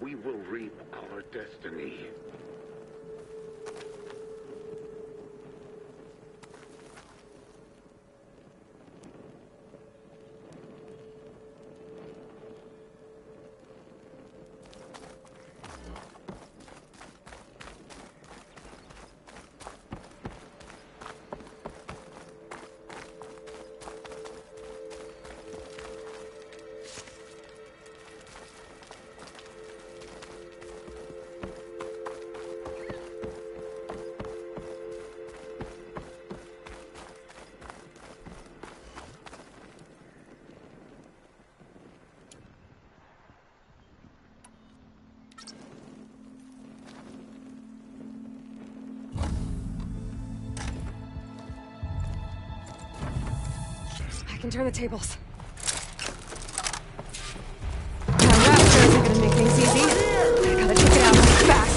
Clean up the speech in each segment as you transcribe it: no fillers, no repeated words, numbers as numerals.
we will reap our destiny. I can turn the tables. That raptor isn't gonna make things easy. I gotta take it out fast.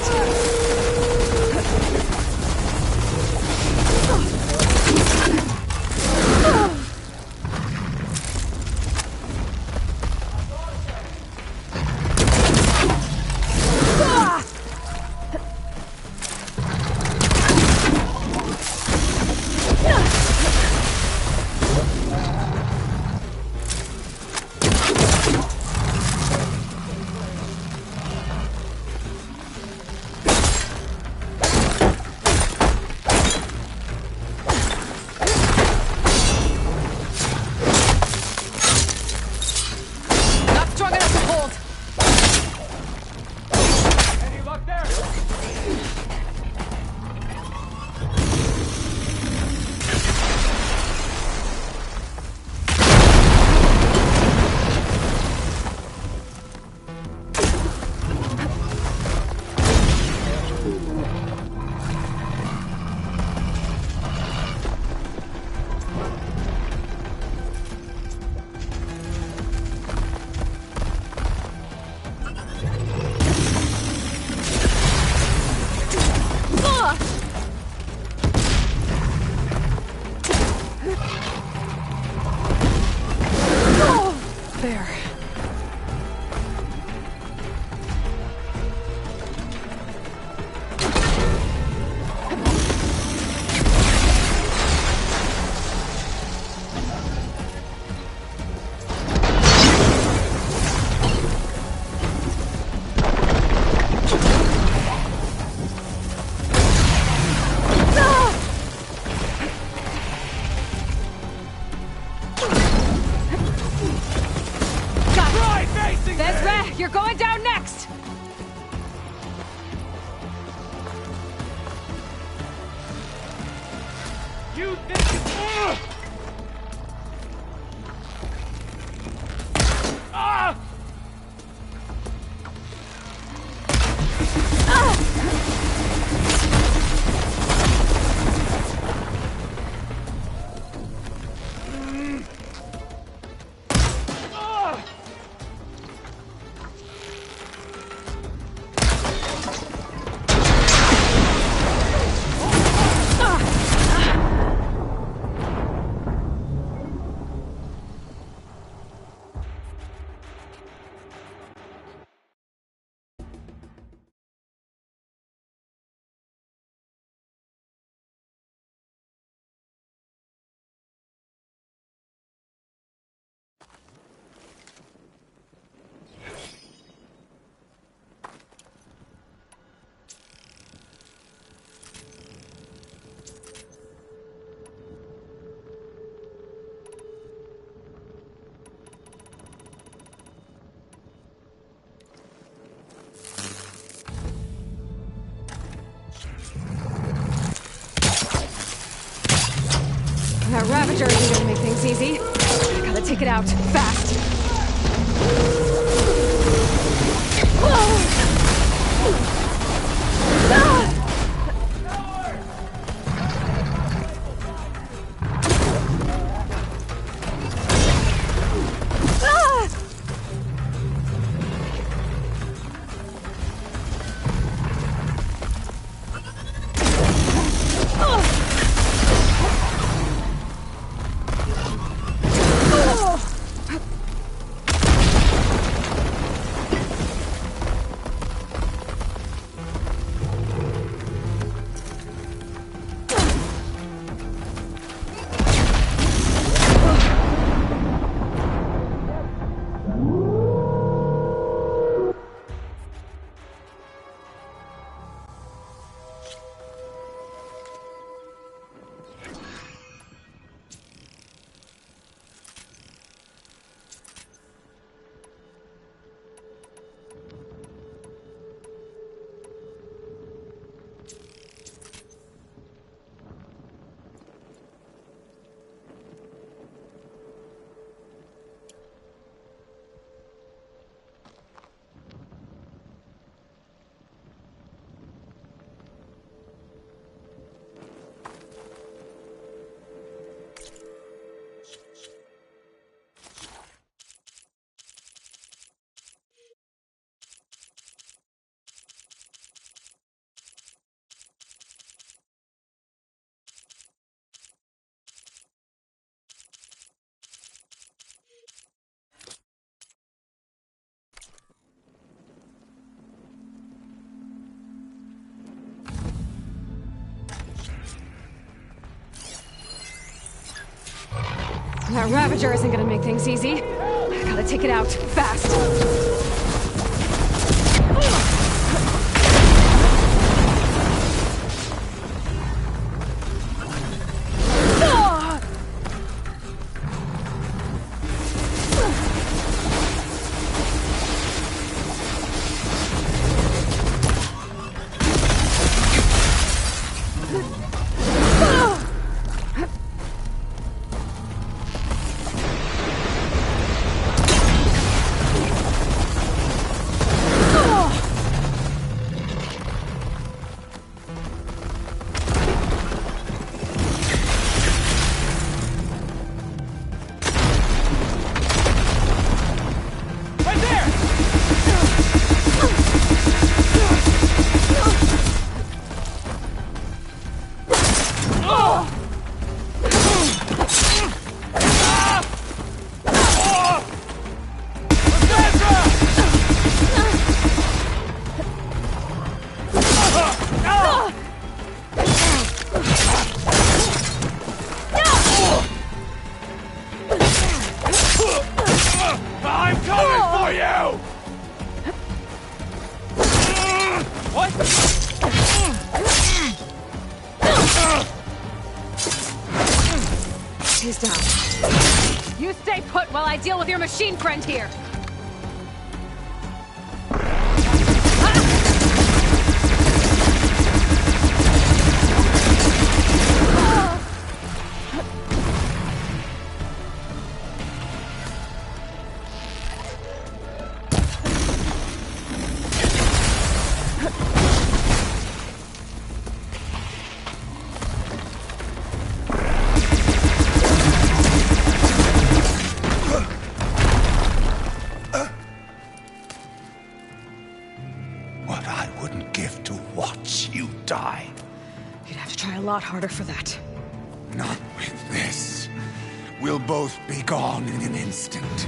There. You're going down next! You think... That Ravager isn't gonna make things easy. I gotta take it out fast. That Ravager isn't gonna make things easy. I gotta take it out, fast. I'm coming for you! What? He's down. You stay put while I deal with your machine friend here. What I wouldn't give to watch you die. You'd have to try a lot harder for that. Not with this. We'll both be gone in an instant.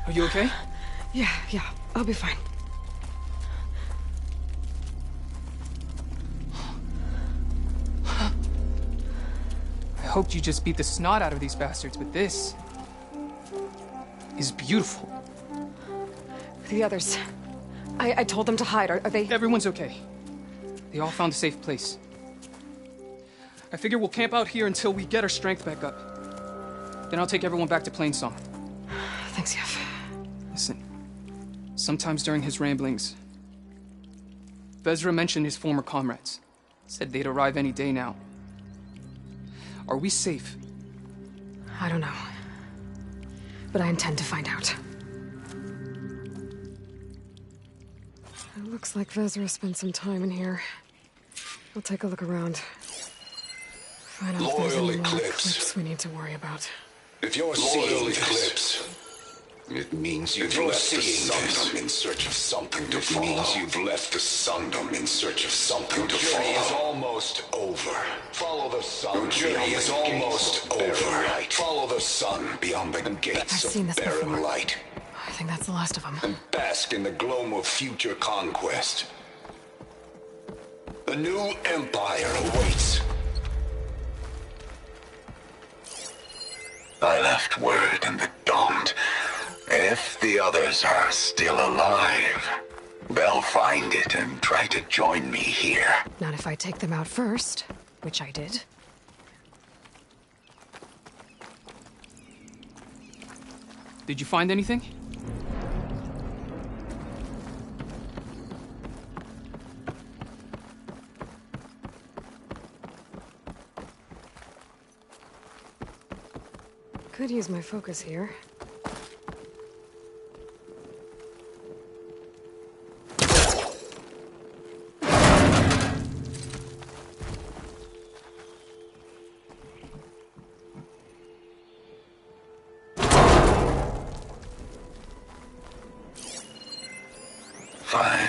Are you okay? Yeah, I'll be fine. I hoped you just beat the snot out of these bastards, but this is beautiful. The others. I told them to hide. Are they... Everyone's okay. They all found a safe place. I figure we'll camp out here until we get our strength back up. Then I'll take everyone back to Plainsong. Thanks, Yef. Listen, sometimes during his ramblings, Vezra mentioned his former comrades. Said they'd arrive any day now. Are we safe? I don't know. But I intend to find out. It looks like Vezra spent some time in here. I'll take a look around. Find out if there's any more Eclipse we need to worry about. If you're seeing Eclipse, it means you've left the Sundom in search of something to follow. It means you've left the Sundom in search of something to follow. Your journey is almost over. Follow the sun. Your journey is almost over. Follow the sun beyond the gates of barren light. I think that's the last of them. And bask in the gloam of future conquest. The new empire awaits. I left word in the Daunt. If the others are still alive, they'll find it and try to join me here. Not if I take them out first, which I did. Did you find anything? Could use my focus here.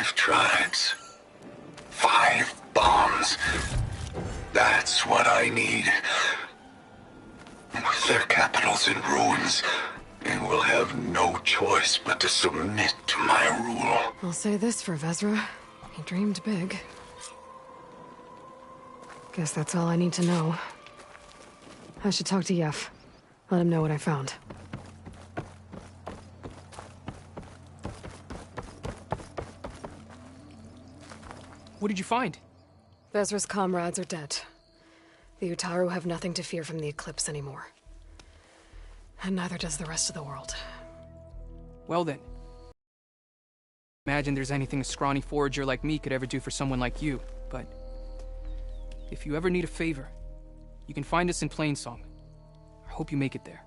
5 tribes. 5 bombs. That's what I need. With their capitals in ruins, they will have no choice but to submit to my rule. I'll say this for Vezra. He dreamed big. Guess that's all I need to know. I should talk to Yef. Let him know what I found. What did you find? Vezra's comrades are dead. The Utaru have nothing to fear from the Eclipse anymore. And neither does the rest of the world. Well then. Imagine there's anything a scrawny forager like me could ever do for someone like you, but... if you ever need a favor, you can find us in Plainsong. I hope you make it there.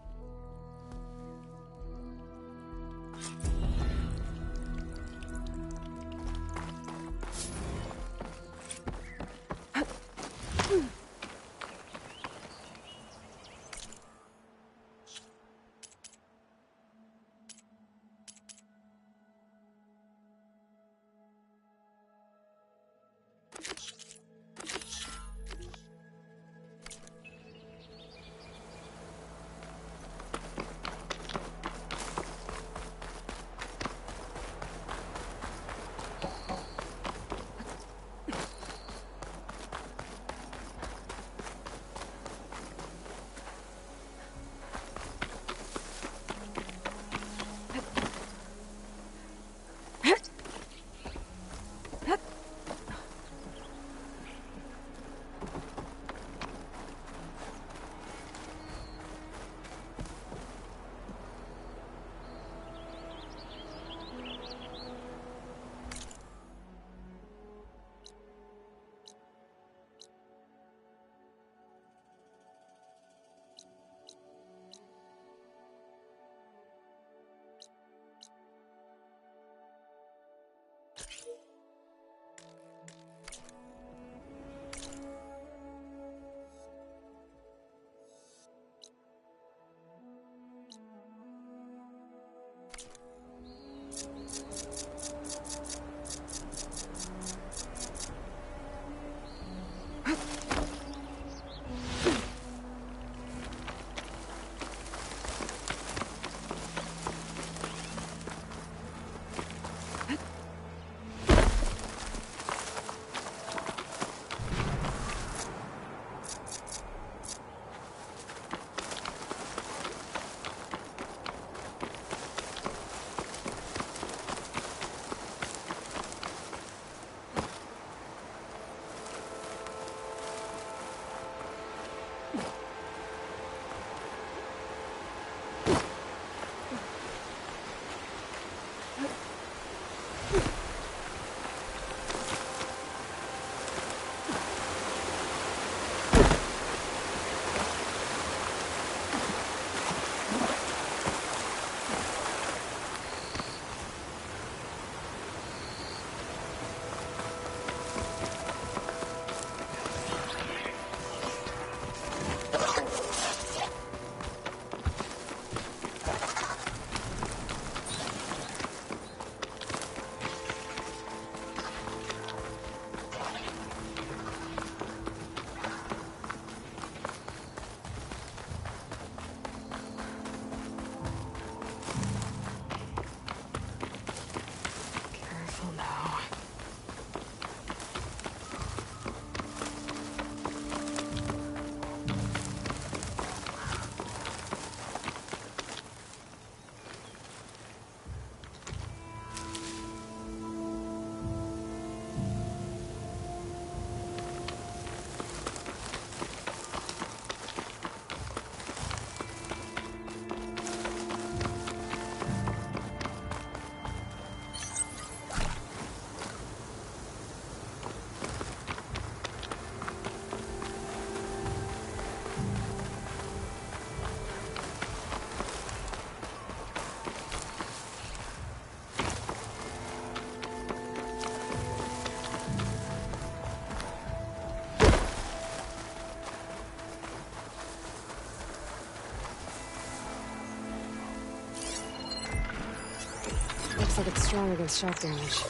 Looks like it's strong against shock damage.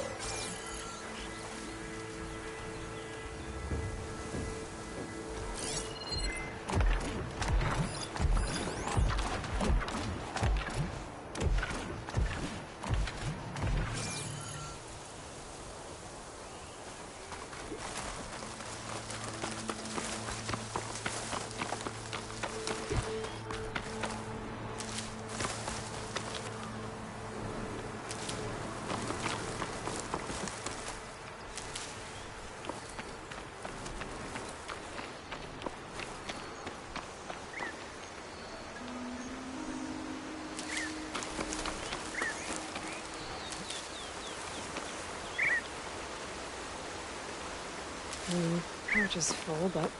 storage is full, but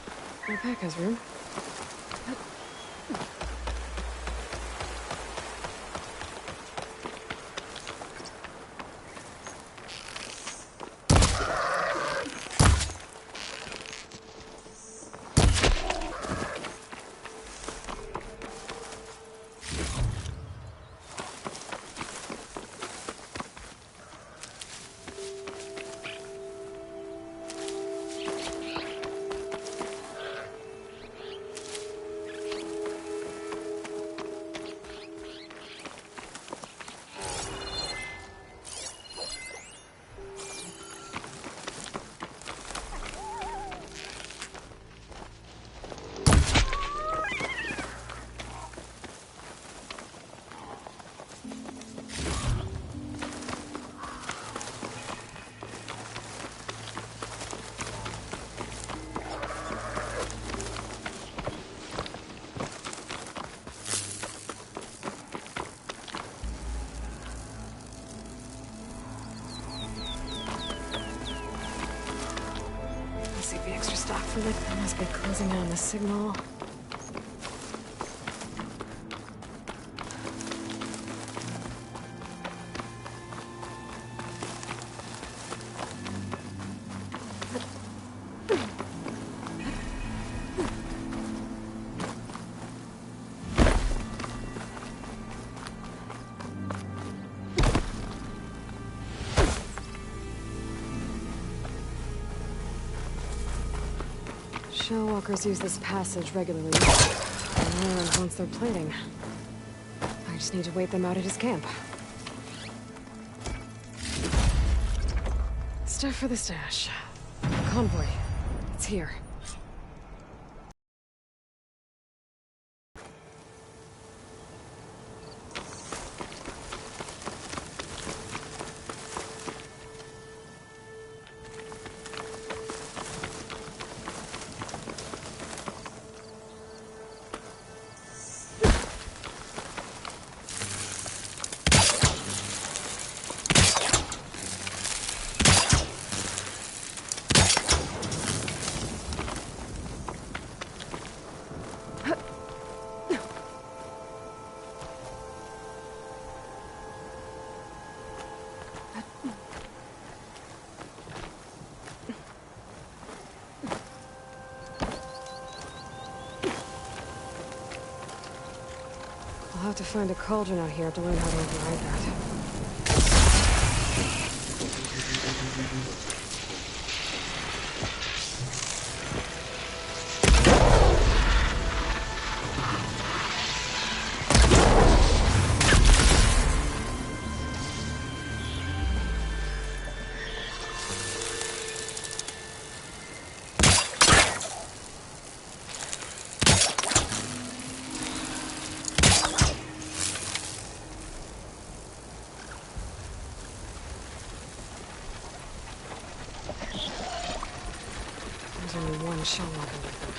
my pack has room. The extra stock for liquid must be closing in on the signal. Shellwalkers use this passage regularly. And once they're plating. I just need to wait them out at his camp. Stuff for the stash. Convoy. It's here. I'll have to find a cauldron out here to learn how to override that. There's only one Shellwalker with them.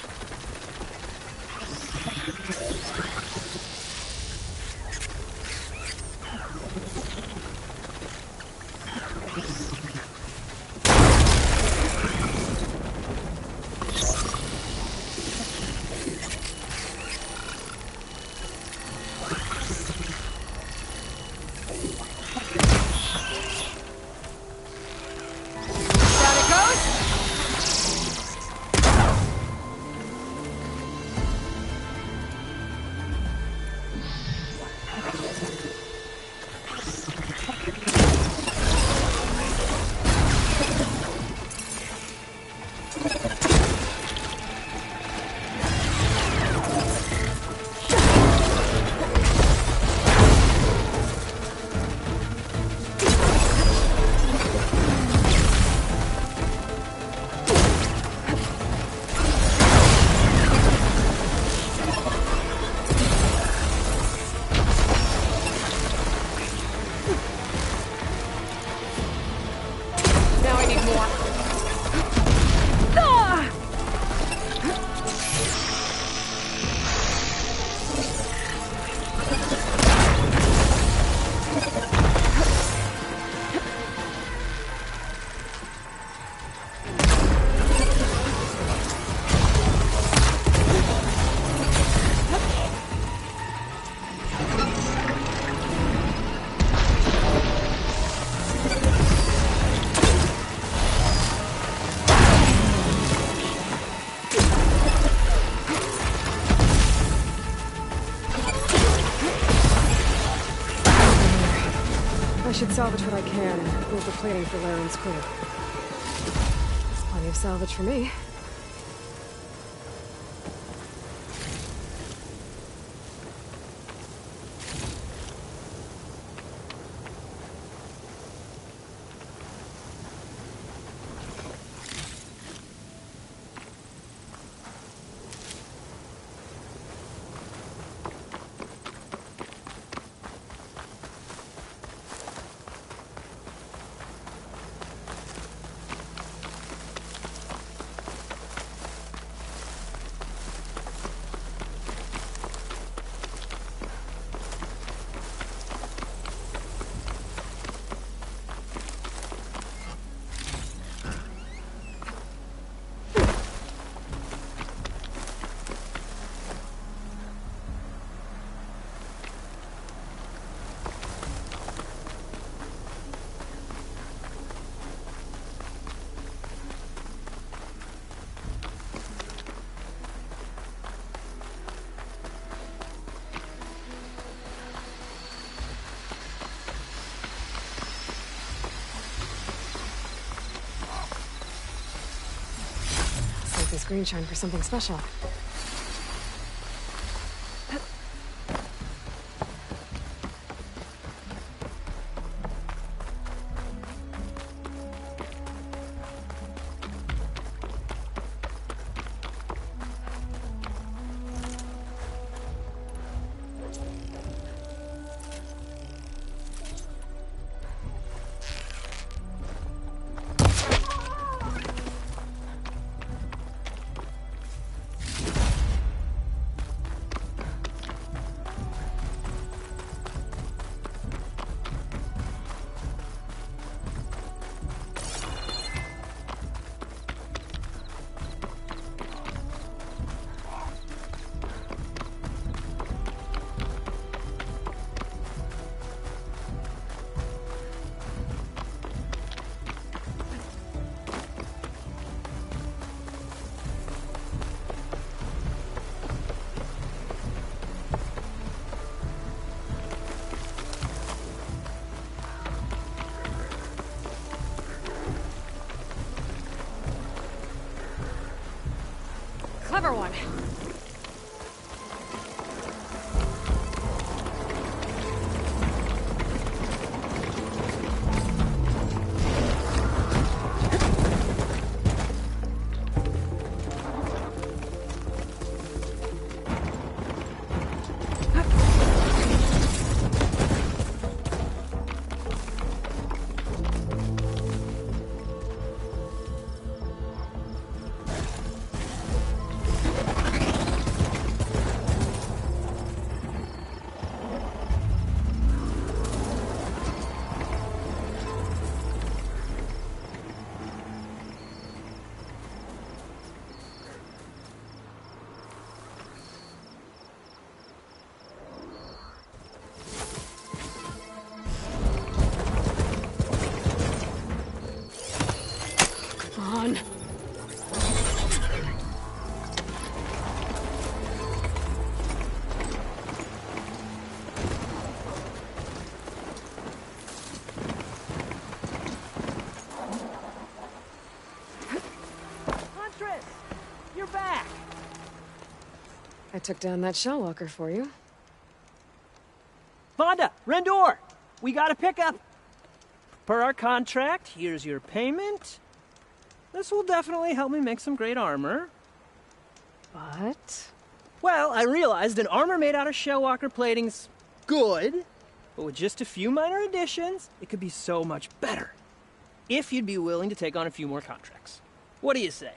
should salvage what I can and move the plating for Laren's crew. There's plenty of salvage for me. This green shine for something special. Clever one. On. Huntress! You're back! I took down that shell walker for you. Vonda! Rendor! We got a pickup! Per our contract, here's your payment. This will definitely help me make some great armor. But... Well, I realized an armor made out of Shellwalker plating's good, but with just a few minor additions, it could be so much better. If you'd be willing to take on a few more contracts. What do you say?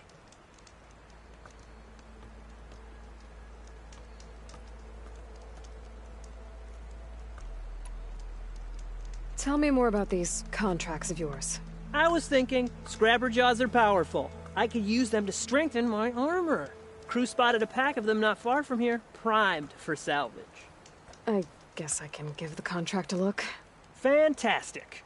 Tell me more about these contracts of yours. I was thinking, Scrabber Jaws are powerful. I could use them to strengthen my armor. Crew spotted a pack of them not far from here, primed for salvage. I guess I can give the contract a look. Fantastic.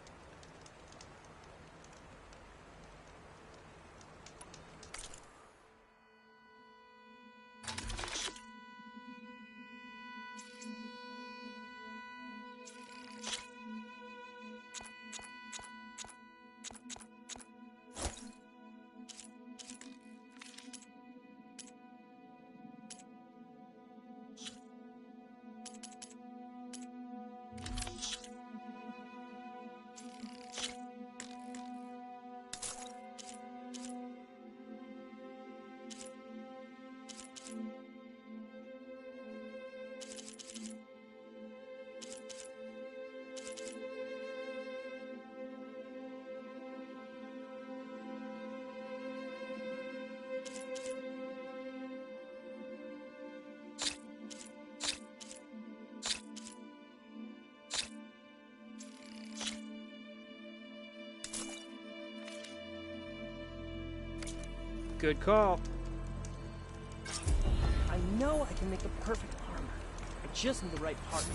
Good call. I know I can make the perfect armor. I just need the right parts.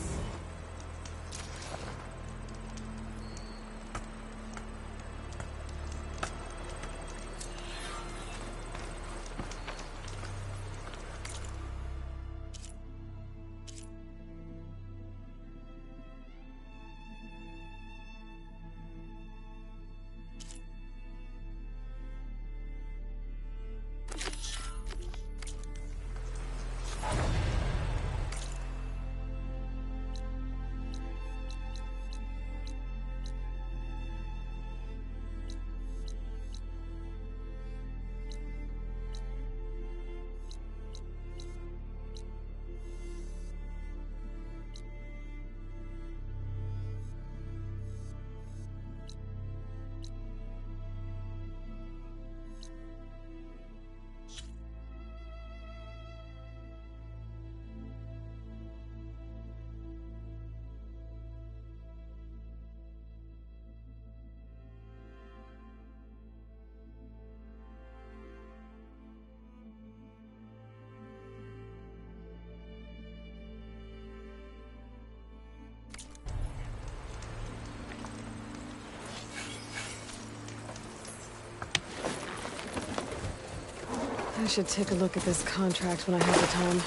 I should take a look at this contract when I have the time.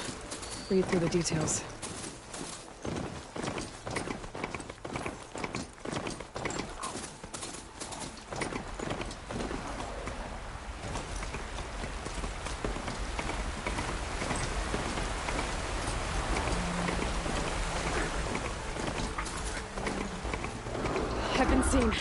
Read through the details. I've been seen.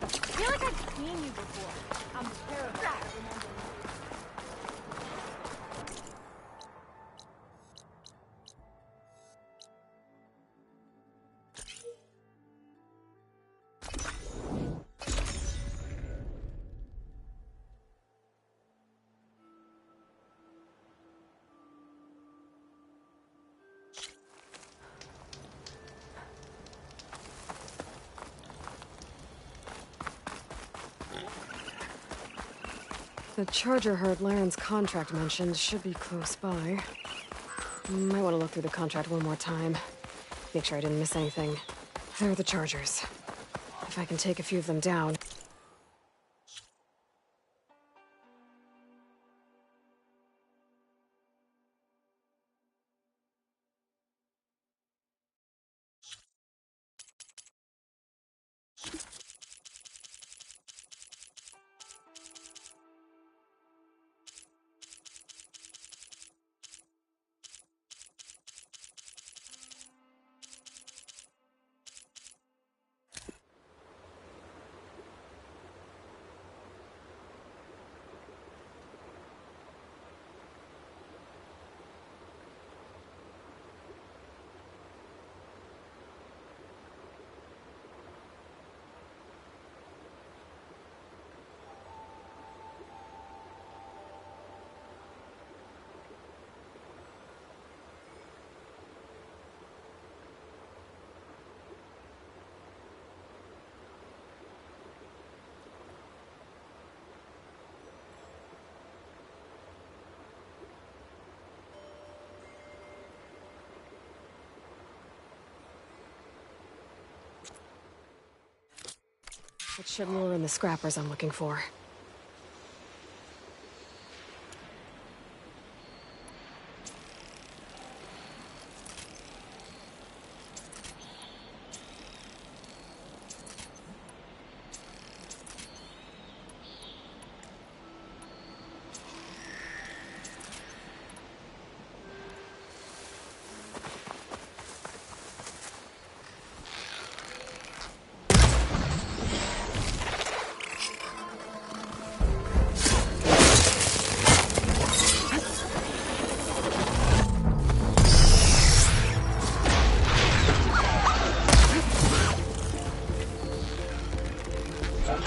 I feel like I've seen you before. I'm terrified of remembering. The charger herd Laren's contract mentioned should be close by. Might want to look through the contract one more time. Make sure I didn't miss anything. There are the chargers. If I can take a few of them down... It should lure in the scrappers I'm looking for. Gonna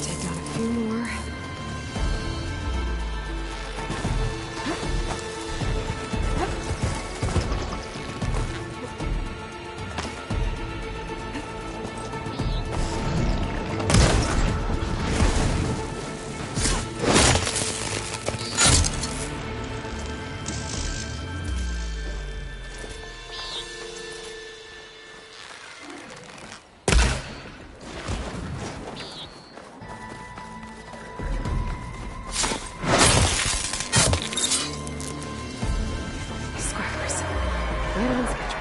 take out a few more. Scrappers. Right on schedule.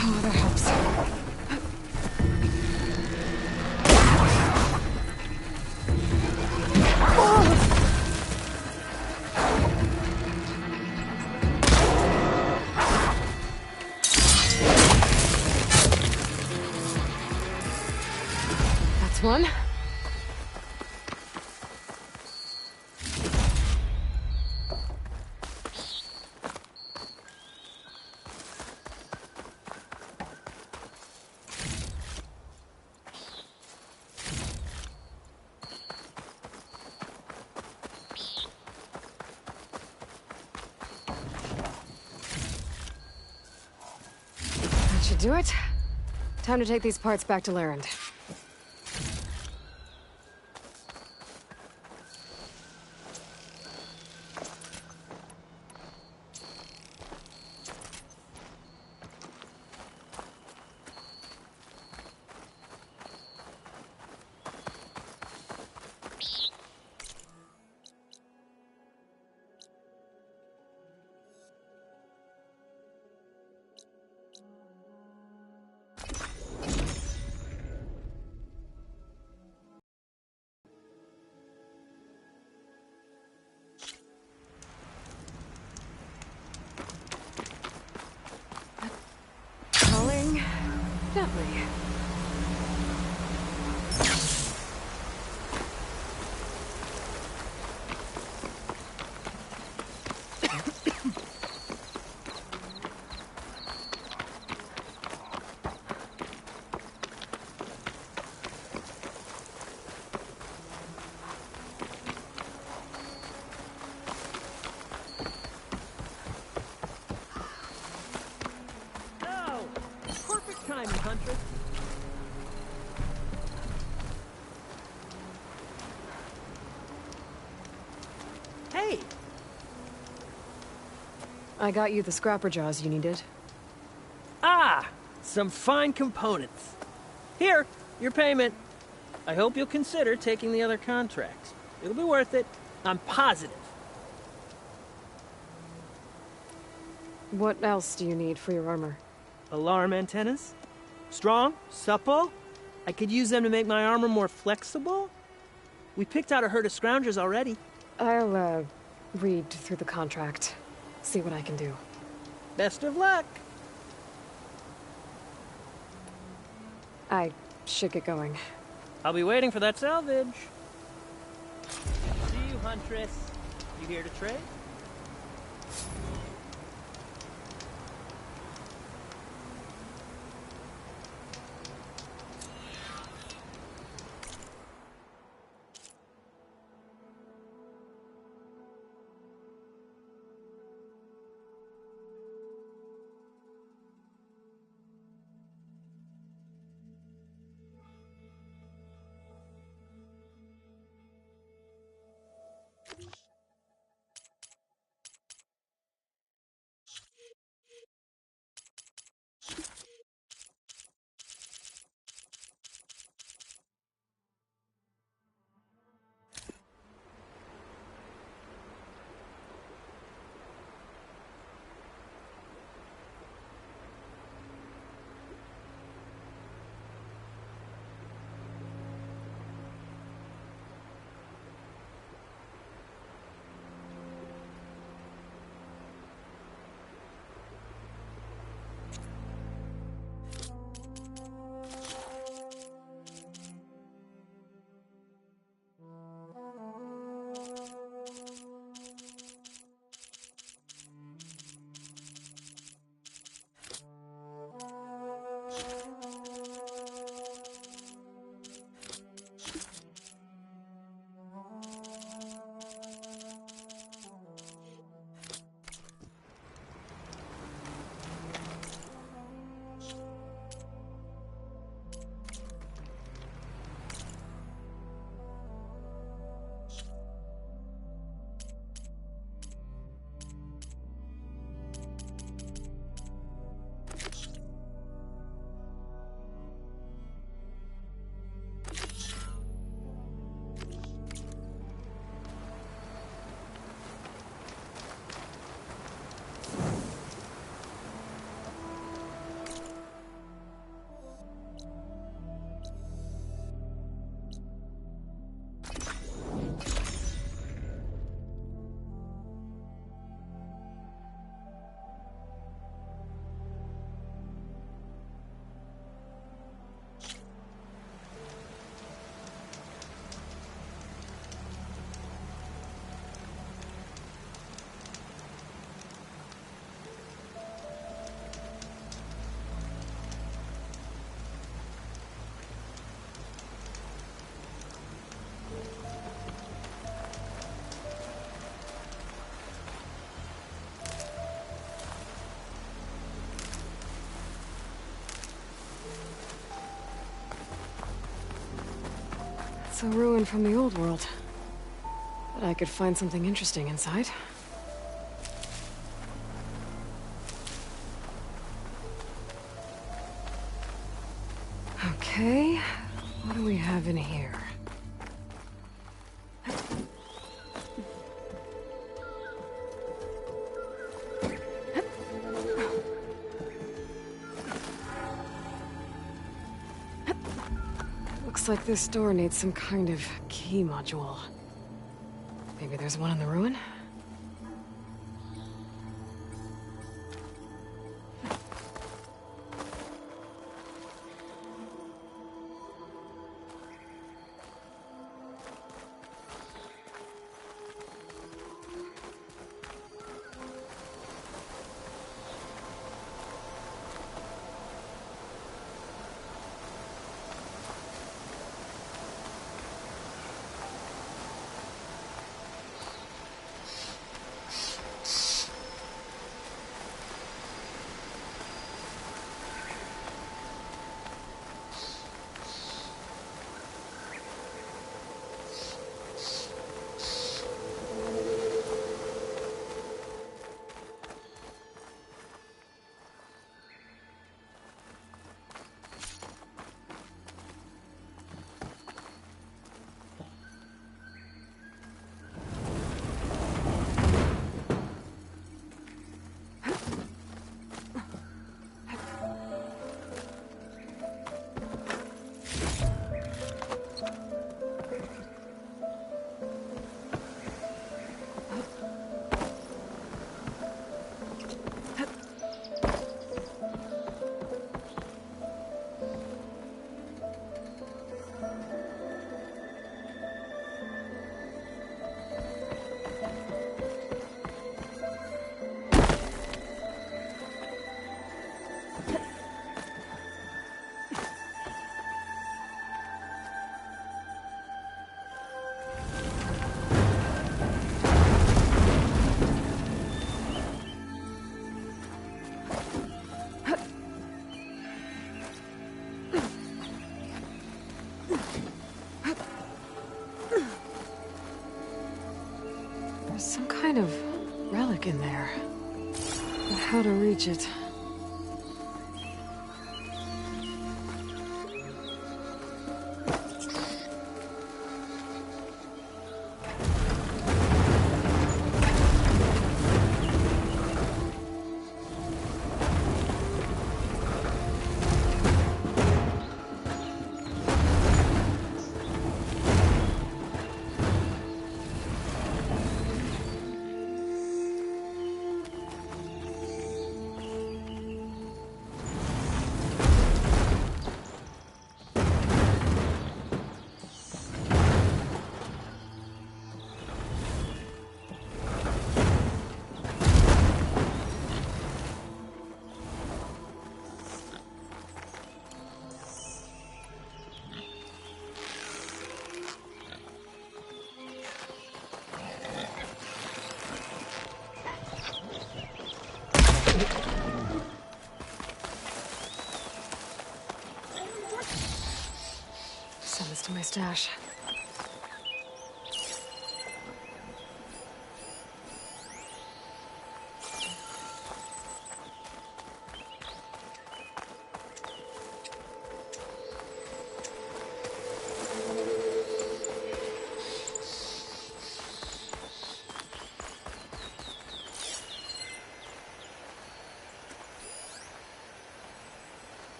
Oh, that helps. That's one. That should do it. Time to take these parts back to Larend. trade. I got you the scrapper jaws you needed. Ah, some fine components. Here, your payment. I hope you'll consider taking the other contracts. It'll be worth it. I'm positive. What else do you need for your armor? Alarm antennas? Strong? Supple? I could use them to make my armor more flexible? We picked out a herd of scroungers already. I'll, read through the contract. See what I can do. Best of luck. I should get going. I'll be waiting for that salvage. See you, Huntress. You here to trade? It's a ruin from the old world. But I could find something interesting inside. Okay, what do we have in here? Looks like this door needs some kind of key module. Maybe there's one in the ruin? There's some kind of relic in there. But how to reach it? Send this to my stash.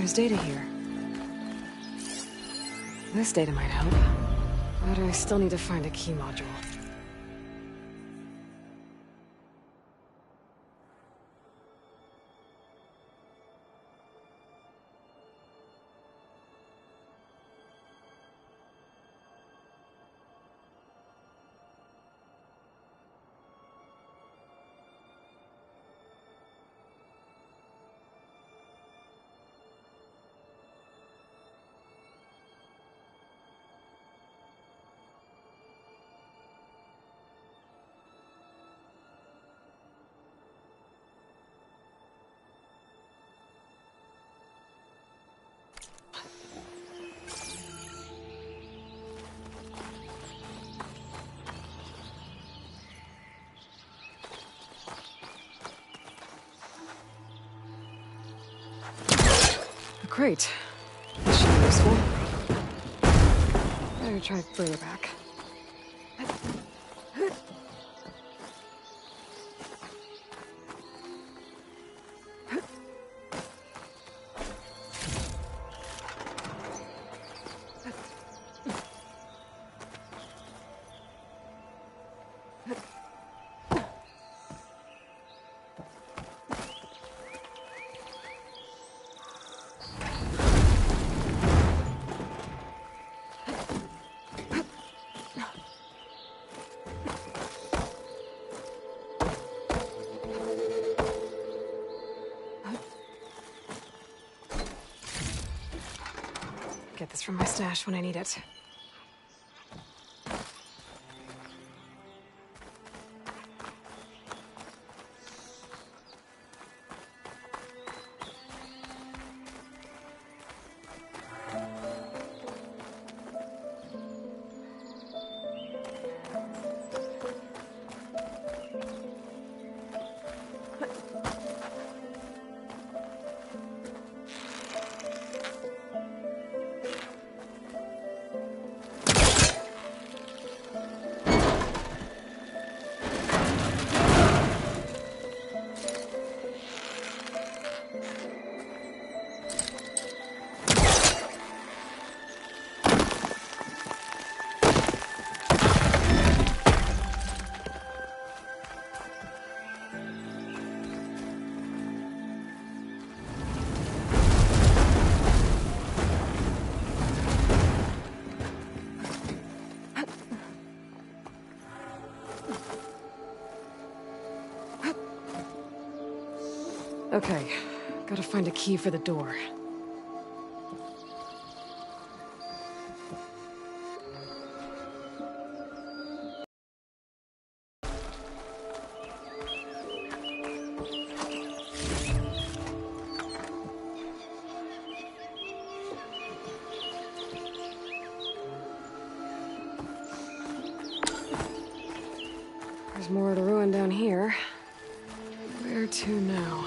There's data here. This data might help, but I still need to find a key module. Great. This should be useful. Better try to bring her back. Get this from my stash when I need it. Okay, gotta find a key for the door. There's more of the ruin down here. Where to now?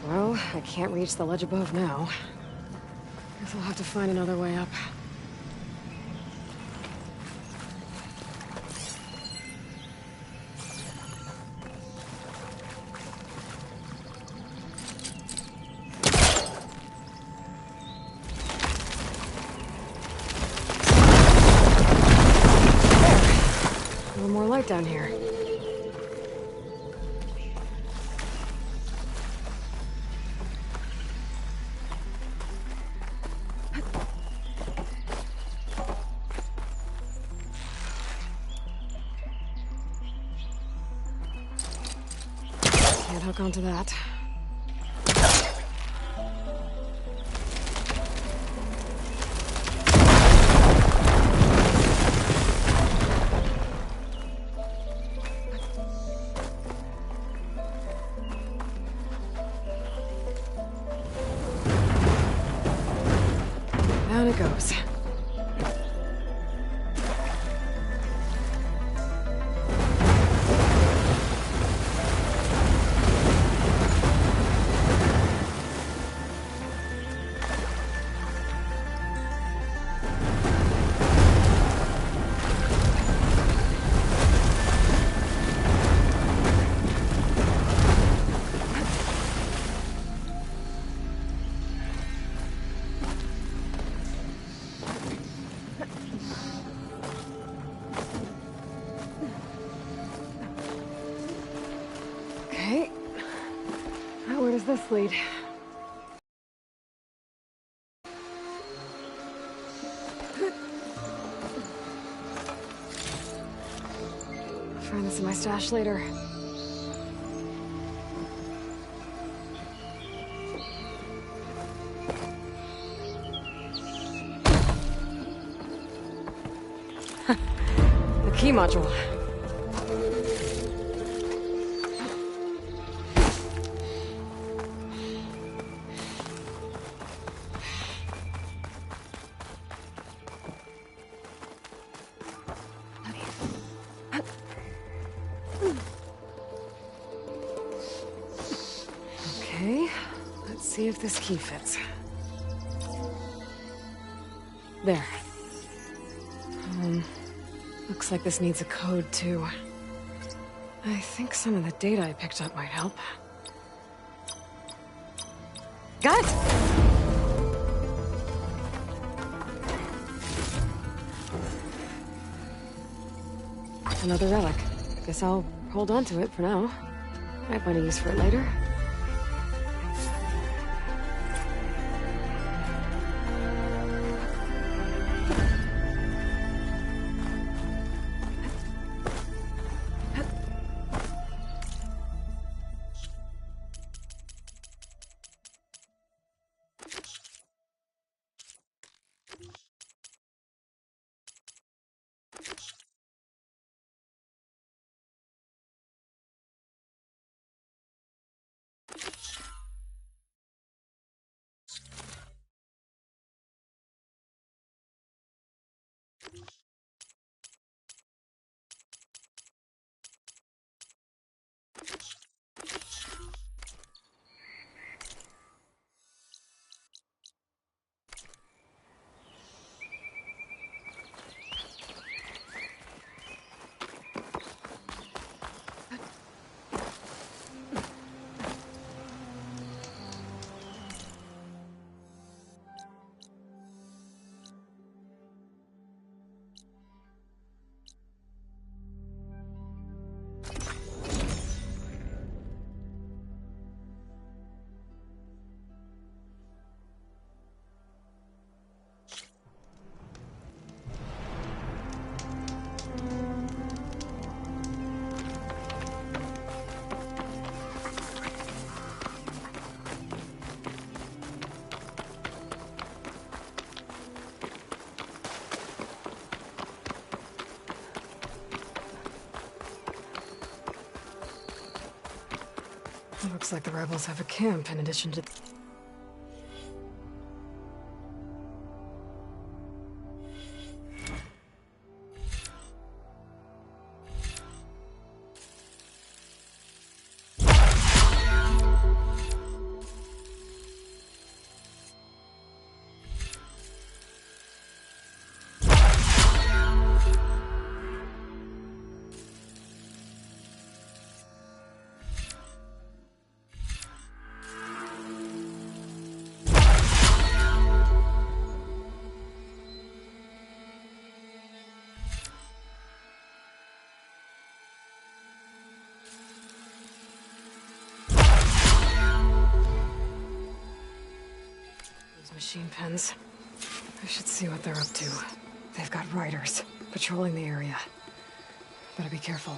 Well, I can't reach the ledge above now. Guess I'll have to find another way up. There! A little more light down here. Can't hook onto that. down it goes. Okay. Now where does this lead? Find this in my stash later. The key module. Okay, let's see if this key fits. There. Looks like this needs a code, too. I think some of the data I picked up might help. Got it! Another relic. Guess I'll hold on to it for now. Might find a use for it later. Looks like the rebels have a camp in addition to... Machine pens. I should see what they're up to. They've got riders patrolling the area. Better be careful.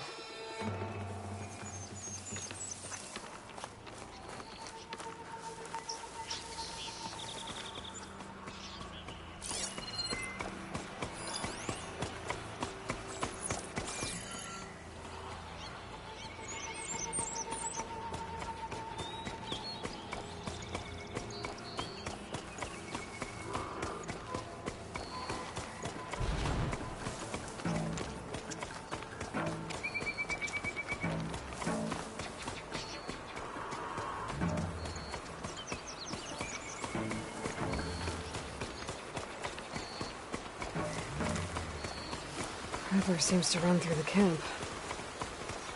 muffler seems to run through the camp.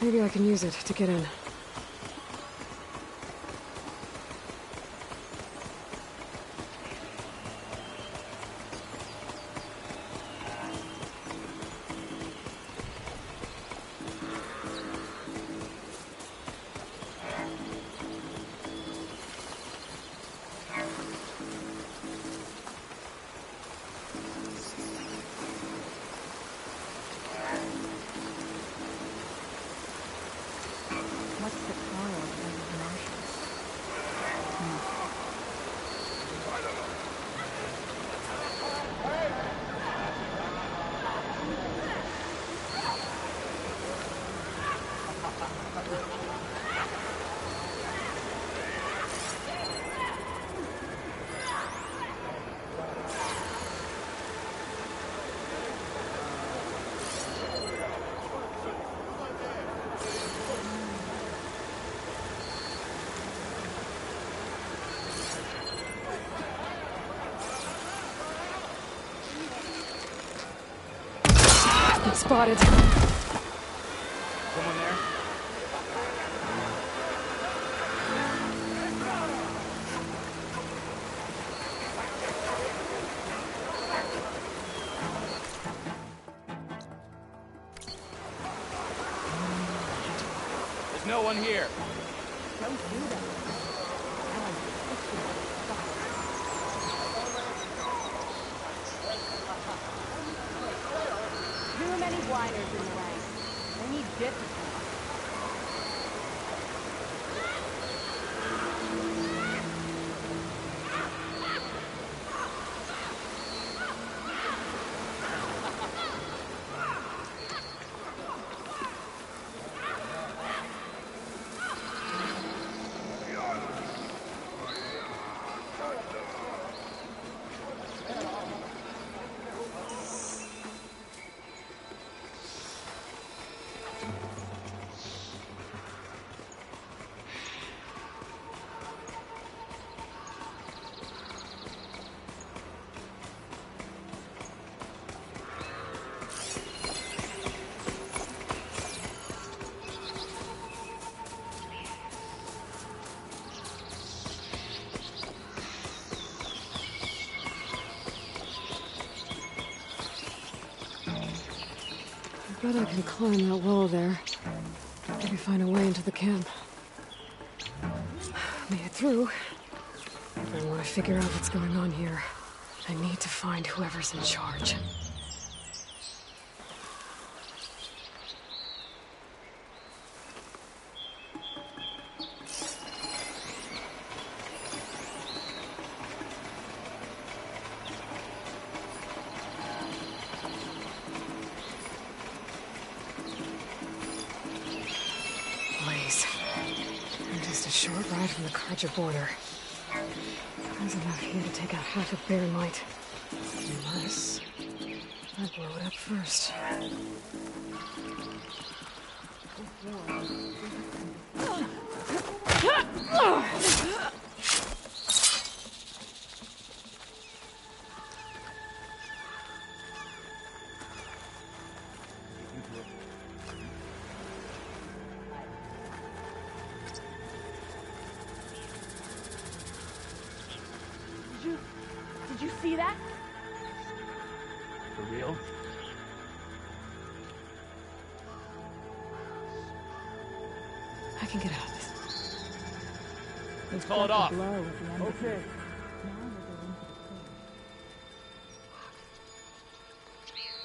Maybe I can use it to get in. What's the quarrel with the Martians? Been spotted. Someone there? There's no one here. Don't do that. Too many whiners in the ranks. We need discipline. I bet I can climb that wall there. Maybe find a way into the camp. Made it through. But I want to figure out what's going on here. I need to find whoever's in charge. Blaze. I'm just a short ride from the Carja border. There's enough here to take out half of Bear Light. Unless I blow it up first. Did you see that? For real? I can get out of this. Let's call it off. Blow at the end of Okay. it. Now we're going to the cave.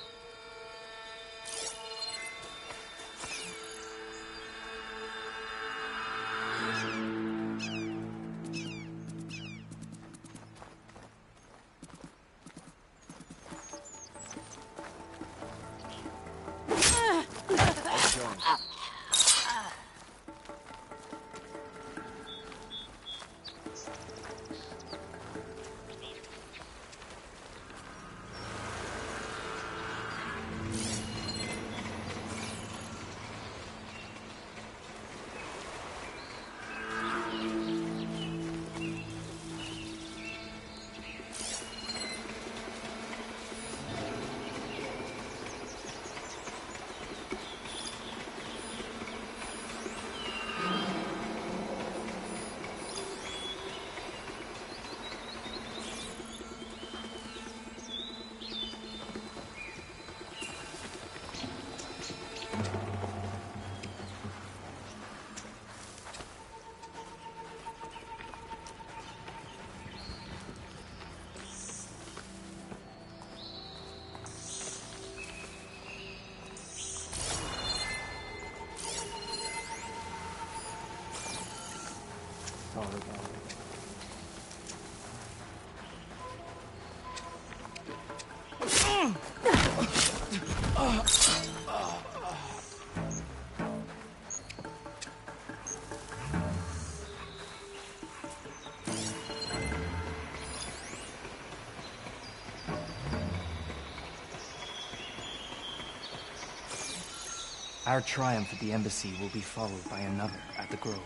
Our triumph at the embassy will be followed by another at the Grove.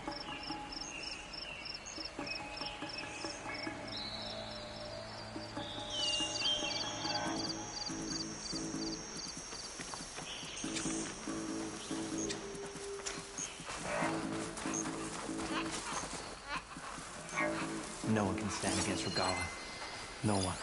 No one can stand against Regalla. No one.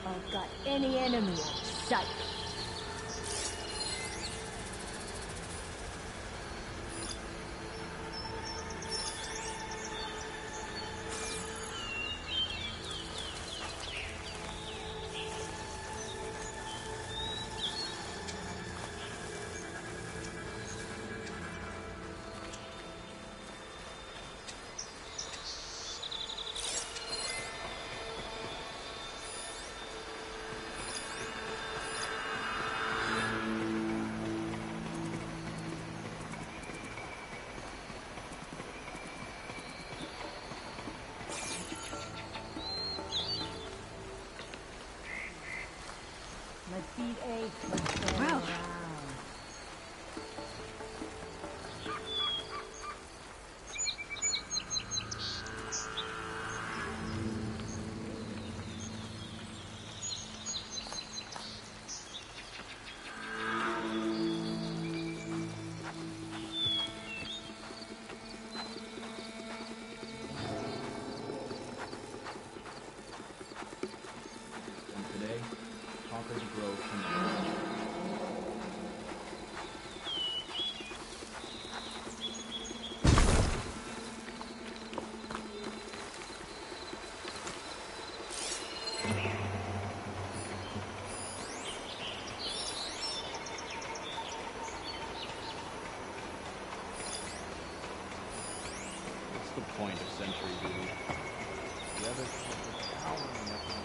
I've got any enemy in sight. My feet ache from standing around. What's the point of Sentry Duty? The other towering weapon.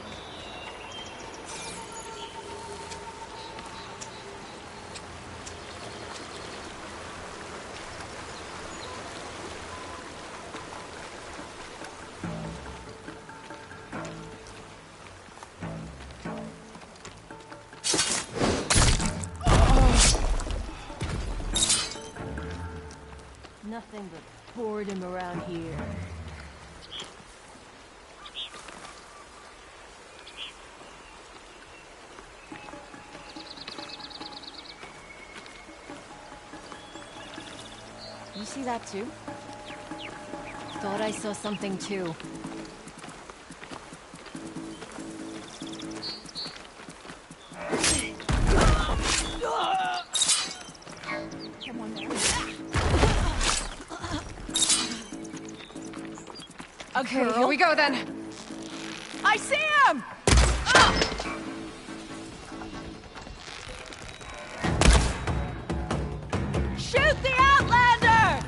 Nothing but boredom around here. You see that too? Thought I saw something too. Come on now. Okay, here we go then. I see him! Shoot the Outlander!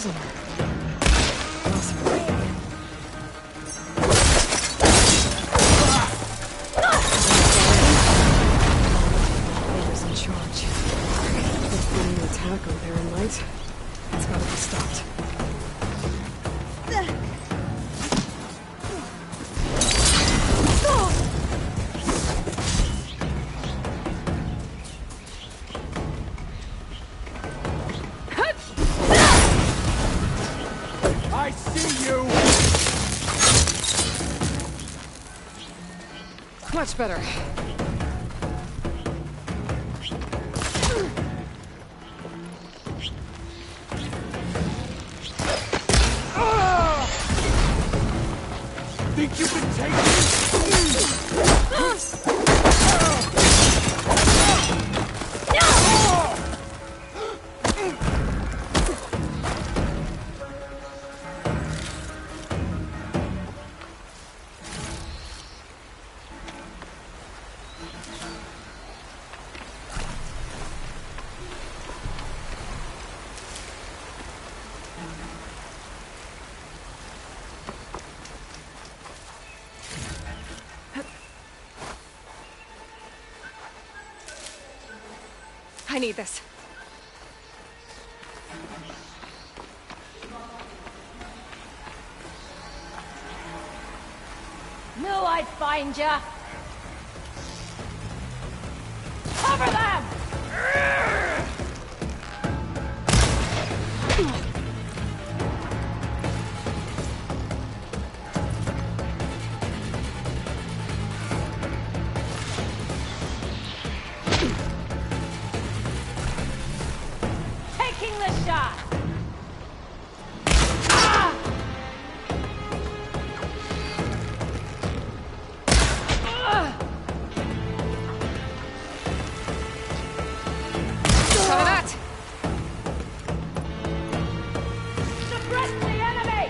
prisoner. Possibly. Vader's in charge. They're planning an attack on Baron Light. It's gotta be stopped. I see you! Much better. Think you can take me? I need this. Knew I'd find ya! Cover them! Taking the shot! Cover that! Suppress the enemy!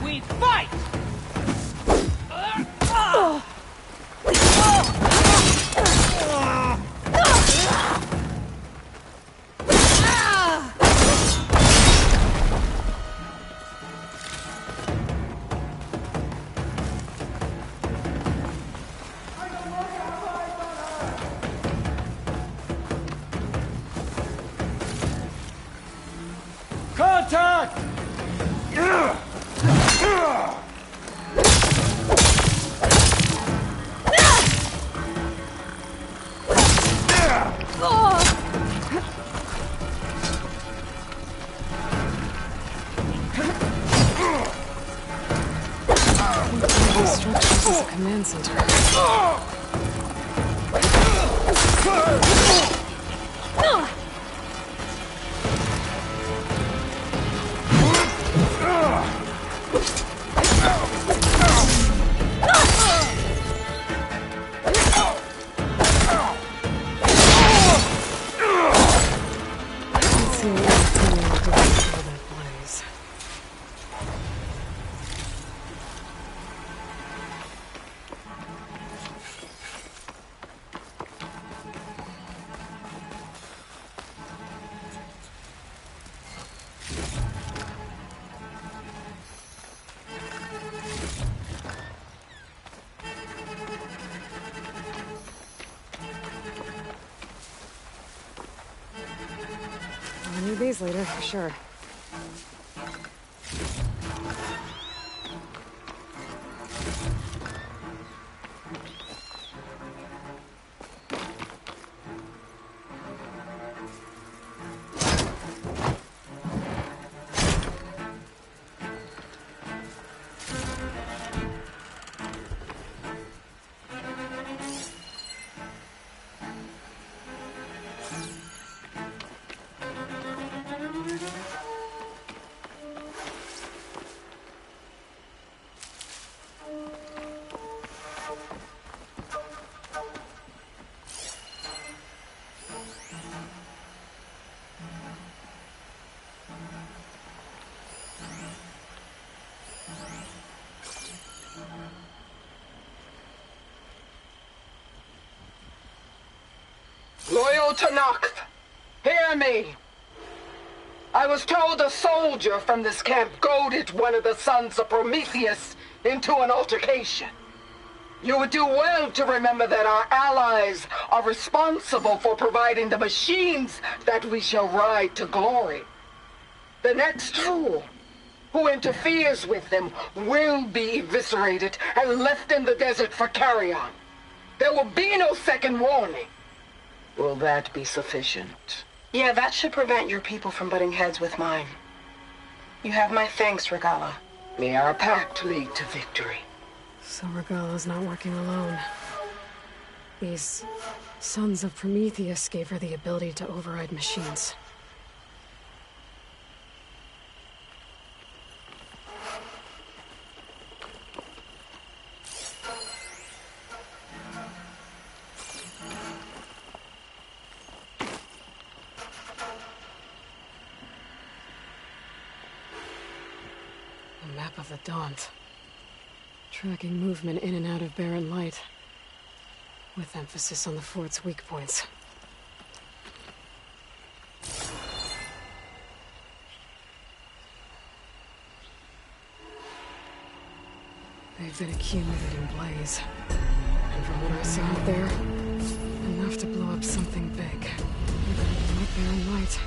We fight! Contact! Instructions as a command center. Let's see what I'm doing with all that blaze. I'll need these later, for sure. Loyal to Noct, hear me. I was told a soldier from this camp goaded one of the sons of Prometheus into an altercation. You would do well to remember that our allies are responsible for providing the machines that we shall ride to glory. The next fool who interferes with them will be eviscerated and left in the desert for carrion. There will be no second warning. Will that be sufficient? Yeah, that should prevent your people from butting heads with mine. You have my thanks, Regala. May our pact lead to victory. So Regala's not working alone. These sons of Prometheus gave her the ability to override machines. A map of the Daunt. Tracking movement in and out of Barren Light, with emphasis on the fort's weak points. They've been accumulating blaze, and from what I saw out there, enough to blow up something big. They're gonna blow up Barren Light.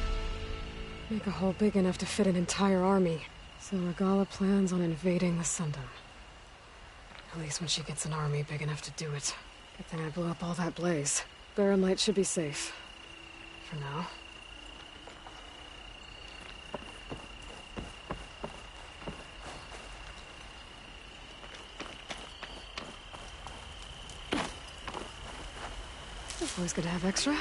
Make a hole big enough to fit an entire army. So Regala plans on invading the Sundom. At least when she gets an army big enough to do it. Good thing I blew up all that blaze. Barren Light should be safe. For now. It's always good to have extra.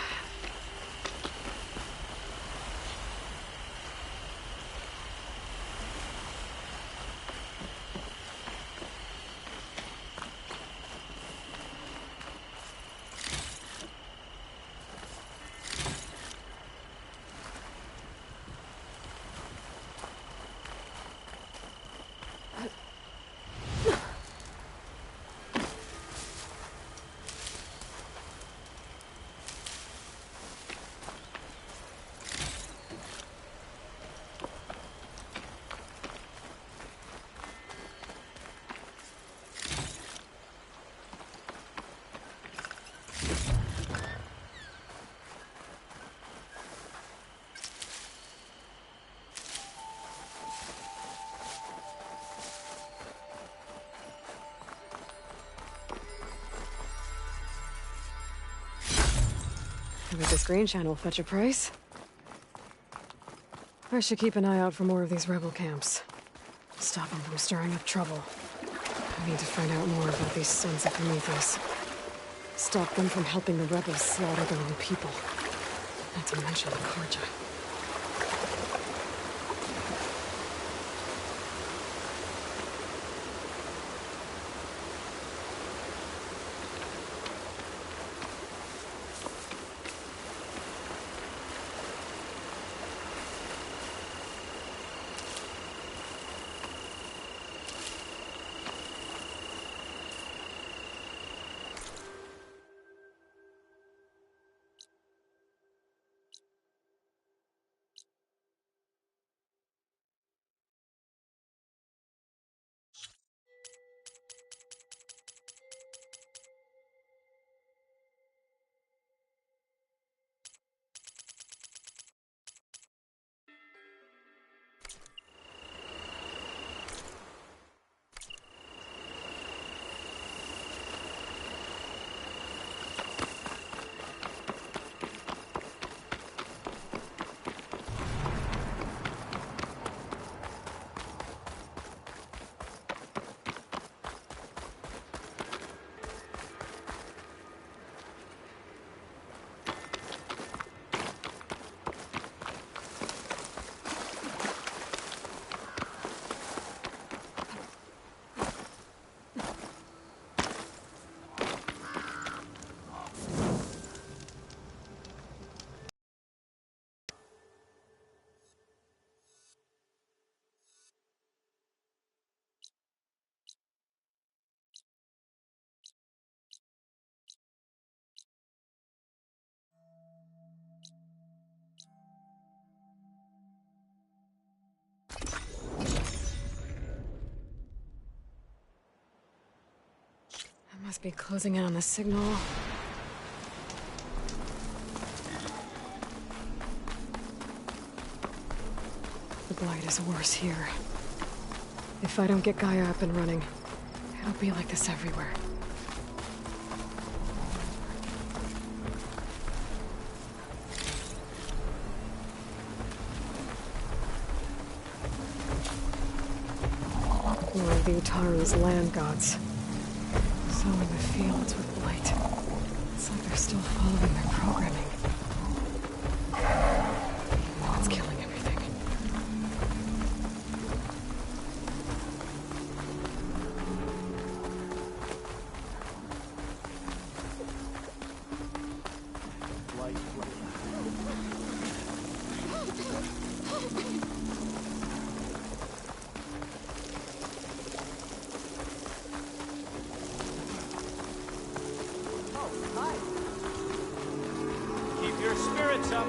I bet this green channel will fetch a price. I should keep an eye out for more of these rebel camps. Stop them from stirring up trouble. I need to find out more about these sons of Prometheus. Stop them from helping the rebels slaughter their own people. Not to mention the Carja. be closing in on the signal. The blight is worse here. If I don't get Gaia up and running, it'll be like this everywhere. One of the Utaru's land gods. Sowing the fields with blight. It's like they're still following their programming. It's killing everything. Keep your spirits up.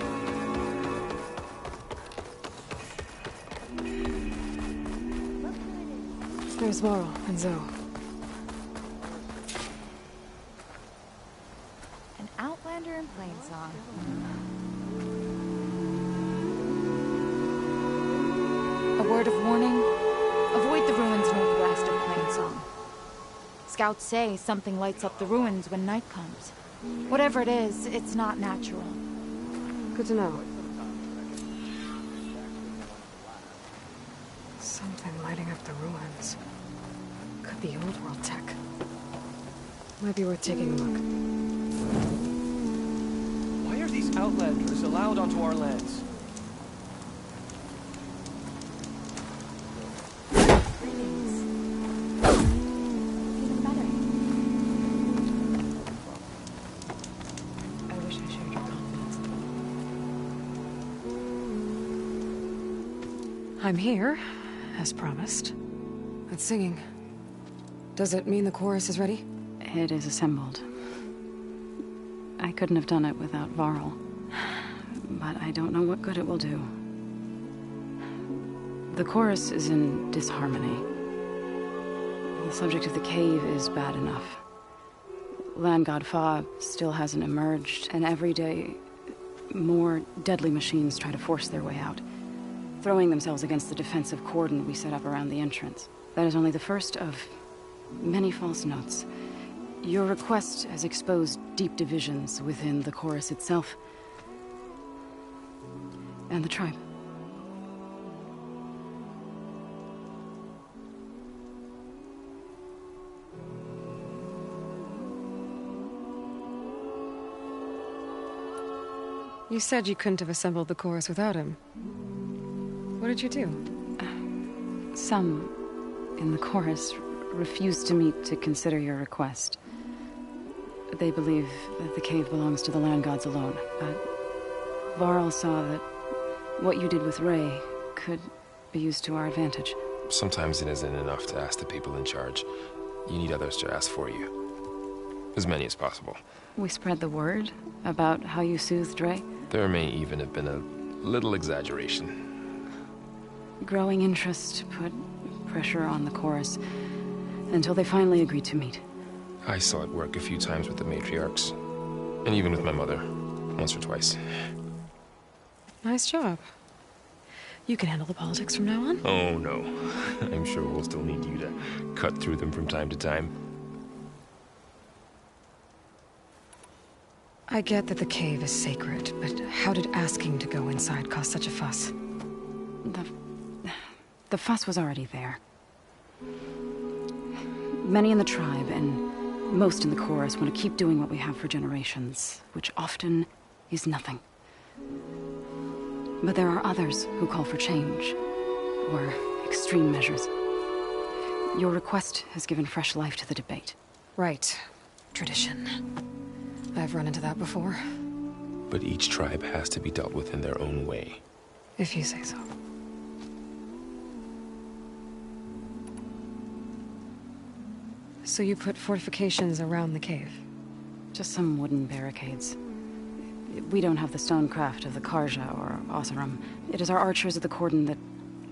There's Varl and Zoe. An outlander in Plainsong. A word of warning. Avoid the ruins northwest of Plainsong. Scouts say something lights up the ruins when night comes. Whatever it is, it's not natural. Good to know. Something lighting up the ruins. Could be old world tech. Might be worth taking a look. Why are these outlanders allowed onto our lands? Even better. I wish I shared your confidence. I'm here, as promised. That's singing. Does it mean the chorus is ready? It is assembled. I couldn't have done it without Varl. But I don't know what good it will do. The chorus is in disharmony. The subject of the cave is bad enough. Land God Fa still hasn't emerged, and every day, more deadly machines try to force their way out, throwing themselves against the defensive cordon we set up around the entrance. That is only the first of many false notes. Your request has exposed deep divisions within the chorus itself and the tribe. You said you couldn't have assembled the chorus without him. What did you do? Some in the chorus refused to meet to consider your request. They believe that the cave belongs to the land gods alone, but Varl saw that what you did with Ray could be used to our advantage. Sometimes it isn't enough to ask the people in charge. You need others to ask for you. As many as possible. We spread the word about how you soothed Ray. There may even have been a little exaggeration. Growing interest put pressure on the chorus until they finally agreed to meet. I saw it work a few times with the matriarchs. And even with my mother. Once or twice. Nice job. You can handle the politics from now on? Oh, no. I'm sure we'll still need you to cut through them from time to time. I get that the cave is sacred, but how did asking to go inside cause such a fuss? The fuss was already there. Many in the tribe, and most in the chorus, want to keep doing what we have for generations, which often is nothing. But there are others who call for change, or extreme measures. Your request has given fresh life to the debate. Right. Tradition. I've run into that before. But each tribe has to be dealt with in their own way. If you say so. So you put fortifications around the cave? Just some wooden barricades. We don't have the stonecraft of the Karja or Oseram. It is our archers at the cordon that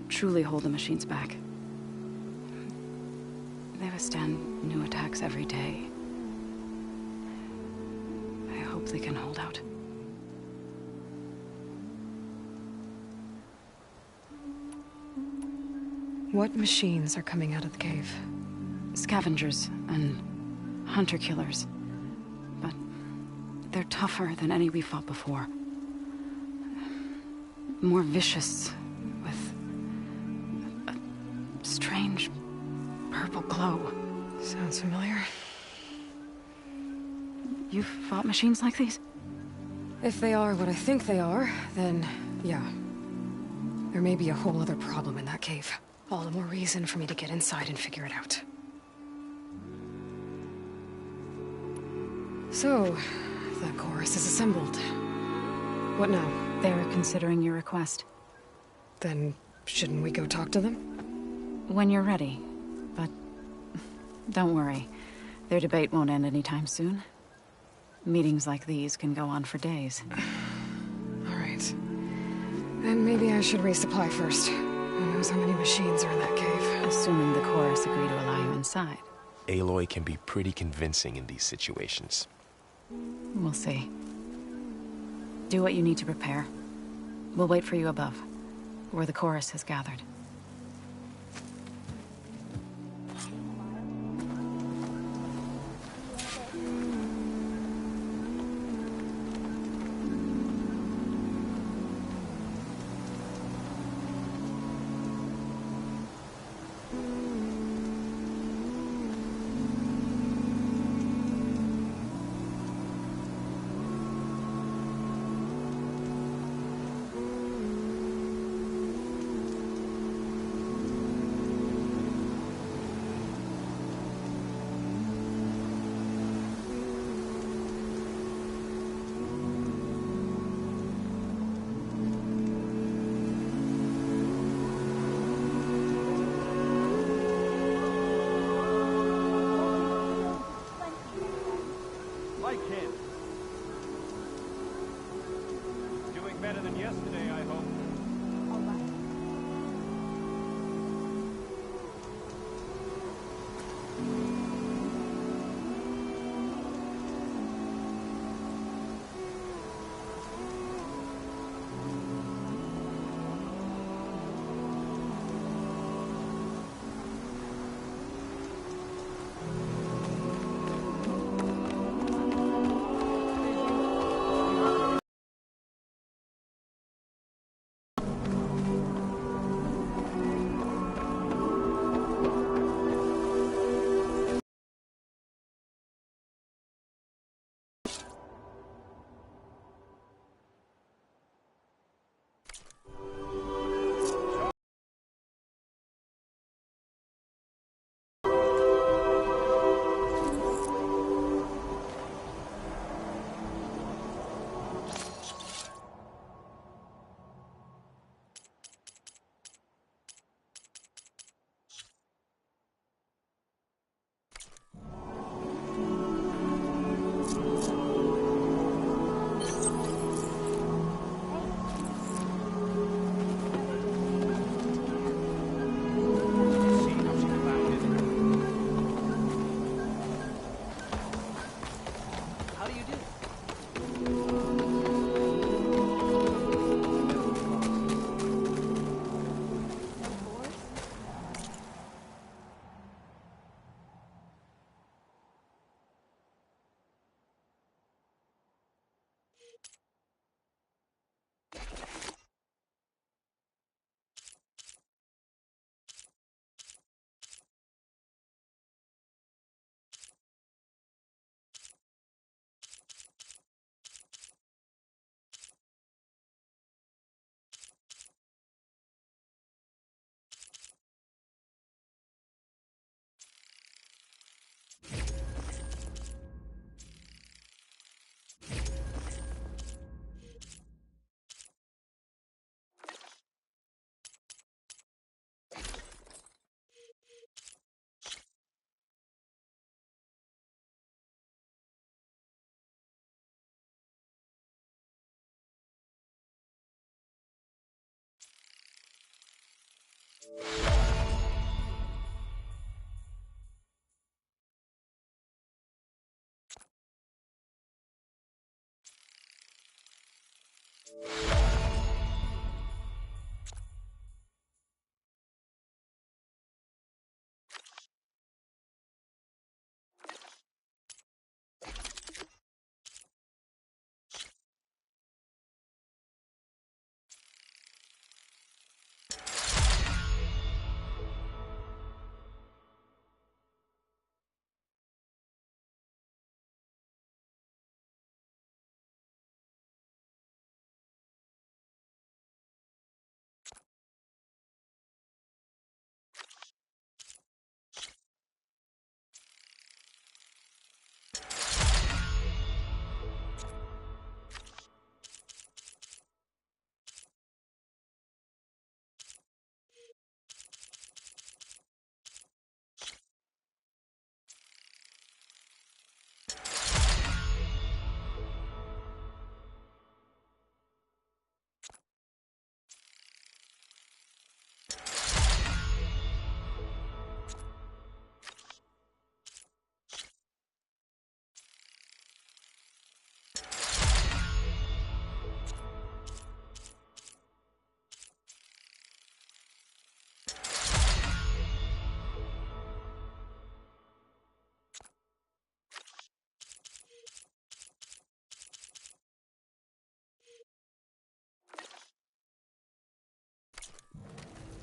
truly hold the machines back. They withstand new attacks every day. hope they can hold out. What machines are coming out of the cave? Scavengers and hunter-killers. But they're tougher than any we fought before. More vicious, with a strange purple glow. Sounds familiar. You've fought machines like these? If they are what I think they are, then yeah. There may be a whole other problem in that cave. All the more reason for me to get inside and figure it out. So, the chorus is assembled. What now? They're considering your request. Then, shouldn't we go talk to them? When you're ready. But don't worry. Their debate won't end anytime soon. Meetings like these can go on for days. All right. Then maybe I should resupply first. Who knows how many machines are in that cave? Assuming the chorus agree to allow you inside. Aloy can be pretty convincing in these situations. We'll see. Do what you need to prepare. We'll wait for you above, where the chorus has gathered. Better than yesterday, I hope.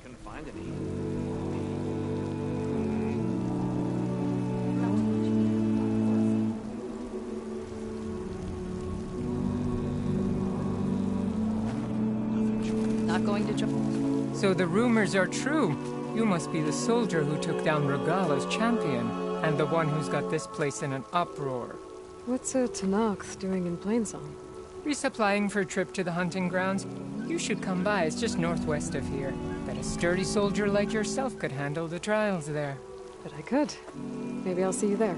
Couldn't find any. Not going to jump. So the rumors are true. You must be the soldier who took down Regala's champion, and the one who's got this place in an uproar. What's a Tenakth doing in Plainsong? Resupplying for a trip to the hunting grounds. You should come by, it's just northwest of here. Bet a sturdy soldier like yourself could handle the trials there. But I could. Maybe I'll see you there.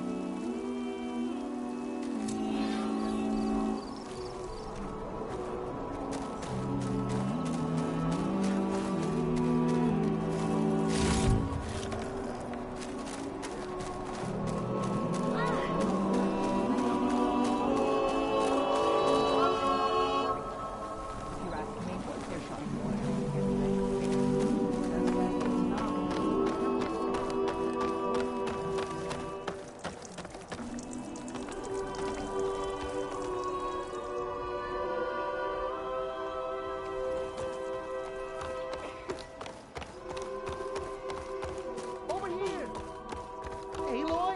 Aloy?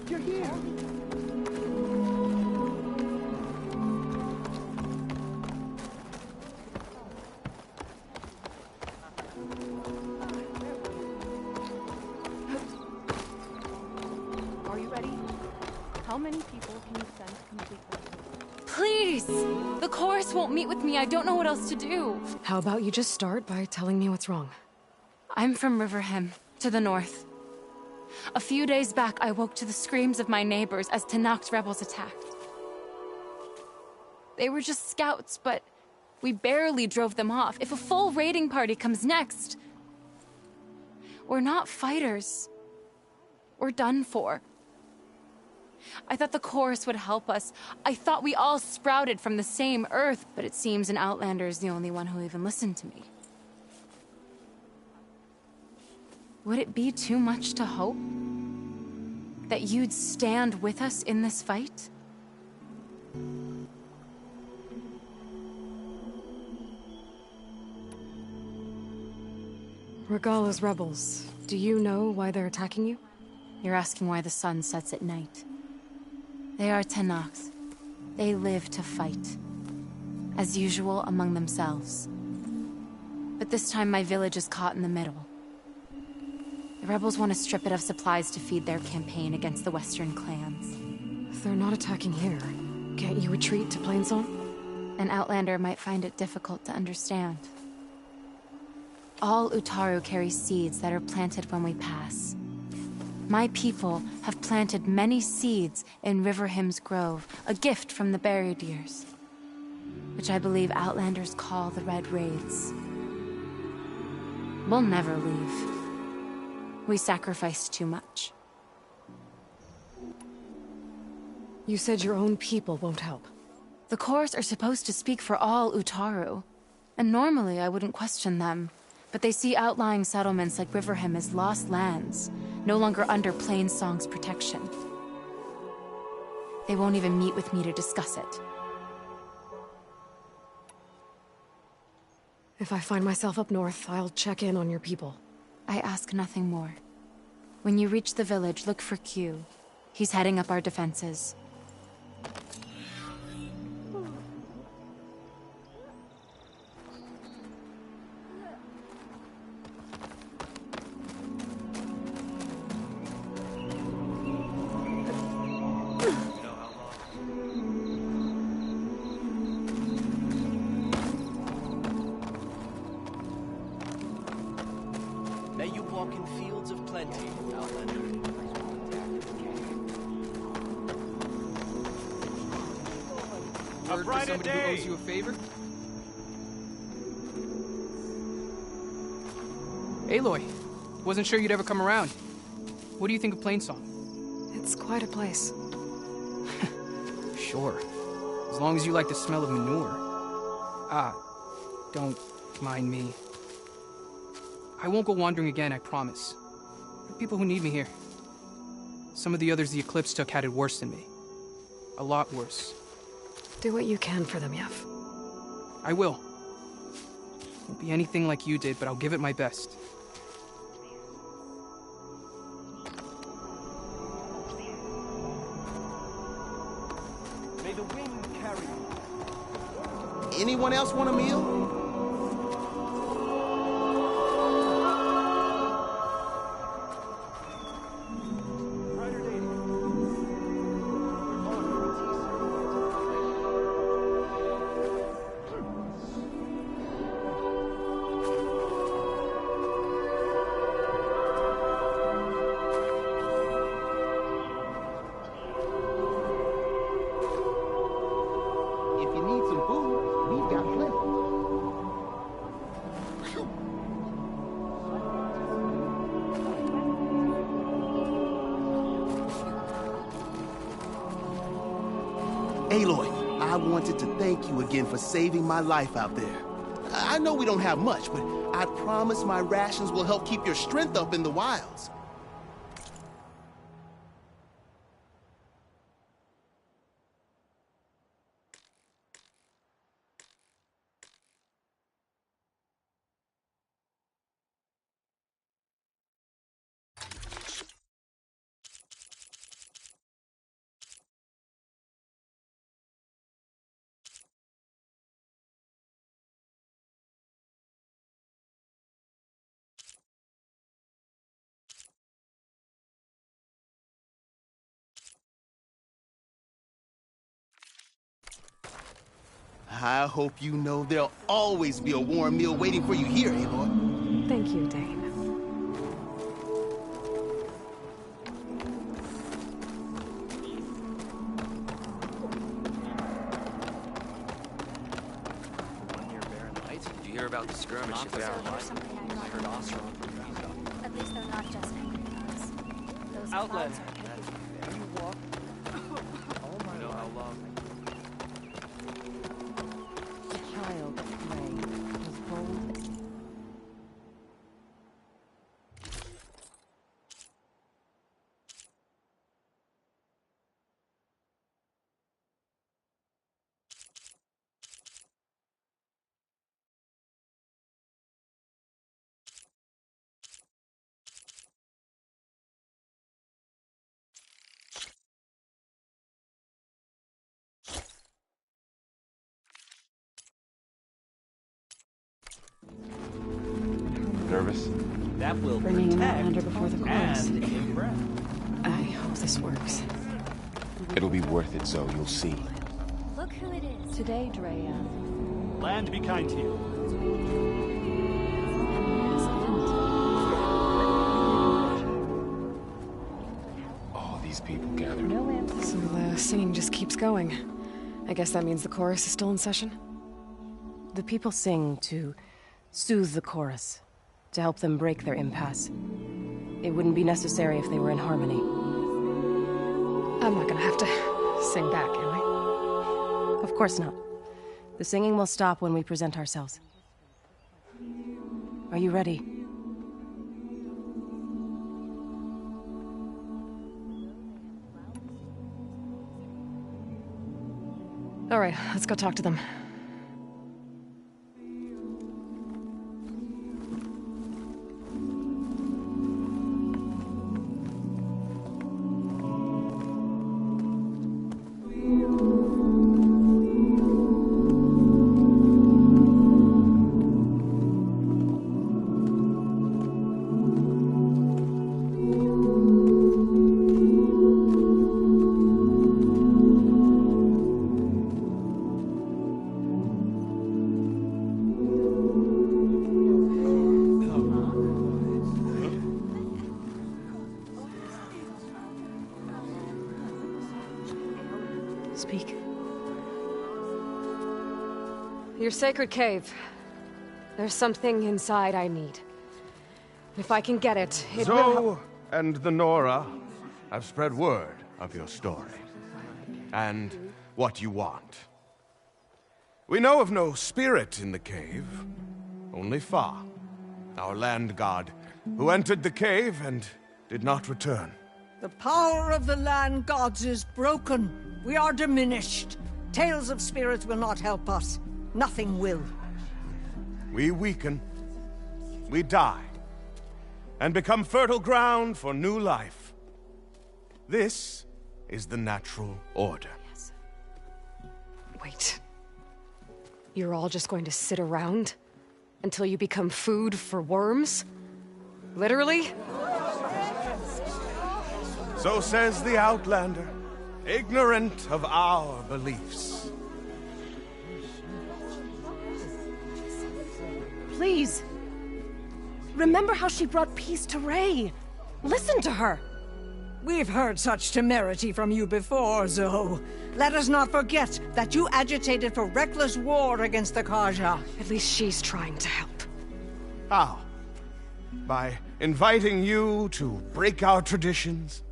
You're here! Are you ready? How many people can you send to complete this? Please! The chorus won't meet with me. I don't know what else to do. How about you just start by telling me what's wrong? I'm from Riverhem, to the north. A few days back, I woke to the screams of my neighbors as Tenakth's rebels attacked. They were just scouts, but we barely drove them off. If a full raiding party comes next, we're not fighters. We're done for. I thought the chorus would help us. I thought we all sprouted from the same earth, but it seems an Outlander is the only one who even listened to me. Would it be too much to hope that you'd stand with us in this fight? Regala's rebels. Do you know why they're attacking you? You're asking why the sun sets at night. They are Tenakth. They live to fight. As usual, among themselves. But this time my village is caught in the middle. The rebels want to strip it of supplies to feed their campaign against the Western clans. If they're not attacking here, can't you retreat to Plainsong? An Outlander might find it difficult to understand. All Utaru carry seeds that are planted when we pass. My people have planted many seeds in Riverhymn's Grove, a gift from the Buried Years, which I believe Outlanders call the Red Wraiths. We'll never leave. We sacrificed too much. You said your own people won't help. The Chorus are supposed to speak for all Utaru, and normally I wouldn't question them, but they see outlying settlements like Riverhymn as lost lands, no longer under Plainsong's protection. They won't even meet with me to discuss it. If I find myself up north, I'll check in on your people. I ask nothing more. When you reach the village, look for Q. He's heading up our defenses. May you walk in fields of plenty, Outlander. Word for somebody who owes you a favor? Aloy, wasn't sure you'd ever come around. What do you think of Plainsong? It's quite a place. Sure. As long as you like the smell of manure. Don't mind me. I won't go wandering again, I promise. There are people who need me here. Some of the others the Eclipse took had it worse than me. A lot worse. Do what you can for them, Yev. I will. Won't be anything like you did, but I'll give it my best. May the wind carry you. Anyone else want a meal? Aloy, I wanted to thank you again for saving my life out there. I know we don't have much, but I promise my rations will help keep your strength up in the wilds. I hope you know there'll always be a warm meal waiting for you here, Aloy. Thank you, Dane. Did you hear about the skirmish at Barren Light? I heard Oseram. At least they're not just angry clouds. Those Outlander. clouds are Can you walk? You know how long? The child of May was bold. Nervous? That will Bringing an protect Outlander before the Chorus. and impress. I hope this works. It'll be worth it, Zoe. You'll see. Look who it is. Today, Drea. Land be kind to you. The singing just keeps going. I guess that means the chorus is still in session? The people sing to soothe the chorus, to help them break their impasse. It wouldn't be necessary if they were in harmony. I'm not gonna have to sing back, am I? Of course not. The singing will stop when we present ourselves. Are you ready? All right, let's go talk to them. Speak. Your sacred cave. There's something inside I need. If I can get it, it will... Zoe and the Nora have spread word of your story. And what you want. We know of no spirit in the cave. Only Fa, our land god, who entered the cave and did not return. The power of the land gods is broken. We are diminished. Tales of spirits will not help us. Nothing will. We weaken. We die. And become fertile ground for new life. This is the natural order. Yes. Wait. You're all just going to sit around until you become food for worms? Literally? So says the Outlander, ignorant of our beliefs. Please. Remember how she brought peace to Ray. Listen to her. We've heard such temerity from you before, Zoe. Let us not forget that you agitated for reckless war against the Kaja. At least she's trying to help. How? By inviting you to break our traditions?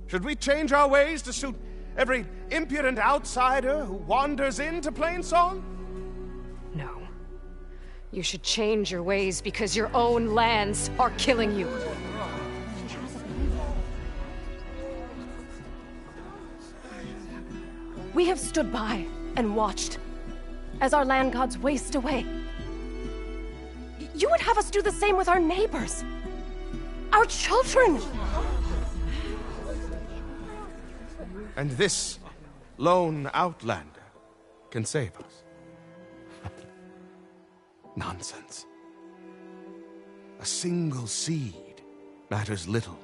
Should we change our ways to suit every impudent outsider who wanders into Plainsong? No. You should change your ways because your own lands are killing you. We have stood by and watched as our land gods waste away. You would have us do the same with our neighbors, our children. And this lone outlander can save us. Nonsense. A single seed matters little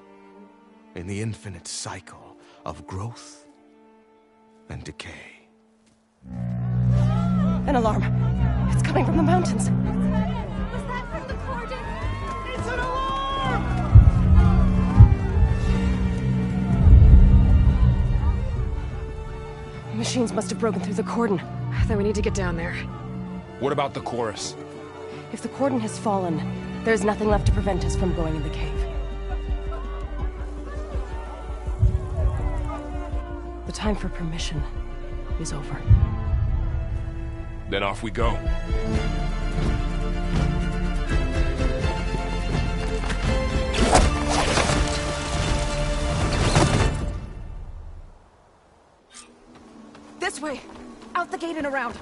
in the infinite cycle of growth and decay. An alarm. It's coming from the mountains. Was that from the Cordon? It's an alarm! Machines must have broken through the cordon. Then we need to get down there. What about the chorus? If the cordon has fallen, there's nothing left to prevent us from going in the cave. The time for permission is over. Then off we go. This way! Out the gate and around!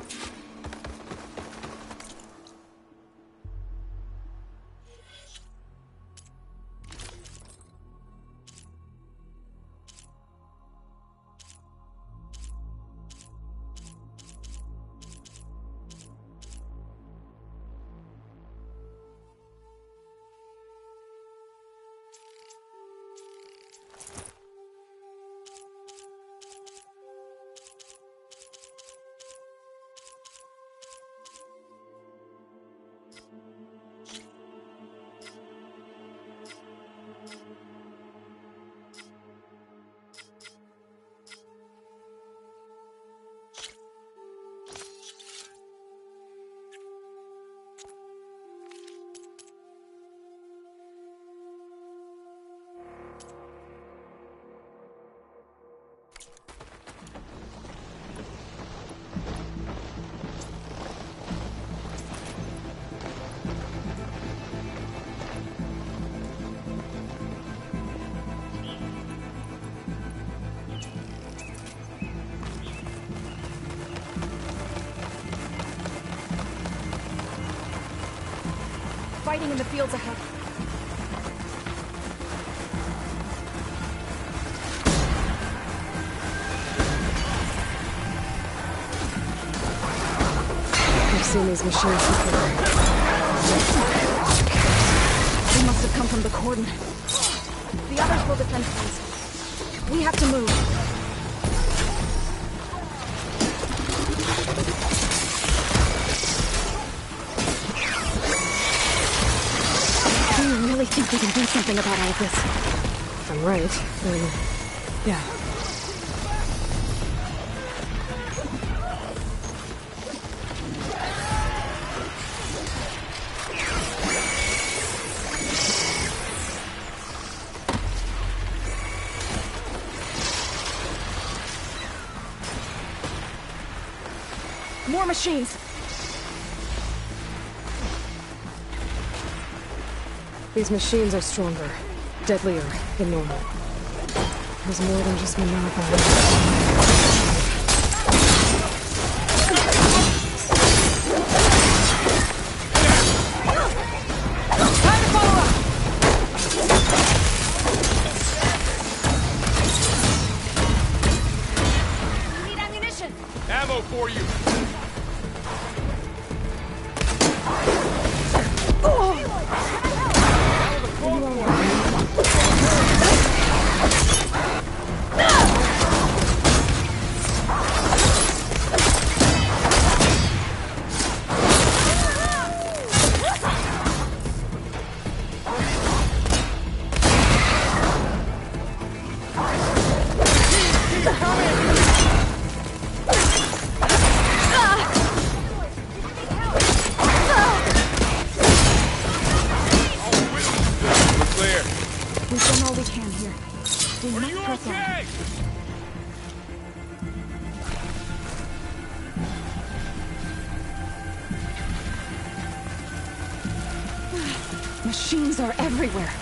fighting in the fields ahead. I've seen these machines before. They must have come from the cordon. The others will defend things. We have to move. Do you really think we can do something about all of this? If I'm right, then... yeah. More machines! These machines are stronger, deadlier than normal. There's more than just Minerva. Ammo for you! We've done all we can here. We must press on. Machines are everywhere.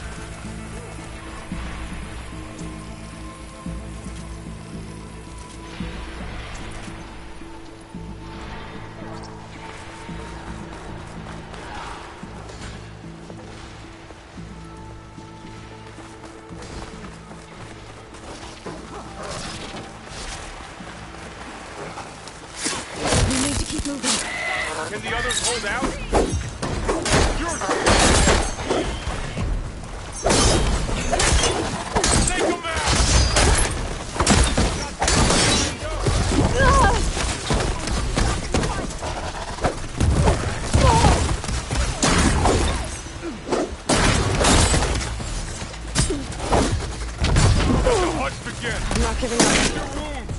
We need to keep moving. Can the others hold out? Take them out! The hunt begin! I'm not giving up. Your wounds!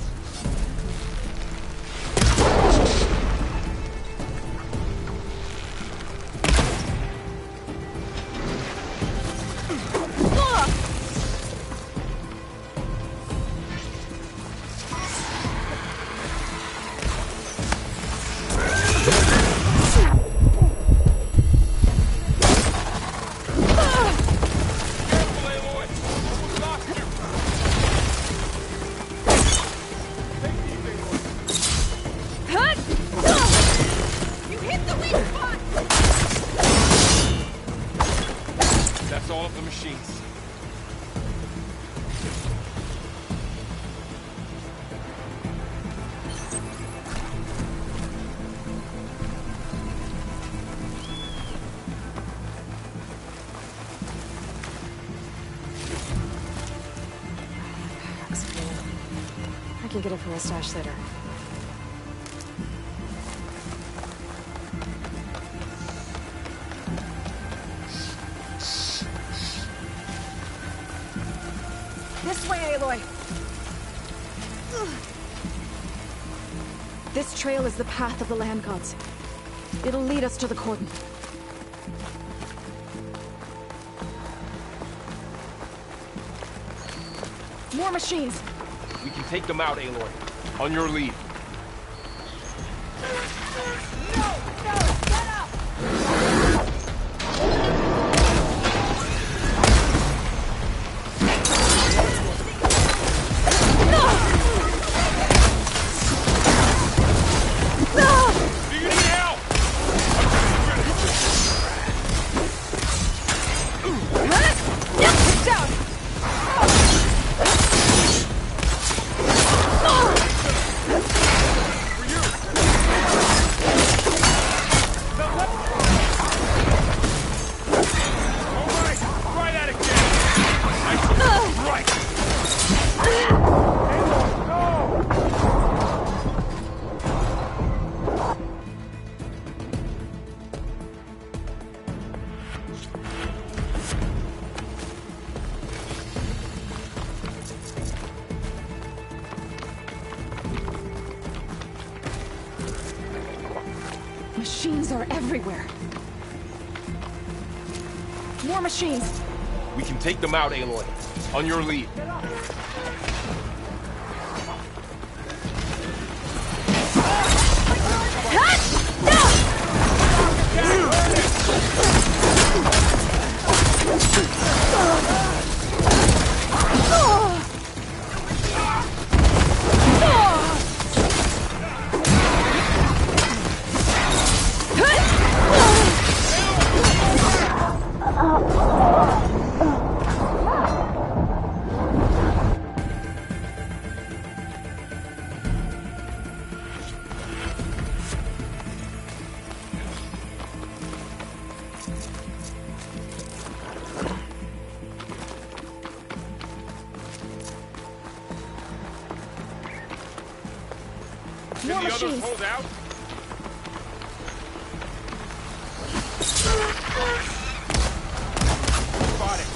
That's all of the machines. I can get it from my stash later. This way, Aloy! This trail is the path of the land gods. It'll lead us to the cordon. More machines! We can take them out, Aloy. On your lead. Machines are everywhere. More machines. We can take them out, Aloy. On your lead. More machines. Hold out. Spot it.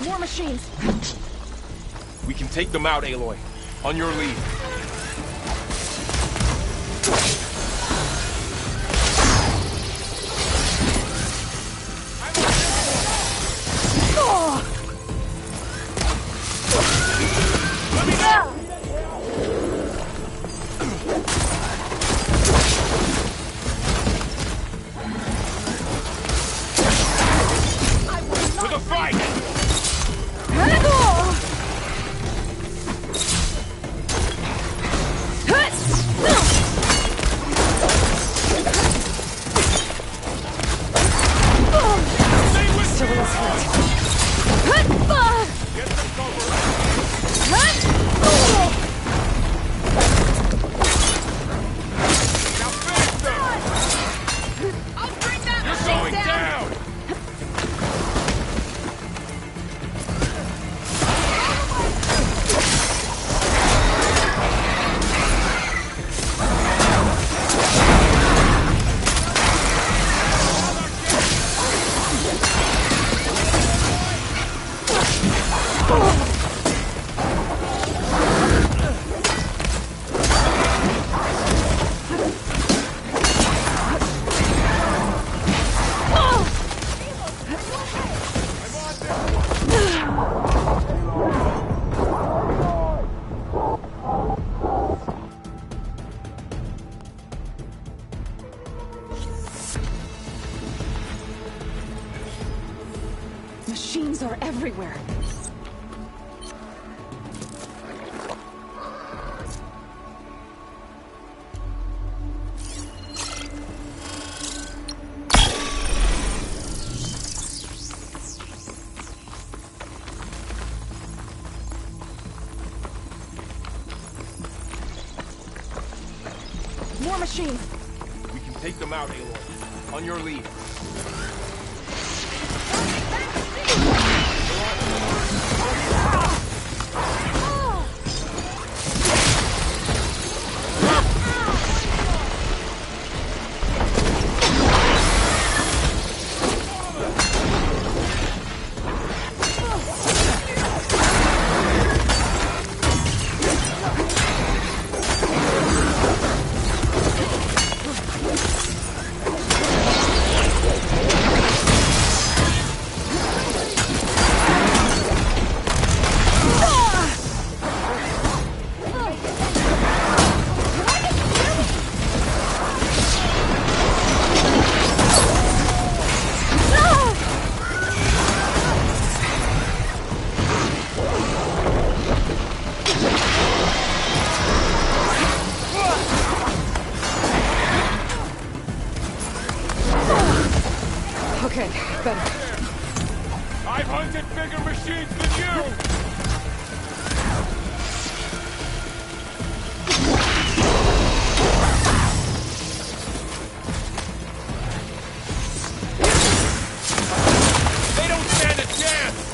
More machines. We can take them out, Aloy. On your lead. To the fight! Machines are everywhere. More machines. We can take them out, Aloy. On your lead. Okay, better. I've hunted bigger machines than you! They don't stand a chance!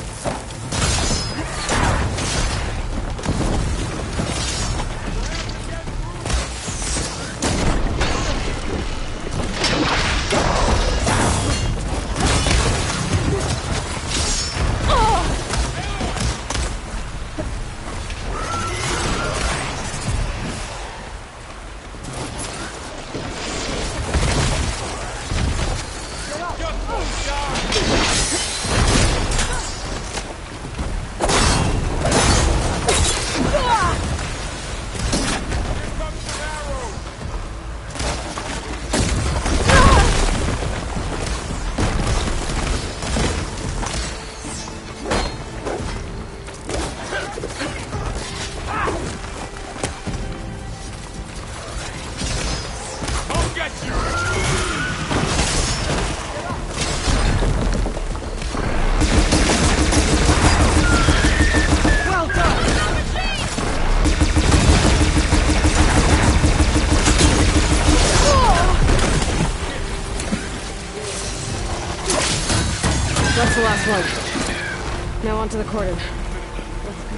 That's the last one. Now onto the cordon. Let's go.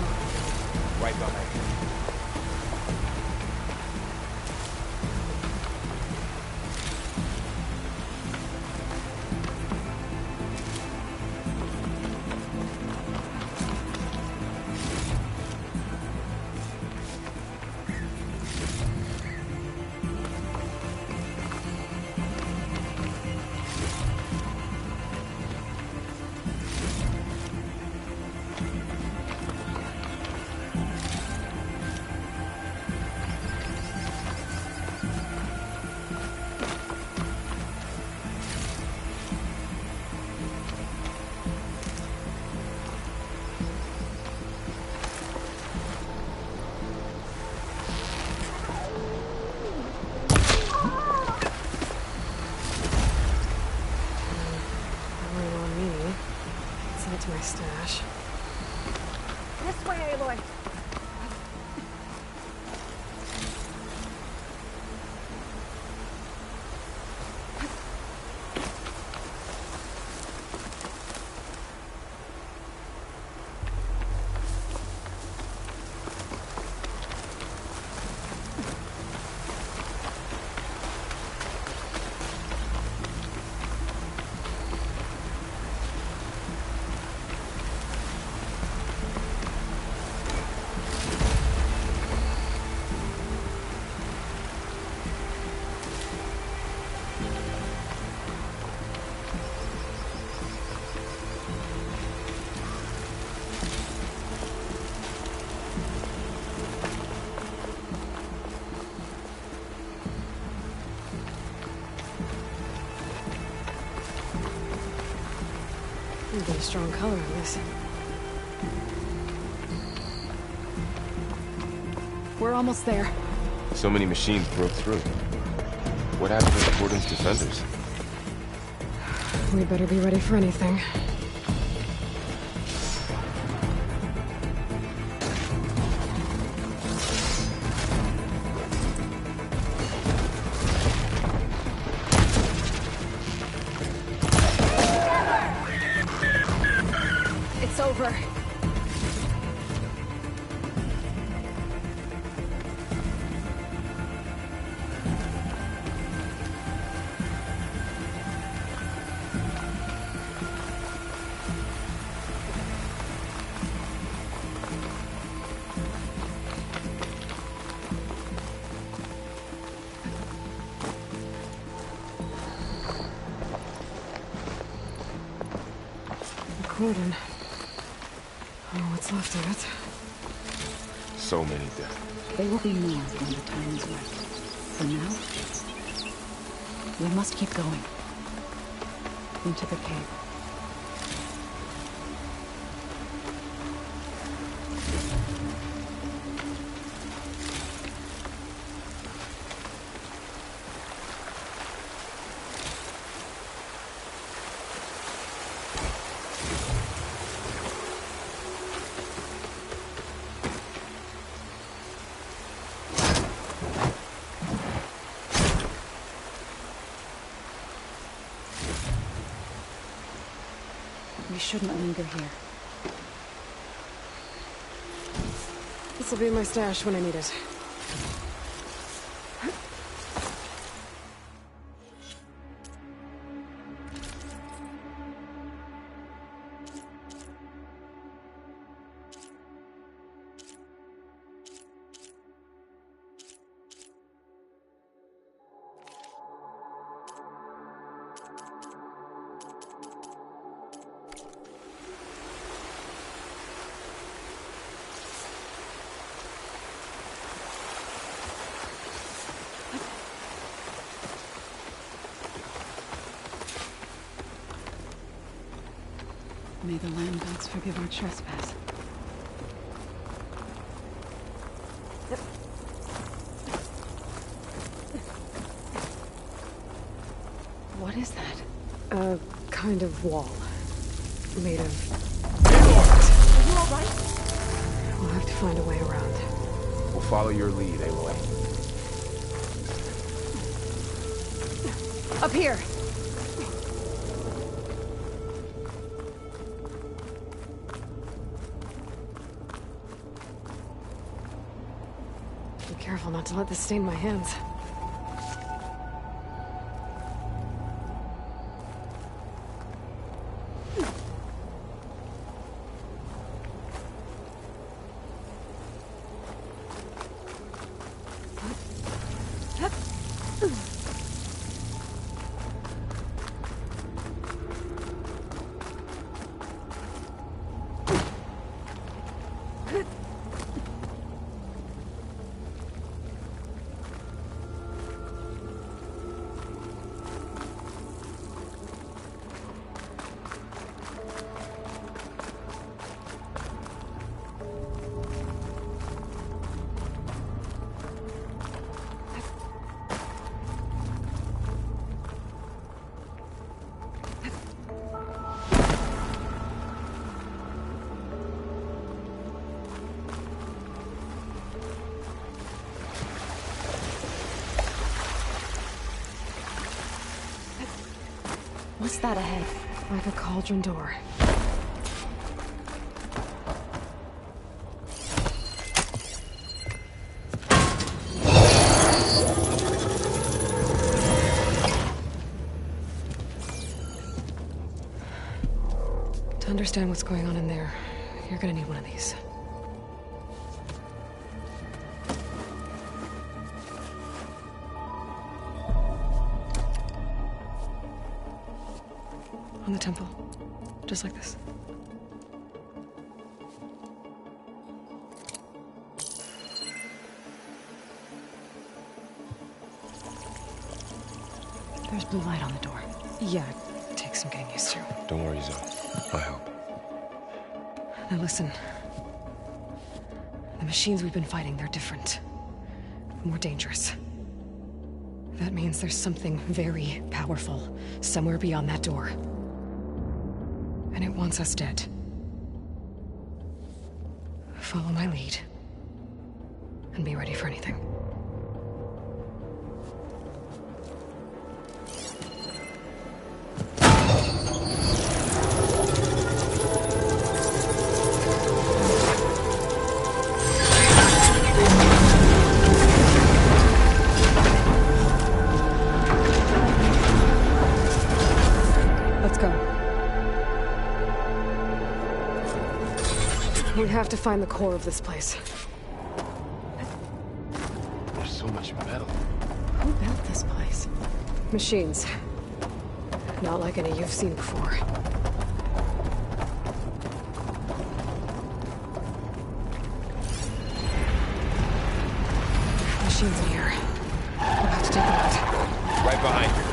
Right behind you. To my stash. This way, Aloy. Pretty strong color on this. We're almost there. So many machines broke through. What happened to the Cordon's defenders? We better be ready for anything. It's over. Cordon. Oh, what's left of it? So many dead. They will be more when the time is right. For now, we must keep going. Into the cave. We shouldn't linger here. This'll be my stash when I need it. May the land gods forgive our trespass. What is that? A kind of wall. Made of... Are you all right? We'll have to find a way around. We'll follow your lead, Aloy. Up here! Be careful not to let this stain my hands. What's that ahead? Like a cauldron door. To understand what's going on in there, you're gonna need one of these. On the temple. Just like this. There's blue light on the door. Yeah, take some I'm getting used to. Don't worry, Zoe. I'll help. Now listen. The machines we've been fighting, they're different. More dangerous. That means there's something very powerful somewhere beyond that door. And it wants us dead. Follow my lead. And be ready for anything. We have to find the core of this place. There's so much metal. Who built this place? Machines. Not like any you've seen before. Machines in here. We'll have to take them out. Right behind you.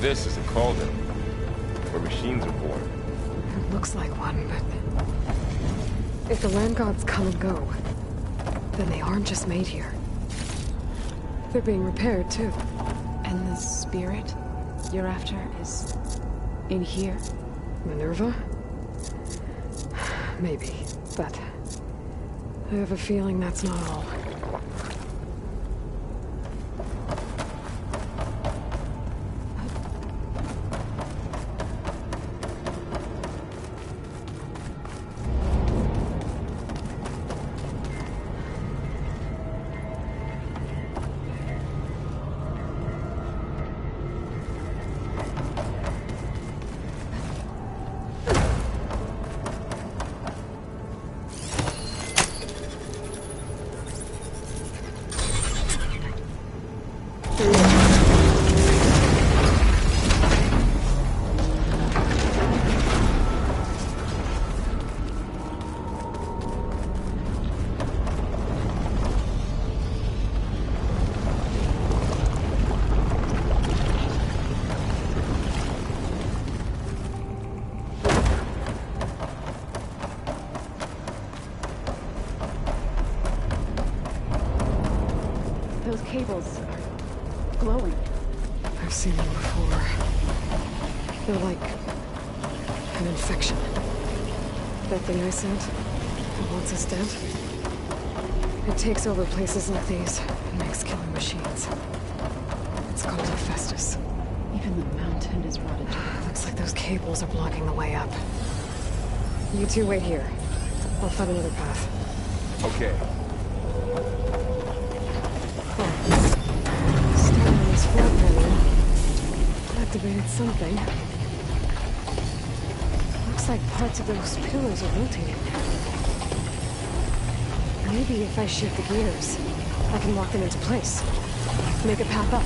This is a cauldron, where machines are born. It looks like one, but... if the land gods come and go, then they aren't just made here. They're being repaired, too. And the spirit you're after is in here? Minerva? Maybe, but... I have a feeling that's not all. Those cables are glowing. I've seen them before. They're like an infection. That thing I sent, it wants us dead. It takes over places like these and makes killing machines. It's called Hephaestus. Even the mountain is rotted. Looks like those cables are blocking the way up. You two wait here. I'll find another path. Okay. Staring on this flat panel. Activated something. Looks like parts of those pillars are rotating. Maybe if I shift the gears, I can lock them into place. Make a path up.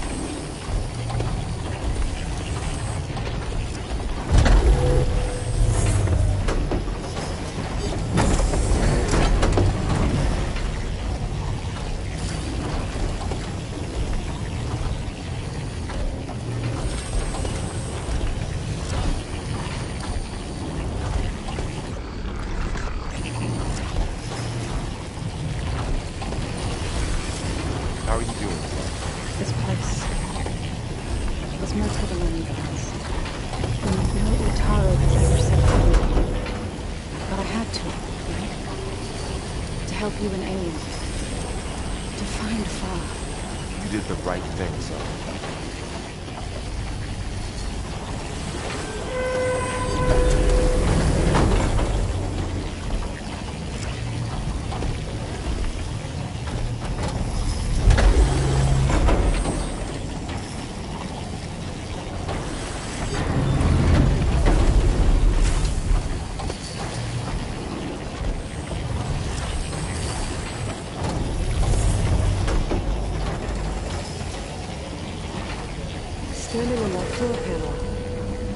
here for the money guys. And no Utaro has ever said no. But I had to, right? To help you and Abe. To find Fa. You did the right thing, son. Standing on that floor panel,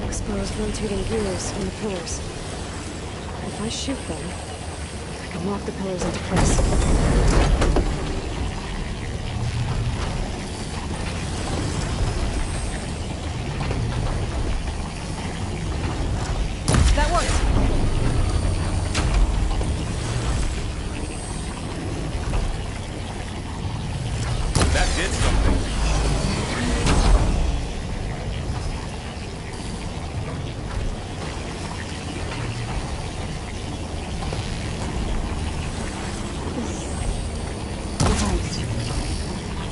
exposed rotating gears on the pillars. If I shoot them, I can lock the pillars into place. That worked! That did something.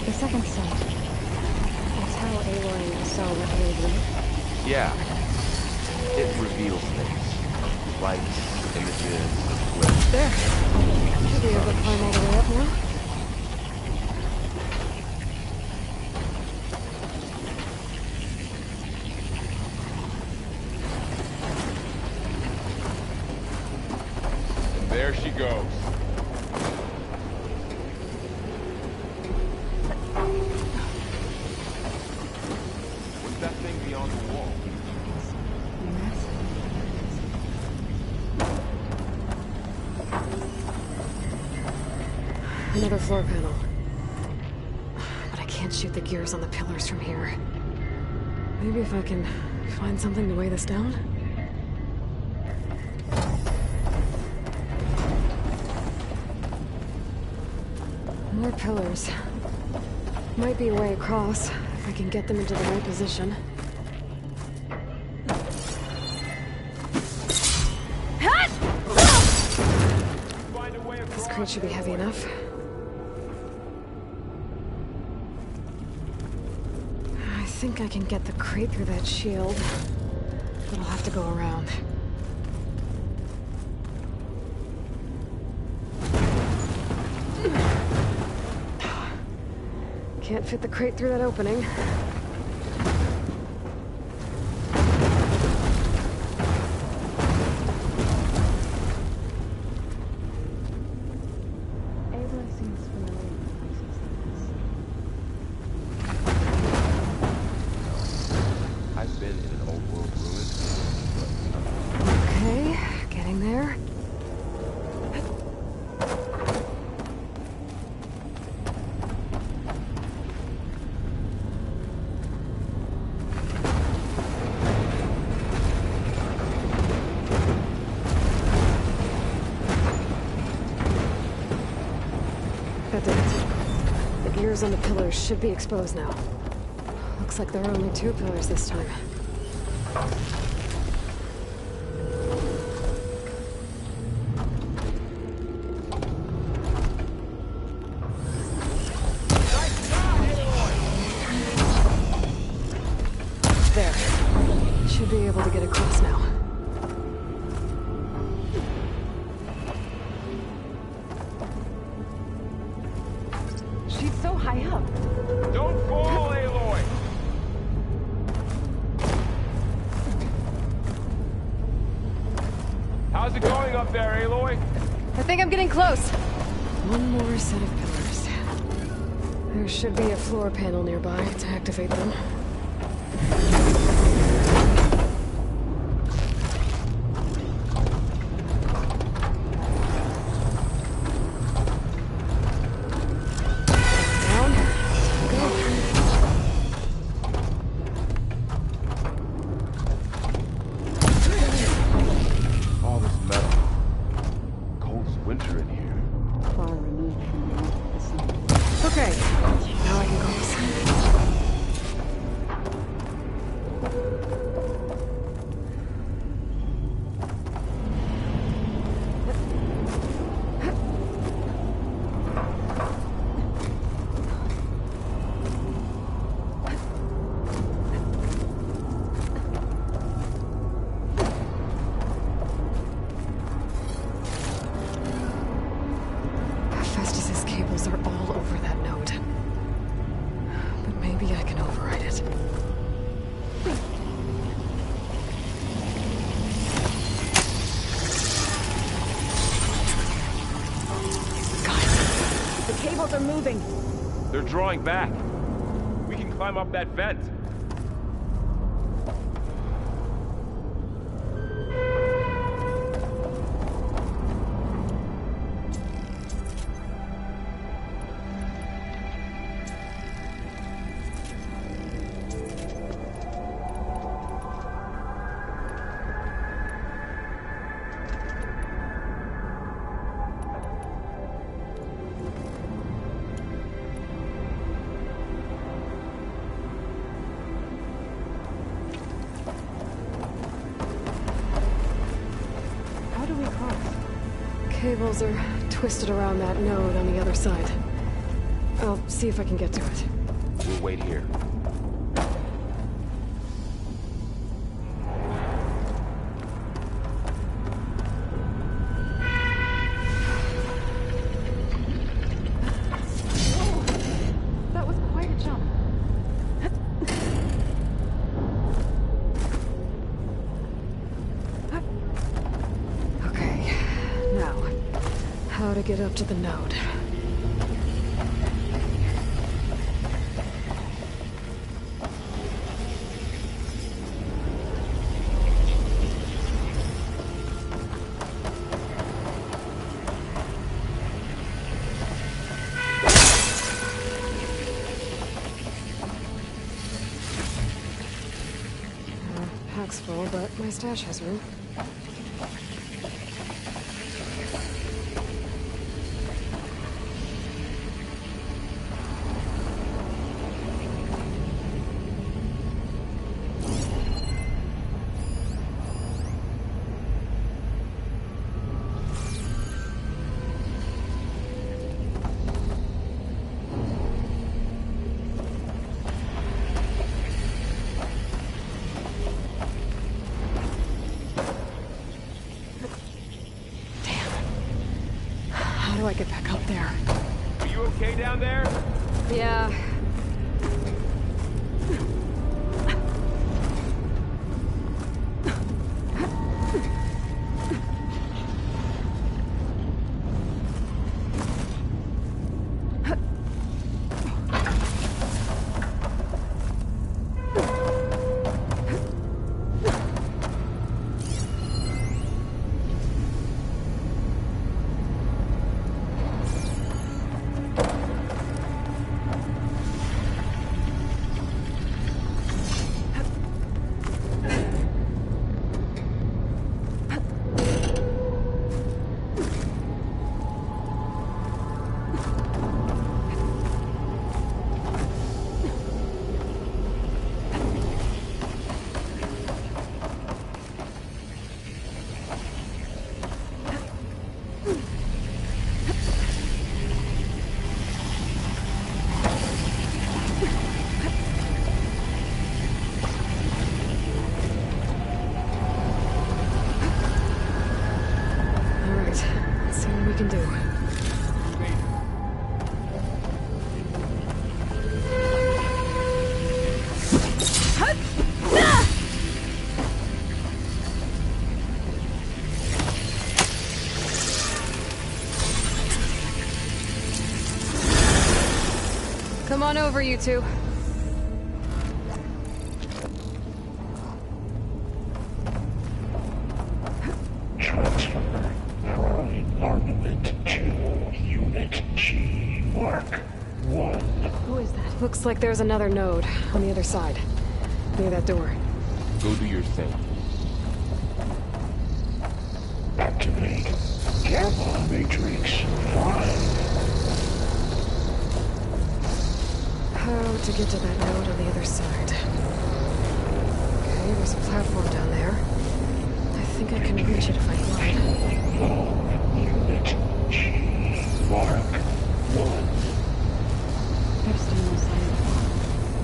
The second sight. That's how Aloy saw what Abe did. Yeah. It reveals things. Lights, images, glimpses. There. Should be able to climb all the way up now. And there she goes. What's that thing beyond the wall? Another floor panel. But I can't shoot the gears on the pillars from here. Maybe if I can find something to weigh this down? More pillars. Might be a way across, if I can get them into the right position. This crate should be heavy enough. I think I can get the crate through that shield, but I'll have to go around. Can't fit the crate through that opening. I've been in an old world ruin. Okay, getting there. That did it. The gears on the pillars should be exposed now. Looks like there are only 2 pillars this time. There. Should be able to get across now. She's so high up. Don't fall, Aloy! How's it going up there, Aloy? I think I'm getting close. One more set of pillars. There should be a floor panel nearby to activate them. All this metal. Cold as winter in here. Far removed from the sun. Okay, now I can cross. Festus's cables are all over that node. But maybe I can override it. Guys, the cables are moving. They're drawing back. We can climb up that vent. How do we cross? Cables are twisted around that node on the other side. I'll see if I can get to it. We'll wait here. That was quite a jump. Okay, now, how to get up to the node. Pack's full, but my stash has room. How do I get back up there? Are you okay down there? Yeah. Come on over, you two. Transfer prime armament to Unit G, Mark 1. Who is that? Looks like there's another node on the other side, near that door. Go do your thing. Activate Gamma Matrix 5. How to get to that node on the other side? There's a platform down there. I think I can reach it if I glide. Unit G. Mark 1. There's still no sign of Bob.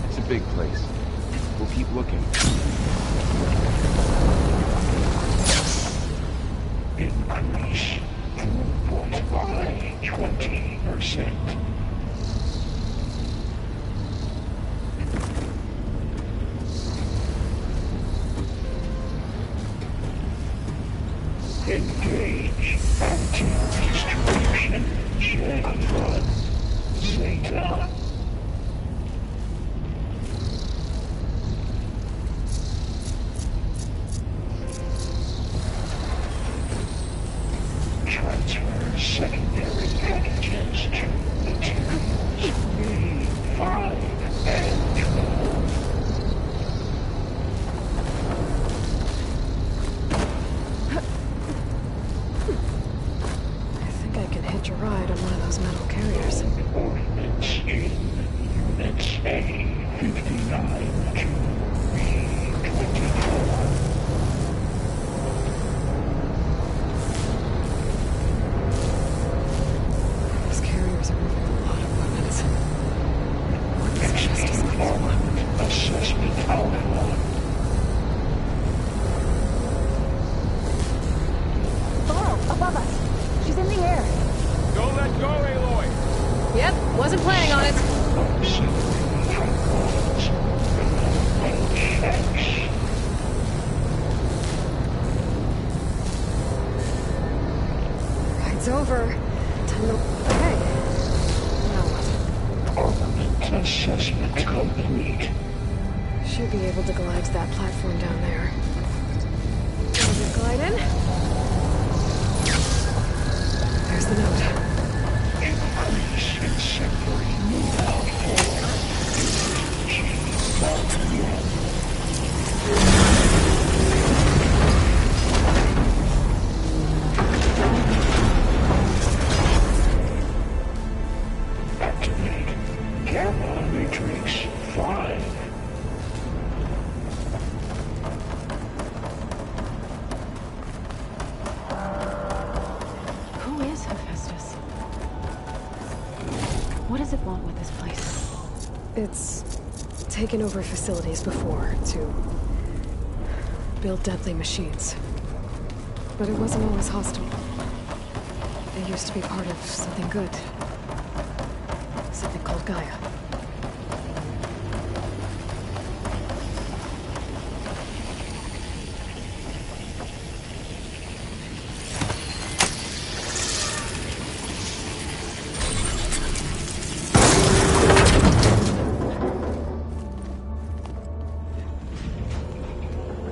It's a big place. We'll keep looking. Increase throughput by 20%. Engage active distribution J1 Zeta. Transfer secondary packages to materials A5 and 12. I think I can hitch a ride on one of those metal carriers. Ordnance in Units A59 to B24. Those carriers are moving a lot of weapons. What's Justice Armament assessment outline. Laurel, above us. She's in the air. Don't let go, Aloy! Yep, wasn't planning on it. Ride's over. Time to... Okay. Now what? Armament assessment complete. Should be able to glide to that platform down there. Just glide in. There's the note. Increase in secondary move out forward. G Mark 1. Activate Gamma Matrix 5. Who is Hephaestus? What does it want with this place? It's taken over facilities before to build deadly machines. But it wasn't always hostile. It used to be part of something good. Something called Gaia.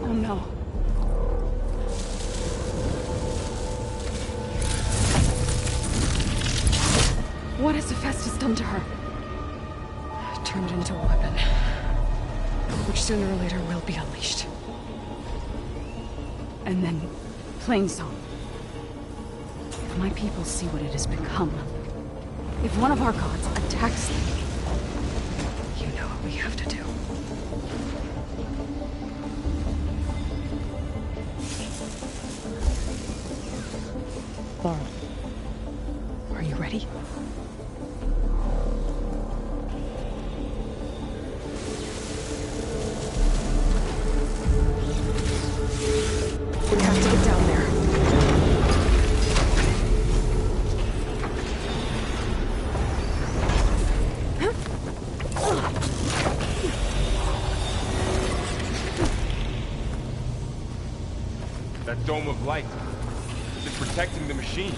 Oh no. What has Hephaestus done to her? Turned it into a weapon. Which sooner or later will be unleashed. And then, Plainsong. If my people see what it has become, if one of our gods attacks them, you know what we have to do. Laurel, are you ready? We have to get down there. That dome of light. Is it protecting the machine?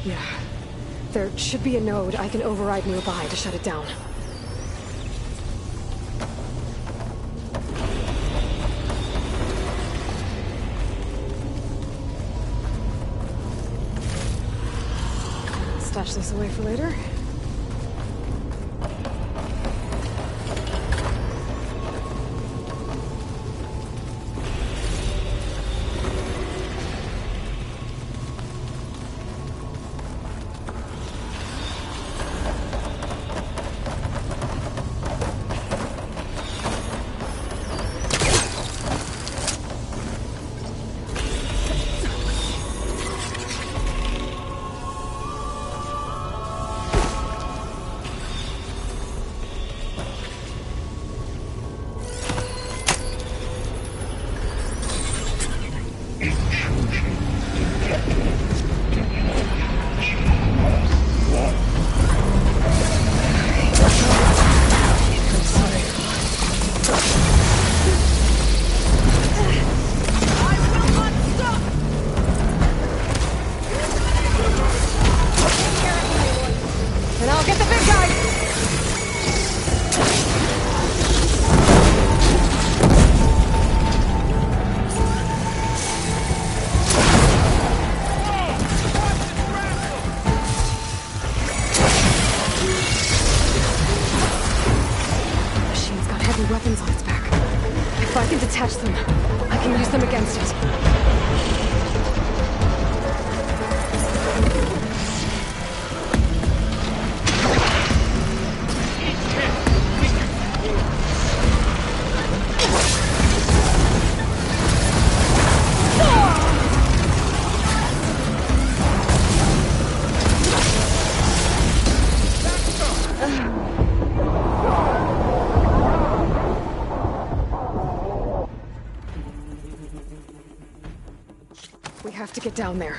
Yeah. There should be a node I can override nearby to shut it down. Stash this away for later. catch them. I can use them against it. We have to get down there.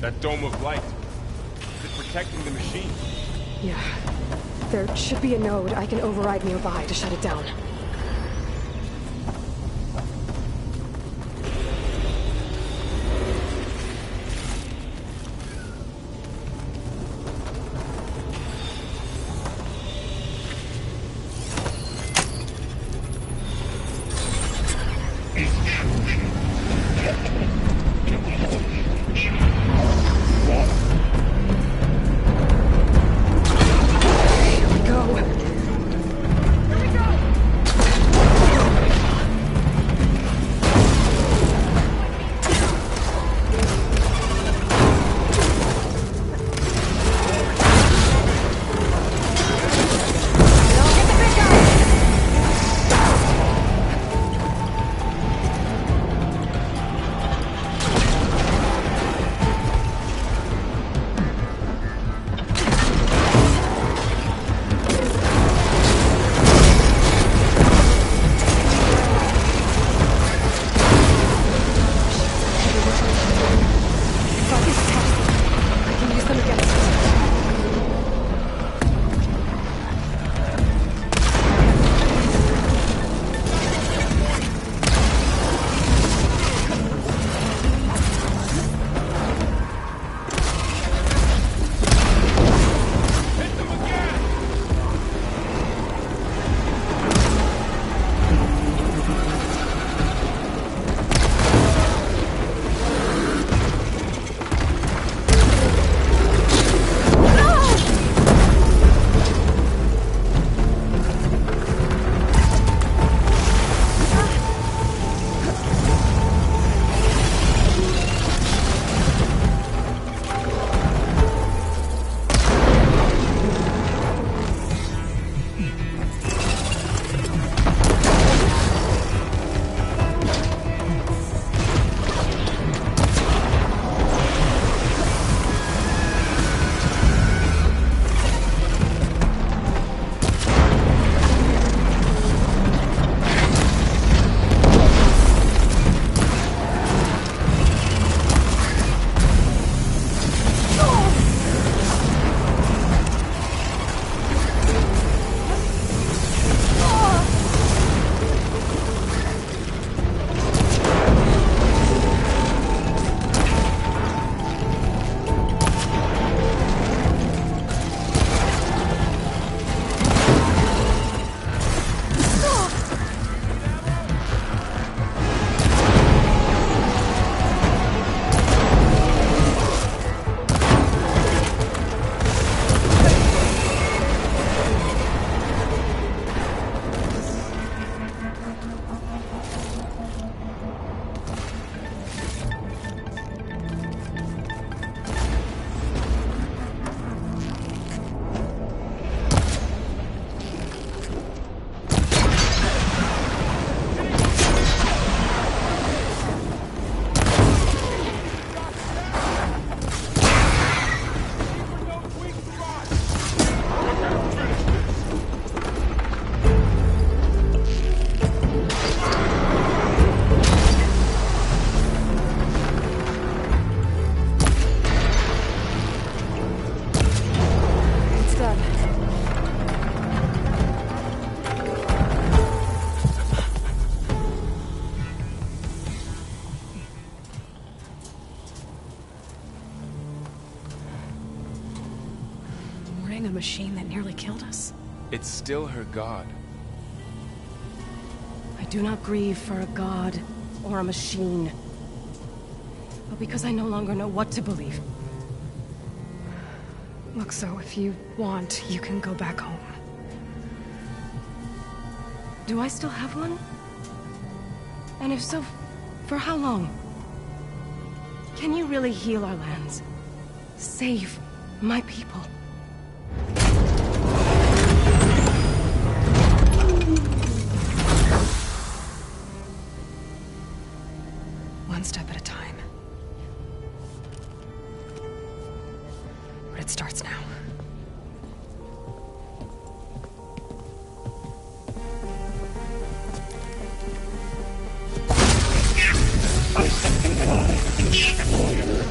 That dome of light. Is it protecting the machine? Yeah. There should be a node I can override nearby to shut it down. A machine that nearly killed us. It's still her god. I do not grieve for a god or a machine, but because I no longer know what to believe. Look, so if you want, you can go back home. Do I still have one? And if so, for how long? Can you really heal our lands? Save my people? One step at a time. But it starts now. Destroyer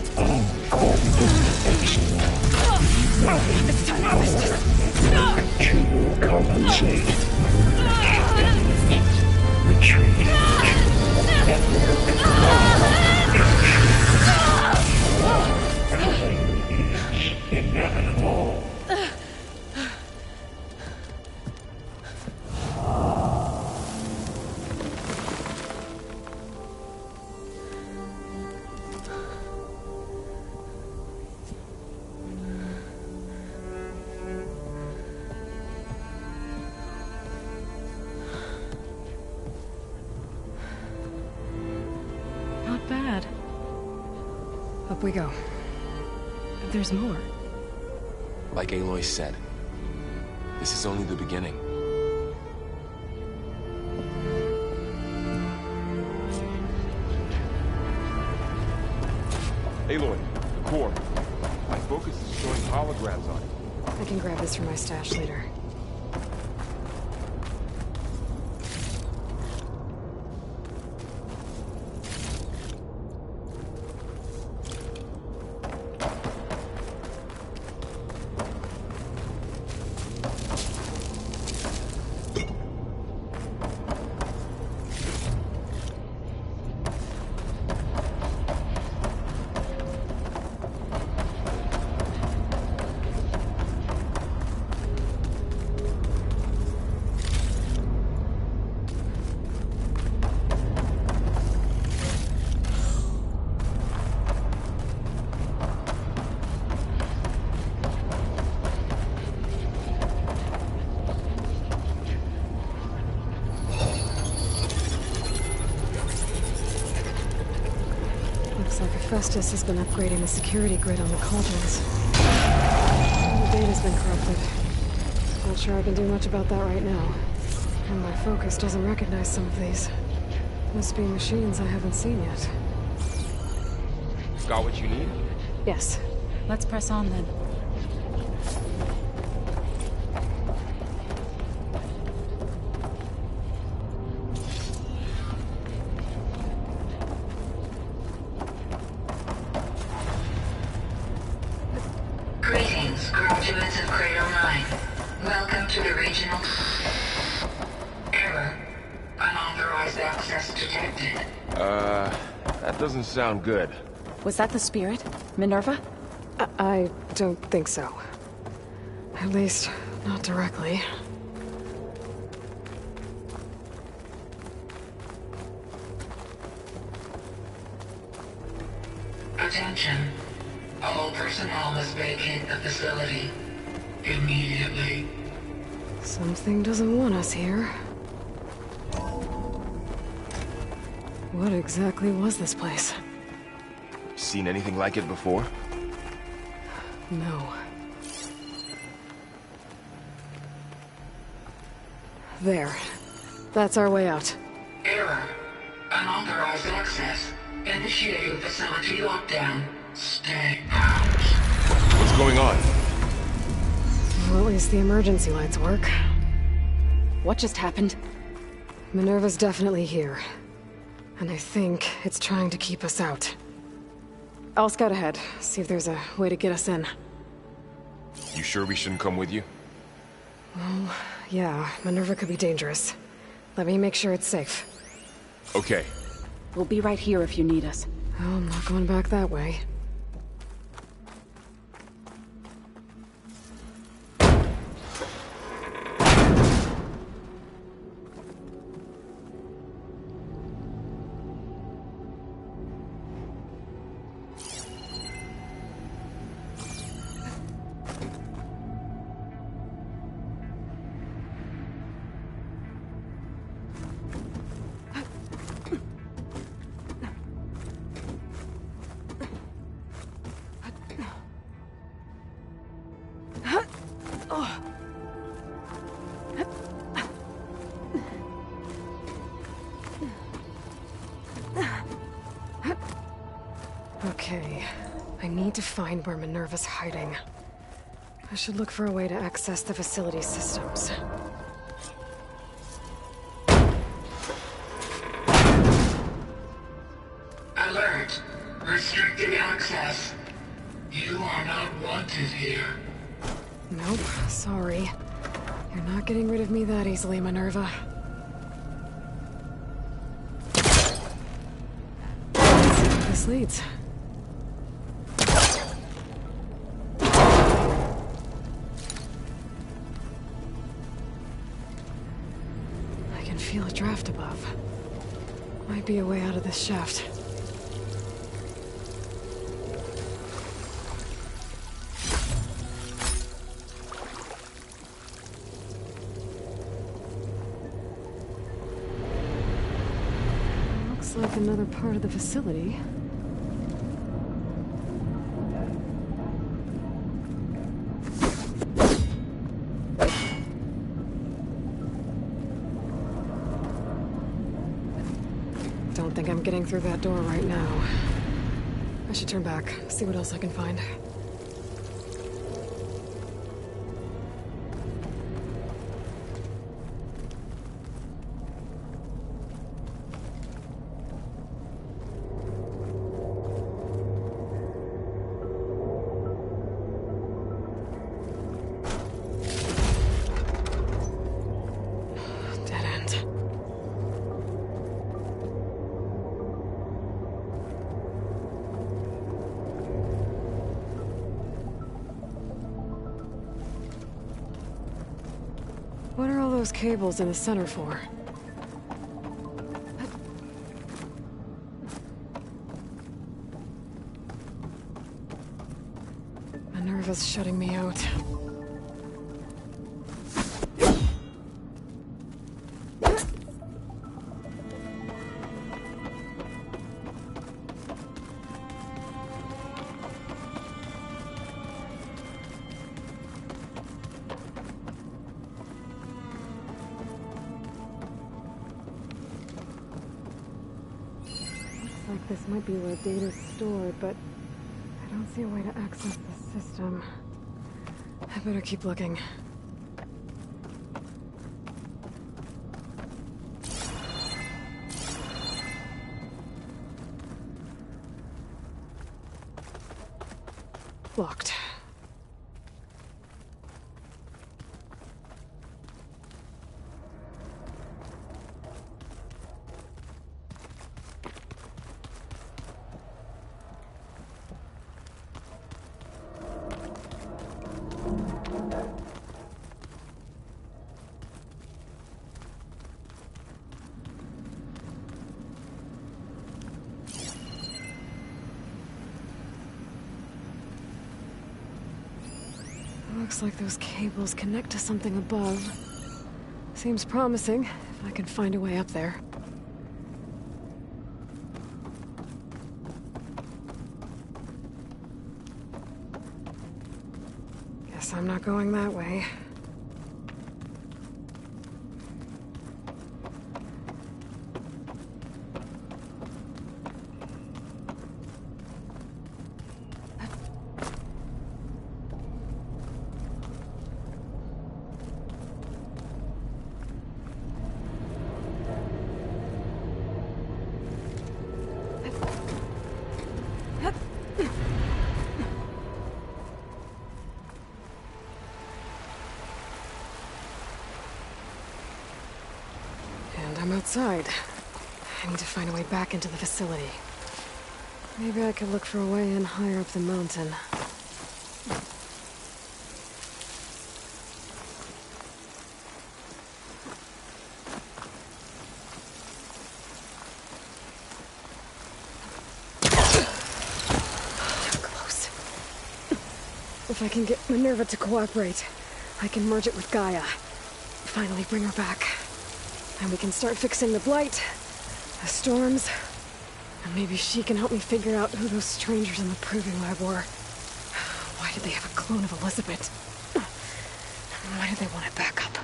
It's time to but you will compensate. Retreat. Is inevitable. Not bad. Up we go. There's more. Like Aloy said, this is only the beginning. Aloy, the core. My focus is showing holograms on it. I can grab this from my stash later. Looks like Hephaestus has been upgrading the security grid on the cauldrons. The data's been corrupted. Not sure I can do much about that right now. And my focus doesn't recognize some of these. Must be machines I haven't seen yet. Got what you need? Yes. Let's press on then. Greetings, graduates of Cradle 9. Welcome to the regional... Error. Unauthorized access detected. That doesn't sound good. Was that the spirit? Minerva? I don't think so. At least, not directly. Attention. All personnel must vacate the facility. Immediately. Something doesn't want us here. What exactly was this place? Seen anything like it before? No. There. That's our way out. Error. Unauthorized access. Initiating facility lockdown. Stay out. What's going on? Well, at least the emergency lights work. What just happened? Minerva's definitely here. And I think it's trying to keep us out. I'll scout ahead, see if there's a way to get us in. You sure we shouldn't come with you? Well, yeah, Minerva could be dangerous. Let me make sure it's safe. Okay. We'll be right here if you need us. Oh, I'm not going back that way. I need to find where Minerva's hiding. I should look for a way to access the facility systems. Alert! Restricted access. You are not wanted here. Nope, sorry. You're not getting rid of me that easily, Minerva. Let's see where this leads. I can feel a draft above. Might be a way out of this shaft. Looks like another part of the facility. Don't think I'm getting through that door right now. I should turn back, see what else I can find. Dead end. What are all those cables in the center for? Minerva's shutting me out. Looks like this might be where data's stored, but I don't see a way to access the system. I better keep looking. Locked. Looks like those cables connect to something above. Seems promising, if I can find a way up there. Guess I'm not going that way. And I'm outside. I need to find a way back into the facility. Maybe I could look for a way in higher up the mountain. Close. If I can get Minerva to cooperate, I can merge it with Gaia. Finally bring her back. And we can start fixing the blight, the storms, and maybe she can help me figure out who those strangers in the proving lab were. Why did they have a clone of Elizabeth? Why did they want it back up?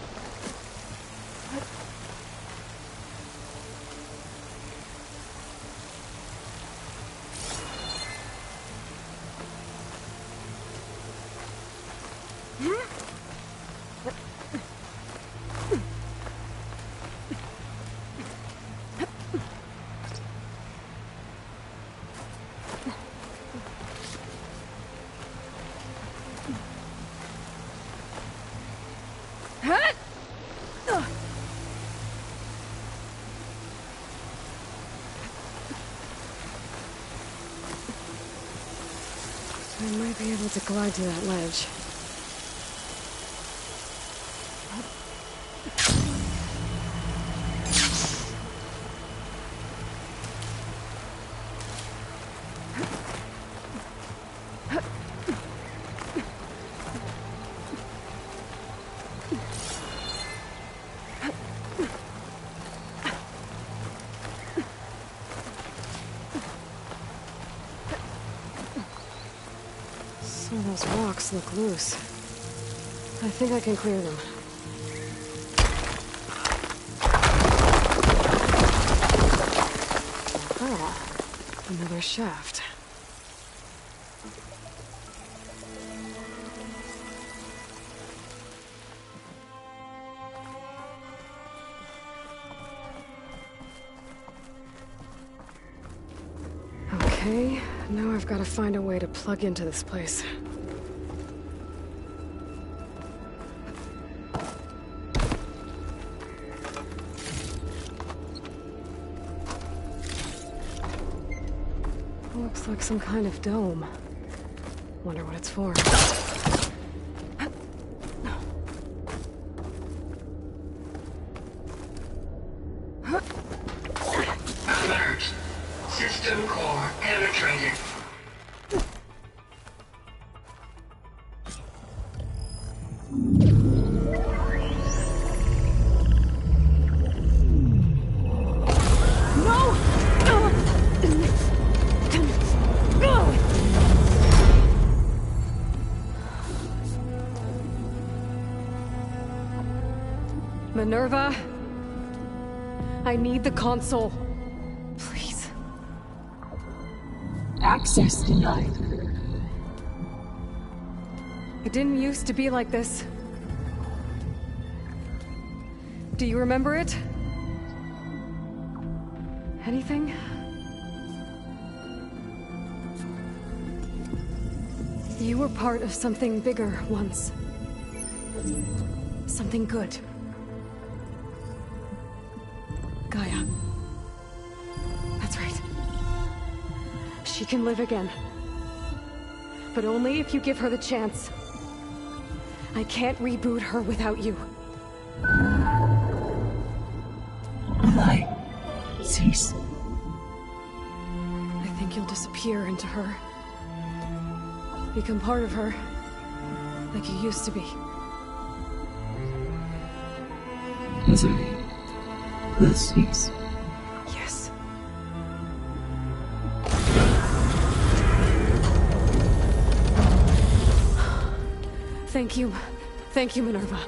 I might be able to glide to that ledge. Some of those rocks look loose. I think I can clear them. Ah, another shaft. Okay, now I've got to find a way to plug into this place. Looks like some kind of dome. Wonder what it's for. Alert. System core penetrated. Minerva, I need the console. Please. Access denied. It didn't used to be like this. Do you remember it? Anything? You were part of something bigger once. Something good. Gaia. That's right. She can live again. But only if you give her the chance. I can't reboot her without you. Light. Cease. I think you'll disappear into her. Become part of her. Like you used to be. Desiree. Let's cease. Yes. Thank you. Thank you, Minerva.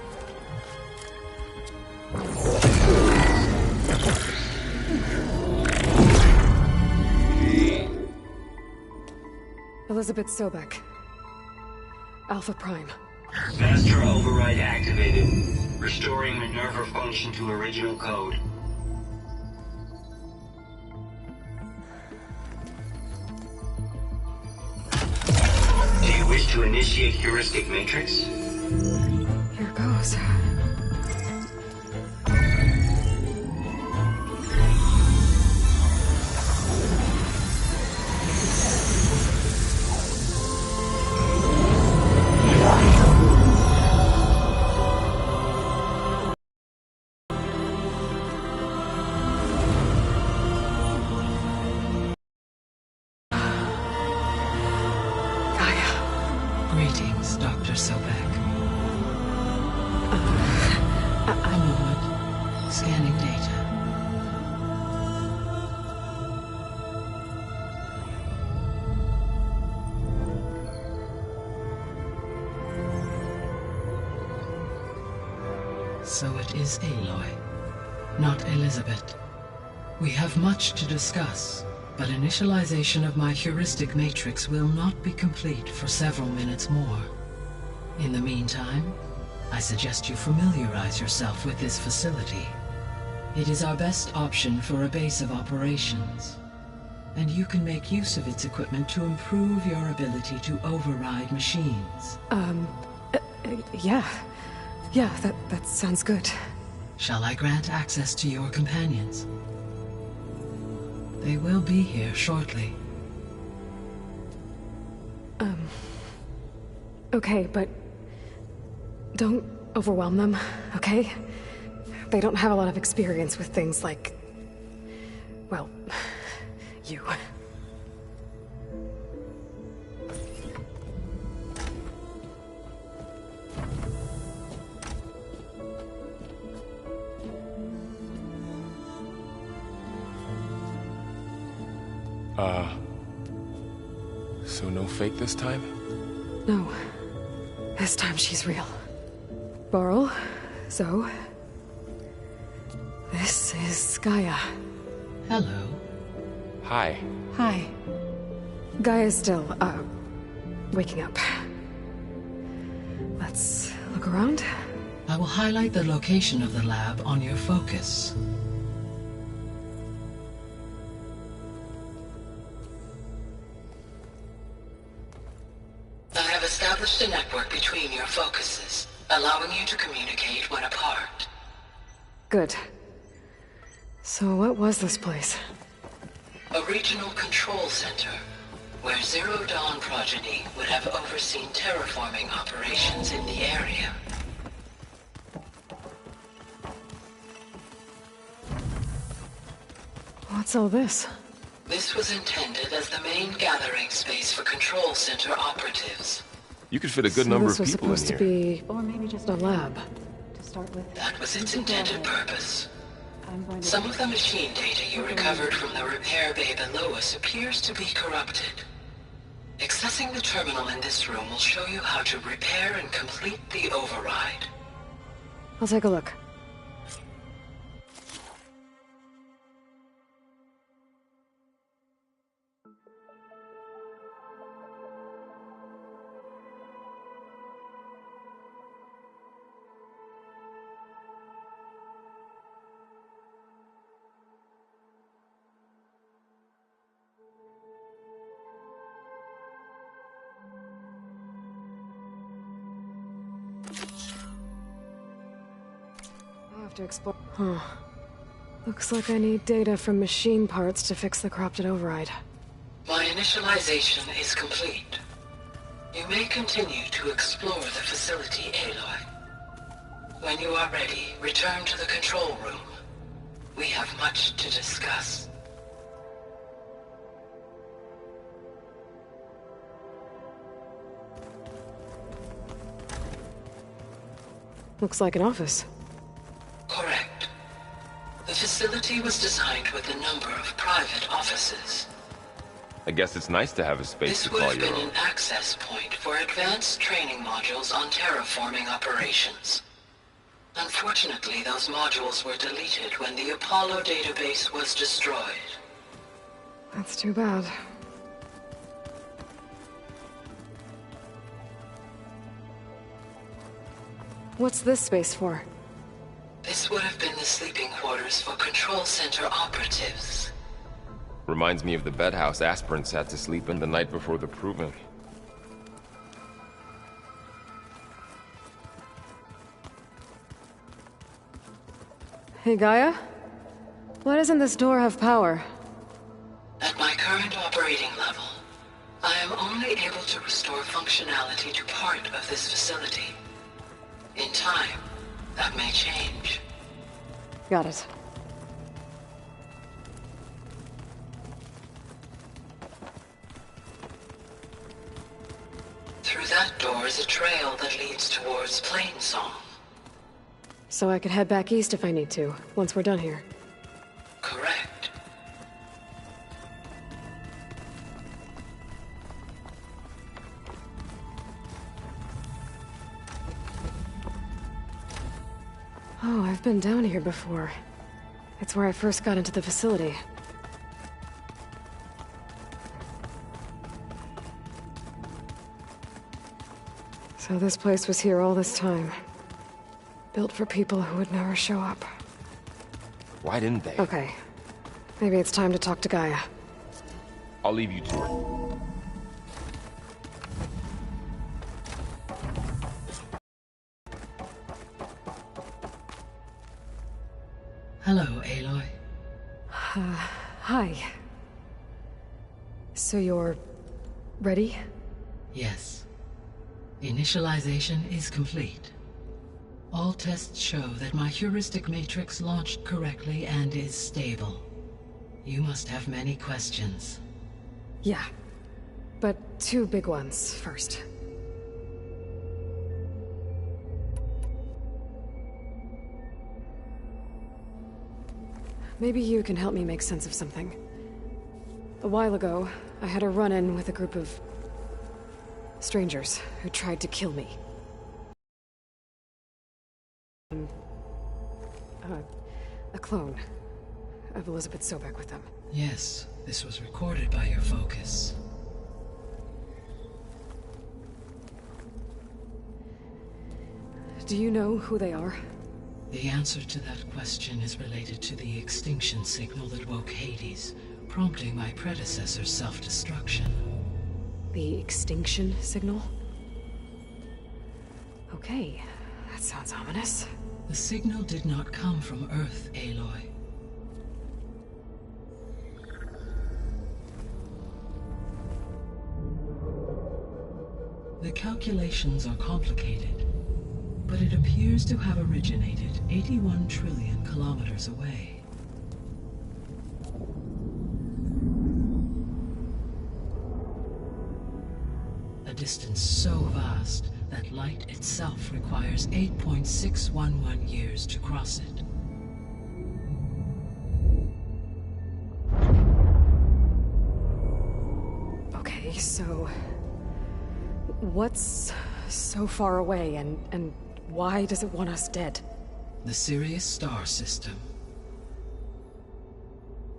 Elizabeth Sobek. Alpha Prime. Master override activated. Restoring Minerva function to original code. Do you wish to initiate heuristic matrix? Here goes. Greetings, Dr. Sobek. A moment. Scanning data. So it is Aloy, not Elizabeth. We have much to discuss, but initialization of my heuristic matrix will not be complete for several minutes more. In the meantime, I suggest you familiarize yourself with this facility. It is our best option for a base of operations, and you can make use of its equipment to improve your ability to override machines. Yeah. Yeah, that sounds good. Shall I grant access to your companions? They will be here shortly. Okay, but don't overwhelm them, okay? They don't have a lot of experience with things like, well, you. So no fake this time? No. This time she's real. Varl, Zoe. This is Gaia. Hello. Hi. Hi. Gaia's still, waking up. Let's look around. I will highlight the location of the lab on your focus. I have established a network between your focuses, allowing you to communicate when apart. Good. So what was this place? A regional control center, where Zero Dawn progeny would have overseen terraforming operations in the area. What's all this? This was intended as the main gathering space for control center operatives. You could fit a good number of This was people in supposed here. to be, or maybe just a lab. To start with. That was its intended purpose. Some of the machine data you recovered from the repair bay below us appears to be corrupted. Accessing the terminal in this room will show you how to repair and complete the override. I'll take a look. To explore. Huh. Looks like I need data from machine parts to fix the corrupted override. My initialization is complete. You may continue to explore the facility, Aloy. When you are ready, return to the control room. We have much to discuss. Looks like an office. Correct. The facility was designed with a number of private offices. I guess it's nice to have a space This to would call have your been own. an access point for advanced training modules on terraforming operations. Unfortunately, those modules were deleted when the Apollo database was destroyed. That's too bad. What's this space for? This would have been the sleeping quarters for control center operatives. Reminds me of the bedhouse aspirants had to sleep in the night before the proving. Hey, Gaia? Why doesn't this door have power? At my current operating level, I am only able to restore functionality to part of this facility. In time, that may change. Got it. Through that door is a trail that leads towards Plainsong. So I could head back east if I need to, once we're done here. Correct. Oh, I've been down here before. It's where I first got into the facility. So this place was here all this time. Built for people who would never show up. Why didn't they? Okay. Maybe it's time to talk to Gaia. I'll leave you to it. Hello, Aloy. Hi. So you're... ready? Yes. Initialization is complete. All tests show that my heuristic matrix launched correctly and is stable. You must have many questions. Yeah. But 2 big ones first. Maybe you can help me make sense of something. A while ago, I had a run-in with a group of strangers who tried to kill me. A clone of Elizabeth Sobek with them. Yes, this was recorded by your focus. Do you know who they are? The answer to that question is related to the extinction signal that woke Hades, prompting my predecessor's self-destruction. The extinction signal? Okay, that sounds ominous. The signal did not come from Earth, Aloy. The calculations are complicated, but it appears to have originated 81 trillion kilometers away. A distance so vast that light itself requires 8.611 years to cross it. Okay, so what's so far away and why does it want us dead? The Sirius star system.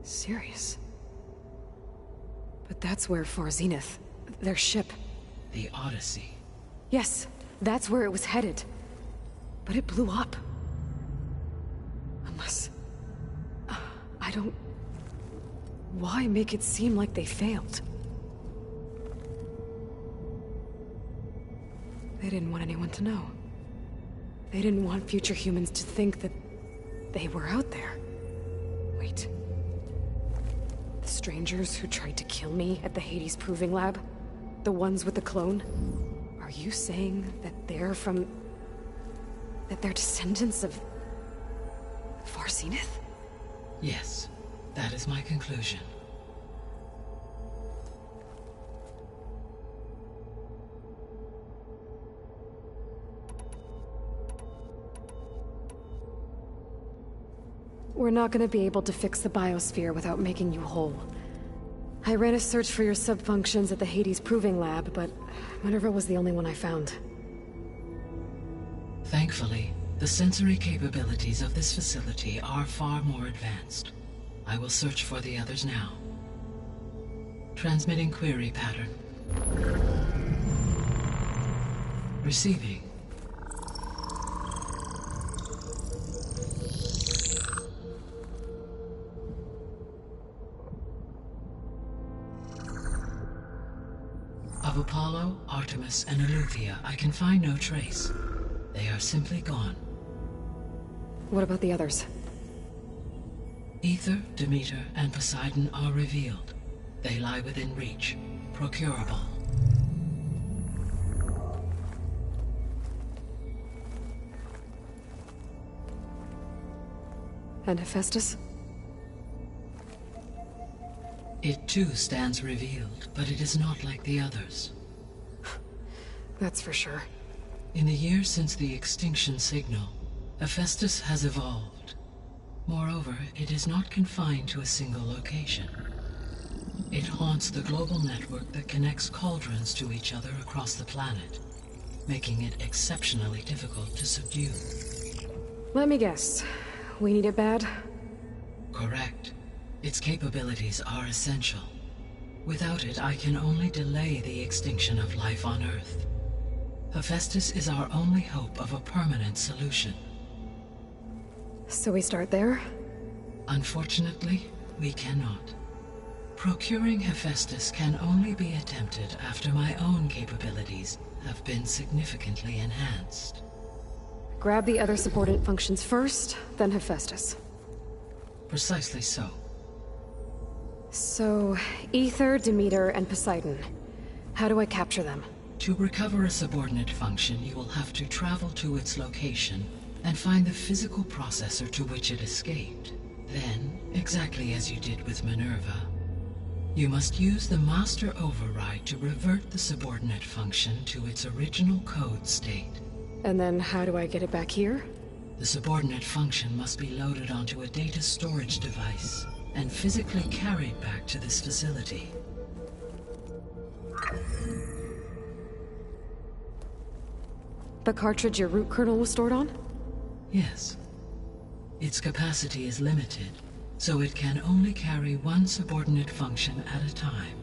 Sirius? But that's where Far Zenith, their ship... The Odyssey. Yes, that's where it was headed. But it blew up. Unless... I don't... Why make it seem like they failed? They didn't want anyone to know. They didn't want future humans to think that they were out there. Wait. The strangers who tried to kill me at the Hades Proving Lab? The ones with the clone? Are you saying that they're from... that they're descendants of... Far Zenith? Yes, that is my conclusion. We're not gonna be able to fix the biosphere without making you whole. I ran a search for your subfunctions at the Hades Proving Lab, but Minerva was the only one I found. Thankfully, the sensory capabilities of this facility are far more advanced. I will search for the others now. Transmitting query pattern. Receiving. Of Apollo, Artemis, and Eleuthia, I can find no trace. They are simply gone. What about the others? Aether, Demeter, and Poseidon are revealed. They lie within reach, procurable. And Hephaestus? It too stands revealed, but it is not like the others. That's for sure. In the years since the extinction signal, Hephaestus has evolved. Moreover, it is not confined to a single location. It haunts the global network that connects cauldrons to each other across the planet, making it exceptionally difficult to subdue. Let me guess. We need it bad? Correct. Its capabilities are essential. Without it, I can only delay the extinction of life on Earth. Hephaestus is our only hope of a permanent solution. So we start there? Unfortunately, we cannot. Procuring Hephaestus can only be attempted after my own capabilities have been significantly enhanced. Grab the other subordinate functions first, then Hephaestus. Precisely so. So, Aether, Demeter, and Poseidon. How do I capture them? To recover a subordinate function, you will have to travel to its location and find the physical processor to which it escaped. Then, exactly as you did with Minerva, you must use the master override to revert the subordinate function to its original code state. And then how do I get it back here? The subordinate function must be loaded onto a data storage device and physically carried back to this facility. The cartridge your root kernel was stored on? Yes. Its capacity is limited, so it can only carry one subordinate function at a time.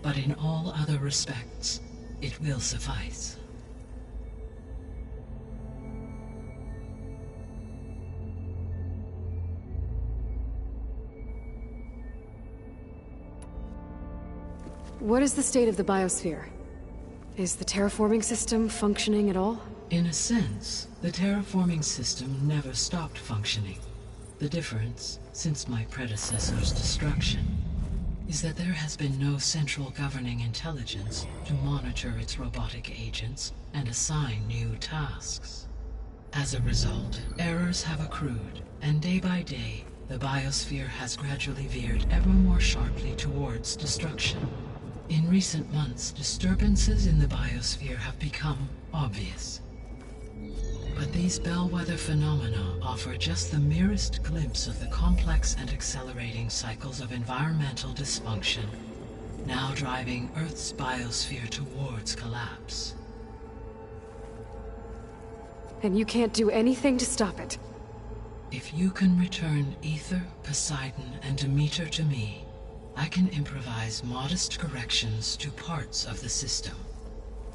But in all other respects, it will suffice. What is the state of the biosphere? Is the terraforming system functioning at all? In a sense, the terraforming system never stopped functioning. The difference, since my predecessor's destruction, is that there has been no central governing intelligence to monitor its robotic agents and assign new tasks. As a result, errors have accrued, and day by day, the biosphere has gradually veered ever more sharply towards destruction. In recent months, disturbances in the biosphere have become obvious. But these bellwether phenomena offer just the merest glimpse of the complex and accelerating cycles of environmental dysfunction, now driving Earth's biosphere towards collapse. And you can't do anything to stop it? If you can return Aether, Poseidon, and Demeter to me, I can improvise modest corrections to parts of the system.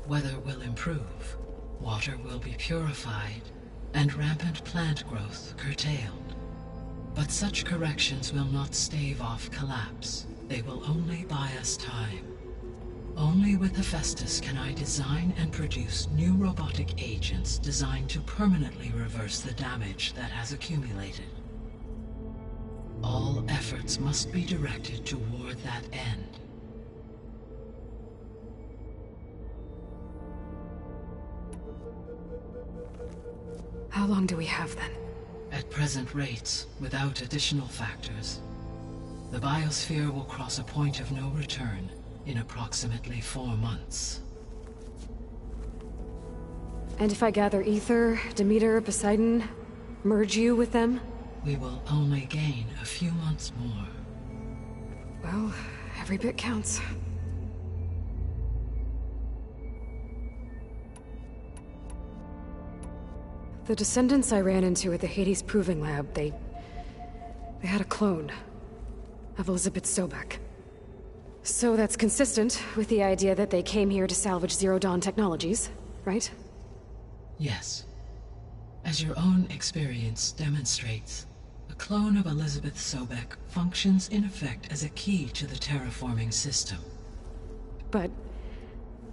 Weather will improve, water will be purified, and rampant plant growth curtailed. But such corrections will not stave off collapse. They will only buy us time. Only with Hephaestus can I design and produce new robotic agents designed to permanently reverse the damage that has accumulated. All efforts must be directed toward that end. How long do we have then? At present rates, without additional factors, the biosphere will cross a point of no return in approximately 4 months. And if I gather Aether, Demeter, Poseidon, merge you with them? We will only gain a few months more. Well, every bit counts. The descendants I ran into at the Hades Proving Lab, they had a clone of Elizabeth Sobek. So that's consistent with the idea that they came here to salvage Zero Dawn technologies, right? Yes. As your own experience demonstrates, a clone of Elizabeth Sobek functions in effect as a key to the terraforming system. But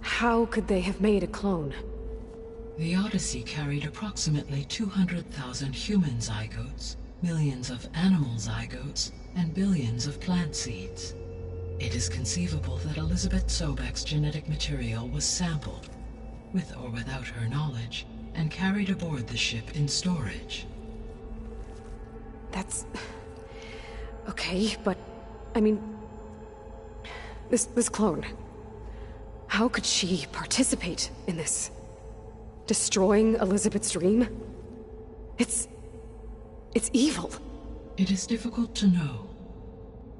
how could they have made a clone? The Odyssey carried approximately 200,000 human zygotes, millions of animal zygotes, and billions of plant seeds. It is conceivable that Elizabeth Sobek's genetic material was sampled, with or without her knowledge, and carried aboard the ship in storage. That's... okay, but... I mean... This clone... How could she participate in this? Destroying Elizabeth's dream? It's evil. It is difficult to know.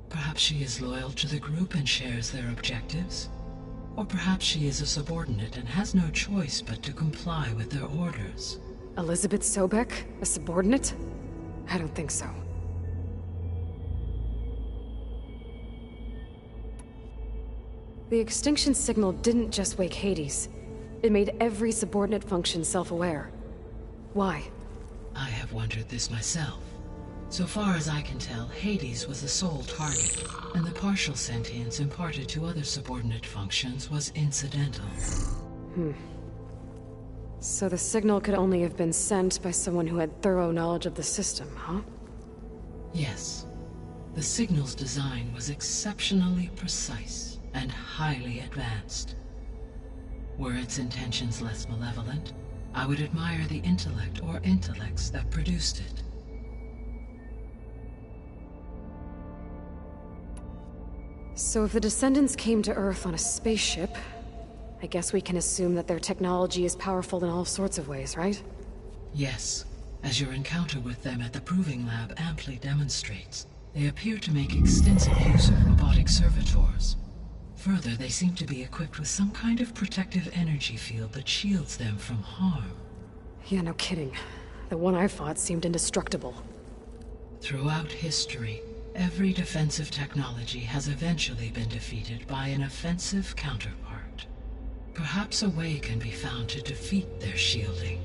Perhaps she is loyal to the group and shares their objectives. Or perhaps she is a subordinate and has no choice but to comply with their orders. Elizabeth Sobek? A subordinate? I don't think so. The extinction signal didn't just wake Hades. It made every subordinate function self-aware. Why? I have wondered this myself. So far as I can tell, Hades was the sole target, and the partial sentience imparted to other subordinate functions was incidental. So the signal could only have been sent by someone who had thorough knowledge of the system, huh? Yes. The signal's design was exceptionally precise and highly advanced. Were its intentions less malevolent, I would admire the intellect or intellects that produced it. So if the Descendants came to Earth on a spaceship, I guess we can assume that their technology is powerful in all sorts of ways, right? Yes, as your encounter with them at the Proving Lab amply demonstrates. They appear to make extensive use of robotic servitors. Further, they seem to be equipped with some kind of protective energy field that shields them from harm. Yeah, no kidding. The one I fought seemed indestructible. Throughout history, every defensive technology has eventually been defeated by an offensive counterpart. Perhaps a way can be found to defeat their shielding.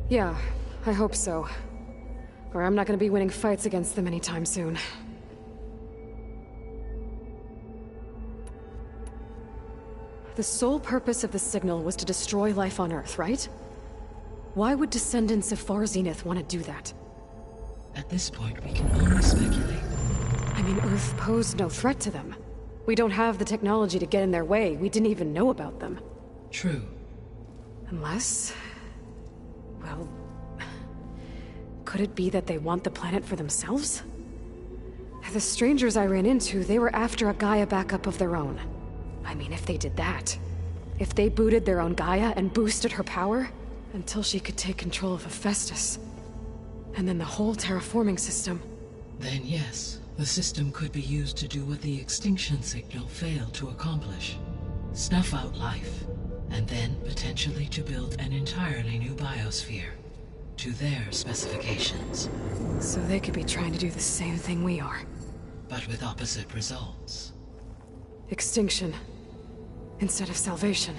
Yeah, I hope so. Or I'm not gonna be winning fights against them anytime soon. The sole purpose of the signal was to destroy life on Earth, right? Why would descendants of Far Zenith want to do that? At this point, we can only speculate. I mean, Earth posed no threat to them. We don't have the technology to get in their way. We didn't even know about them. True. Unless... well... could it be that they want the planet for themselves? The strangers I ran into, they were after a Gaia backup of their own. I mean, if they did that... if they booted their own Gaia and boosted her power... until she could take control of Hephaestus. And then the whole terraforming system... Then yes, the system could be used to do what the extinction signal failed to accomplish. Snuff out life, and then potentially to build an entirely new biosphere. To their specifications. So they could be trying to do the same thing we are. But with opposite results. Extinction. Instead of salvation.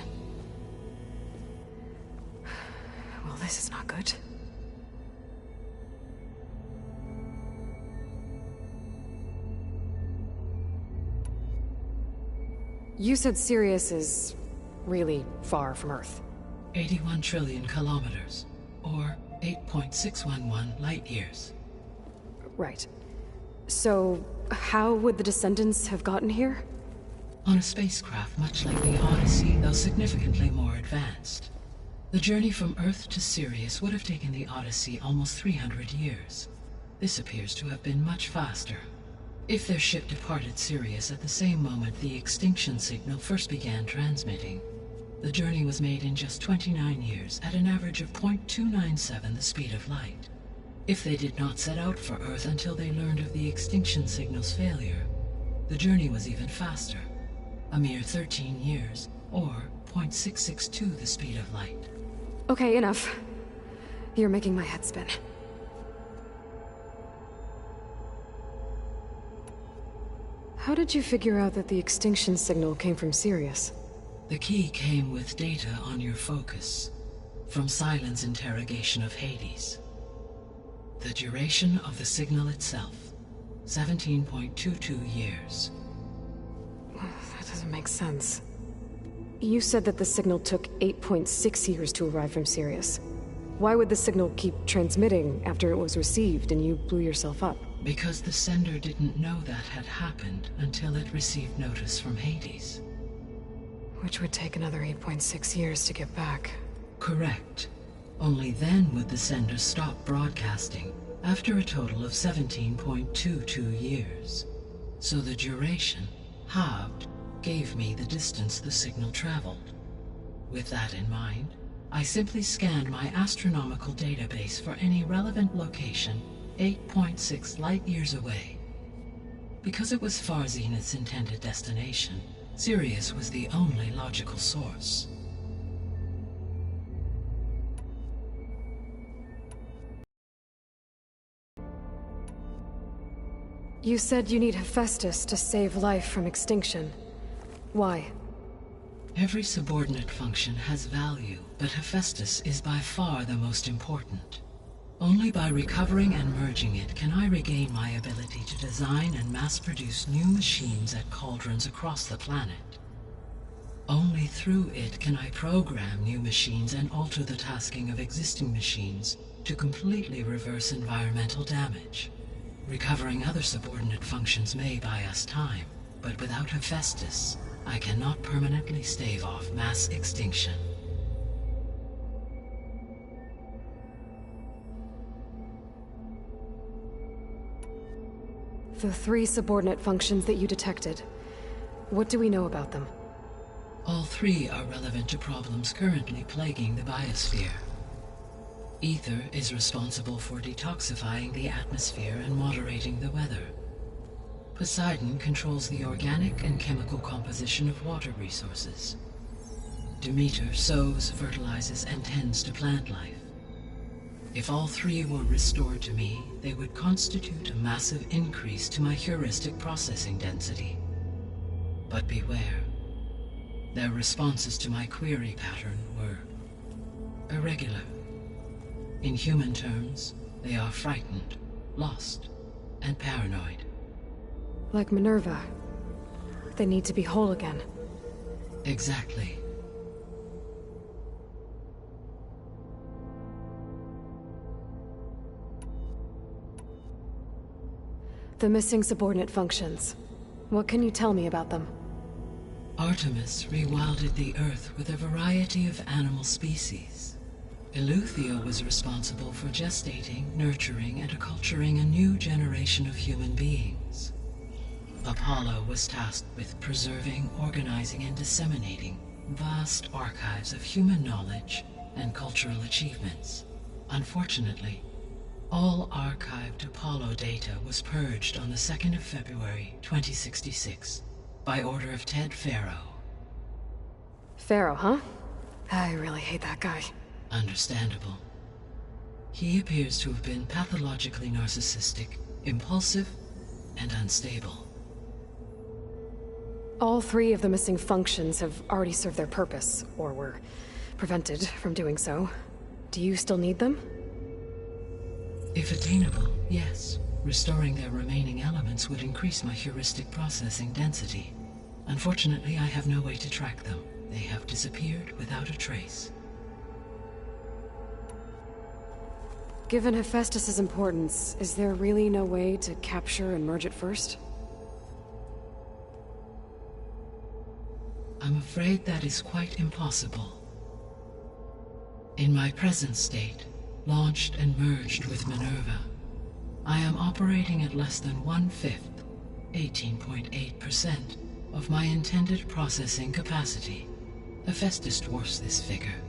Well, this is not good. You said Sirius is... really far from Earth. 81 trillion kilometers, or 8.611 light-years. Right. So, how would the Descendants have gotten here? On a spacecraft much like the Odyssey, though significantly more advanced. The journey from Earth to Sirius would have taken the Odyssey almost 300 years. This appears to have been much faster. If their ship departed Sirius at the same moment the extinction signal first began transmitting, the journey was made in just 29 years at an average of 0.297 the speed of light. If they did not set out for Earth until they learned of the extinction signal's failure, the journey was even faster. A mere 13 years, or 0.662 the speed of light. Okay, enough. You're making my head spin. How did you figure out that the extinction signal came from Sirius? The key came with data on your focus, from Sylens' interrogation of Hades. The duration of the signal itself, 17.22 years. That doesn't make sense. You said that the signal took 8.6 years to arrive from Sirius. Why would the signal keep transmitting after it was received and you blew yourself up? Because the sender didn't know that had happened until it received notice from Hades. Which would take another 8.6 years to get back. Correct. Only then would the sender stop broadcasting, after a total of 17.22 years. So the duration, halved, gave me the distance the signal traveled. With that in mind, I simply scanned my astronomical database for any relevant location 8.6 light-years away. Because it was Far Zenith's intended destination, Sirius was the only logical source. You said you need Hephaestus to save life from extinction. Why? Every subordinate function has value, but Hephaestus is by far the most important. Only by recovering and merging it can I regain my ability to design and mass-produce new machines at cauldrons across the planet. Only through it can I program new machines and alter the tasking of existing machines to completely reverse environmental damage. Recovering other subordinate functions may buy us time, but without Hephaestus, I cannot permanently stave off mass extinction. The 3 subordinate functions that you detected, what do we know about them? All 3 are relevant to problems currently plaguing the biosphere. Ether is responsible for detoxifying the atmosphere and moderating the weather. Poseidon controls the organic and chemical composition of water resources. Demeter sows, fertilizes, and tends to plant life. If all 3 were restored to me, they would constitute a massive increase to my heuristic processing density. But beware. Their responses to my query pattern were irregular. In human terms, they are frightened, lost, and paranoid. Like Minerva. They need to be whole again. Exactly. The missing subordinate functions. What can you tell me about them? Artemis rewilded the Earth with a variety of animal species. Eleuthia was responsible for gestating, nurturing, and acculturating a new generation of human beings. Apollo was tasked with preserving, organizing, and disseminating vast archives of human knowledge and cultural achievements. Unfortunately, all archived Apollo data was purged on the 2nd of February, 2066, by order of Ted Faro. Faro, huh? I really hate that guy. Understandable. He appears to have been pathologically narcissistic, impulsive, and unstable. All 3 of the missing functions have already served their purpose, or were prevented from doing so. Do you still need them? If attainable, yes. Restoring their remaining elements would increase my heuristic processing density. Unfortunately, I have no way to track them. They have disappeared without a trace. Given Hephaestus' importance, is there really no way to capture and merge it first? I'm afraid that is quite impossible. In my present state, launched and merged with Minerva, I am operating at less than 1/5, 18.8%, of my intended processing capacity. Hephaestus dwarfs this figure.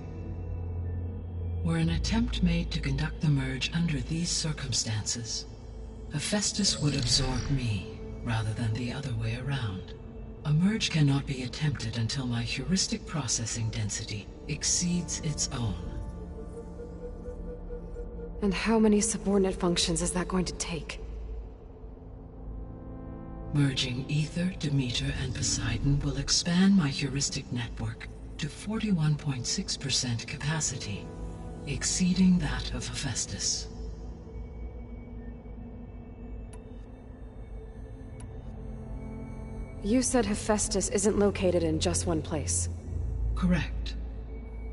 Were an attempt made to conduct the merge under these circumstances, Hephaestus would absorb me rather than the other way around. A merge cannot be attempted until my heuristic processing density exceeds its own. And how many subordinate functions is that going to take? Merging Ether, Demeter, and Poseidon will expand my heuristic network to 41.6% capacity, exceeding that of Hephaestus. You said Hephaestus isn't located in just one place. Correct.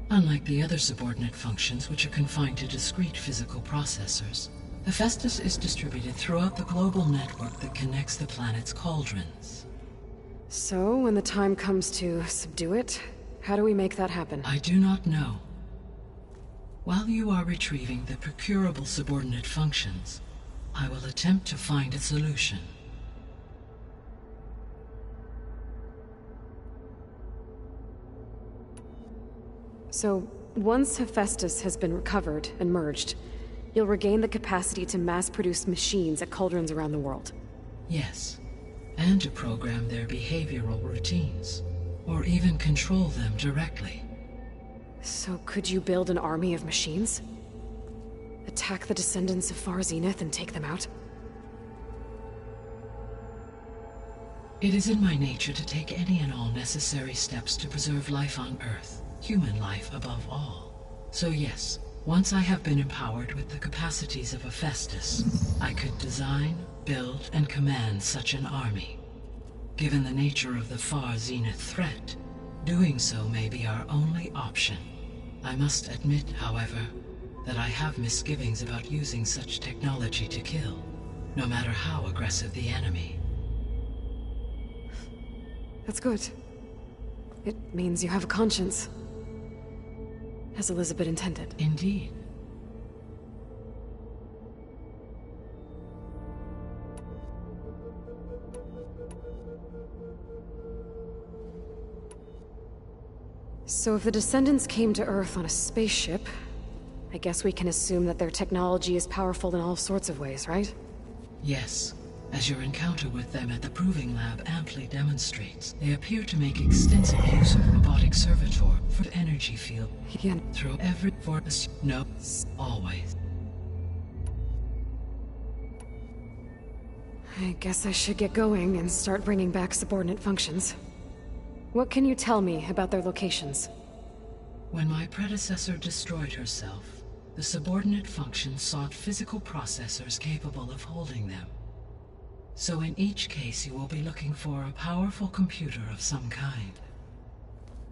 Unlike the other subordinate functions, which are confined to discrete physical processors, Hephaestus is distributed throughout the global network that connects the planet's cauldrons. So, when the time comes to subdue it, how do we make that happen? I do not know. While you are retrieving the procurable subordinate functions, I will attempt to find a solution. So, once Hephaestus has been recovered and merged, you'll regain the capacity to mass-produce machines at cauldrons around the world. Yes, and to program their behavioral routines, or even control them directly. So could you build an army of machines? Attack the descendants of Far Zenith and take them out? It is in my nature to take any and all necessary steps to preserve life on Earth, human life above all. So yes, once I have been empowered with the capacities of Hephaestus, I could design, build, and command such an army. Given the nature of the Far Zenith threat, doing so may be our only option. I must admit, however, that I have misgivings about using such technology to kill, no matter how aggressive the enemy. That's good. It means you have a conscience. As Elizabeth intended. Indeed. So if the Descendants came to Earth on a spaceship, I guess we can assume that their technology is powerful in all sorts of ways, right? Yes. As your encounter with them at the Proving Lab amply demonstrates, they appear to make extensive use of robotic servitor for energy field. Again. Through every force. No. Always. I guess I should get going and start bringing back subordinate functions. What can you tell me about their locations? When my predecessor destroyed herself, the subordinate functions sought physical processors capable of holding them. So in each case you will be looking for a powerful computer of some kind.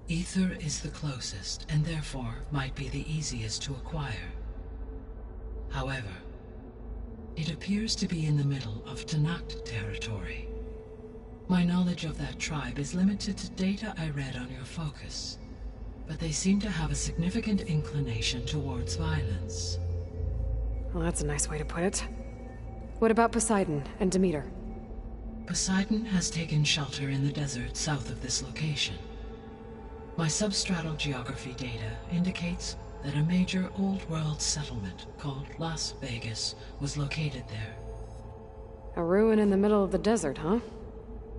Ether is the closest, and therefore might be the easiest to acquire. However, it appears to be in the middle of Tenakth territory. My knowledge of that tribe is limited to data I read on your focus, but they seem to have a significant inclination towards violence. Well, that's a nice way to put it. What about Poseidon and Demeter? Poseidon has taken shelter in the desert south of this location. My substratal geography data indicates that a major old-world settlement called Las Vegas was located there. A ruin in the middle of the desert, huh?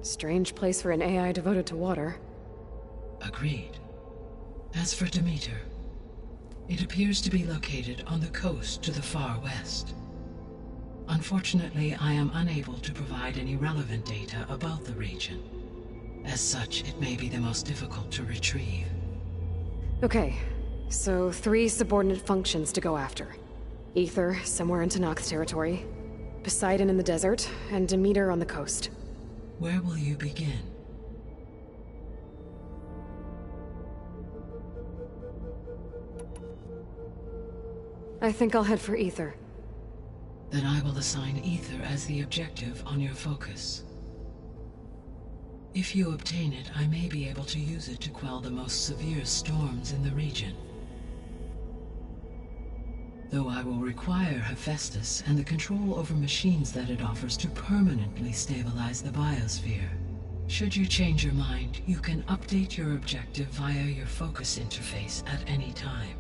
Strange place for an AI devoted to water. Agreed. As for Demeter, it appears to be located on the coast to the far west. Unfortunately, I am unable to provide any relevant data about the region. As such, it may be the most difficult to retrieve. Okay, so 3 subordinate functions to go after. Ether, somewhere in Tenakth territory, Poseidon in the desert, and Demeter on the coast. Where will you begin? I think I'll head for Ether. Then I will assign Ether as the objective on your focus. If you obtain it, I may be able to use it to quell the most severe storms in the region. Though I will require Hephaestus and the control over machines that it offers to permanently stabilize the biosphere. Should you change your mind, you can update your objective via your focus interface at any time.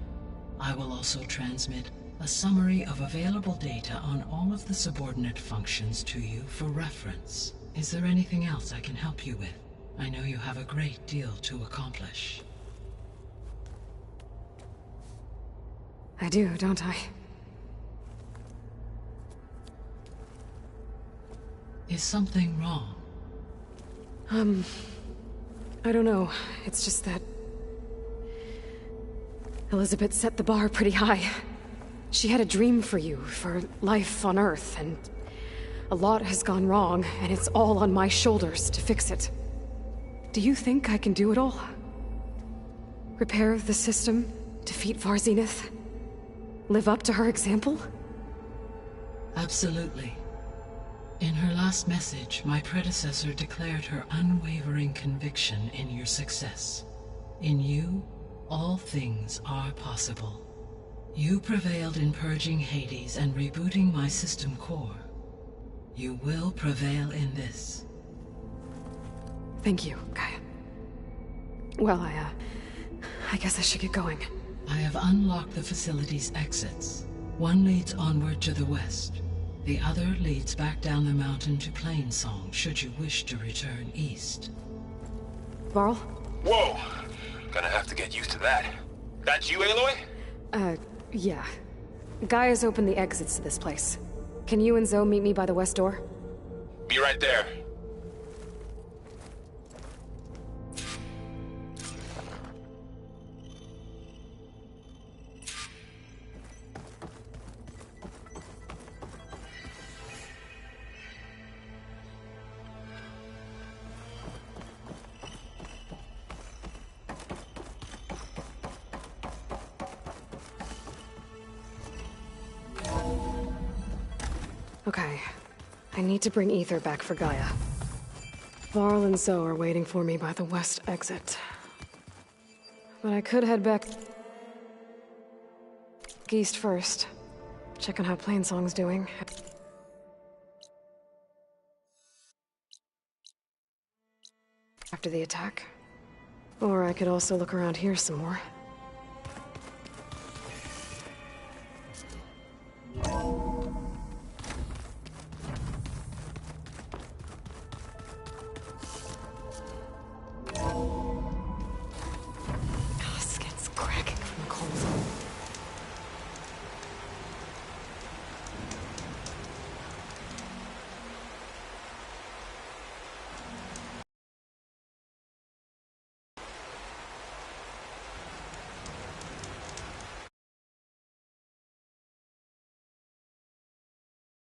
I will also transmit a summary of available data on all of the subordinate functions to you for reference. Is there anything else I can help you with? I know you have a great deal to accomplish. I do, don't I? Is something wrong? I don't know. It's just that Elizabeth set the bar pretty high. She had a dream for you, for life on Earth, and a lot has gone wrong, and it's all on my shoulders to fix it. Do you think I can do it all? Repair the system, defeat Varzinith, live up to her example? Absolutely. In her last message, my predecessor declared her unwavering conviction in your success. In you, all things are possible. You prevailed in purging Hades and rebooting my system core. You will prevail in this. Thank you, Gaia. Well, I guess I should get going. I have unlocked the facility's exits. One leads onward to the west. The other leads back down the mountain to Plainsong, should you wish to return east. Varl? Whoa! Gonna have to get used to that. That's you, Aloy? Yeah. Gaia's opened the exits to this place. Can you and Zoe meet me by the west door? Be right there. Okay. I need to bring Ether back for Gaia. Varl and Zoe are waiting for me by the west exit. But I could head back east first. Check on how Plainsong's doing. After the attack. Or I could also look around here some more. This gets crack.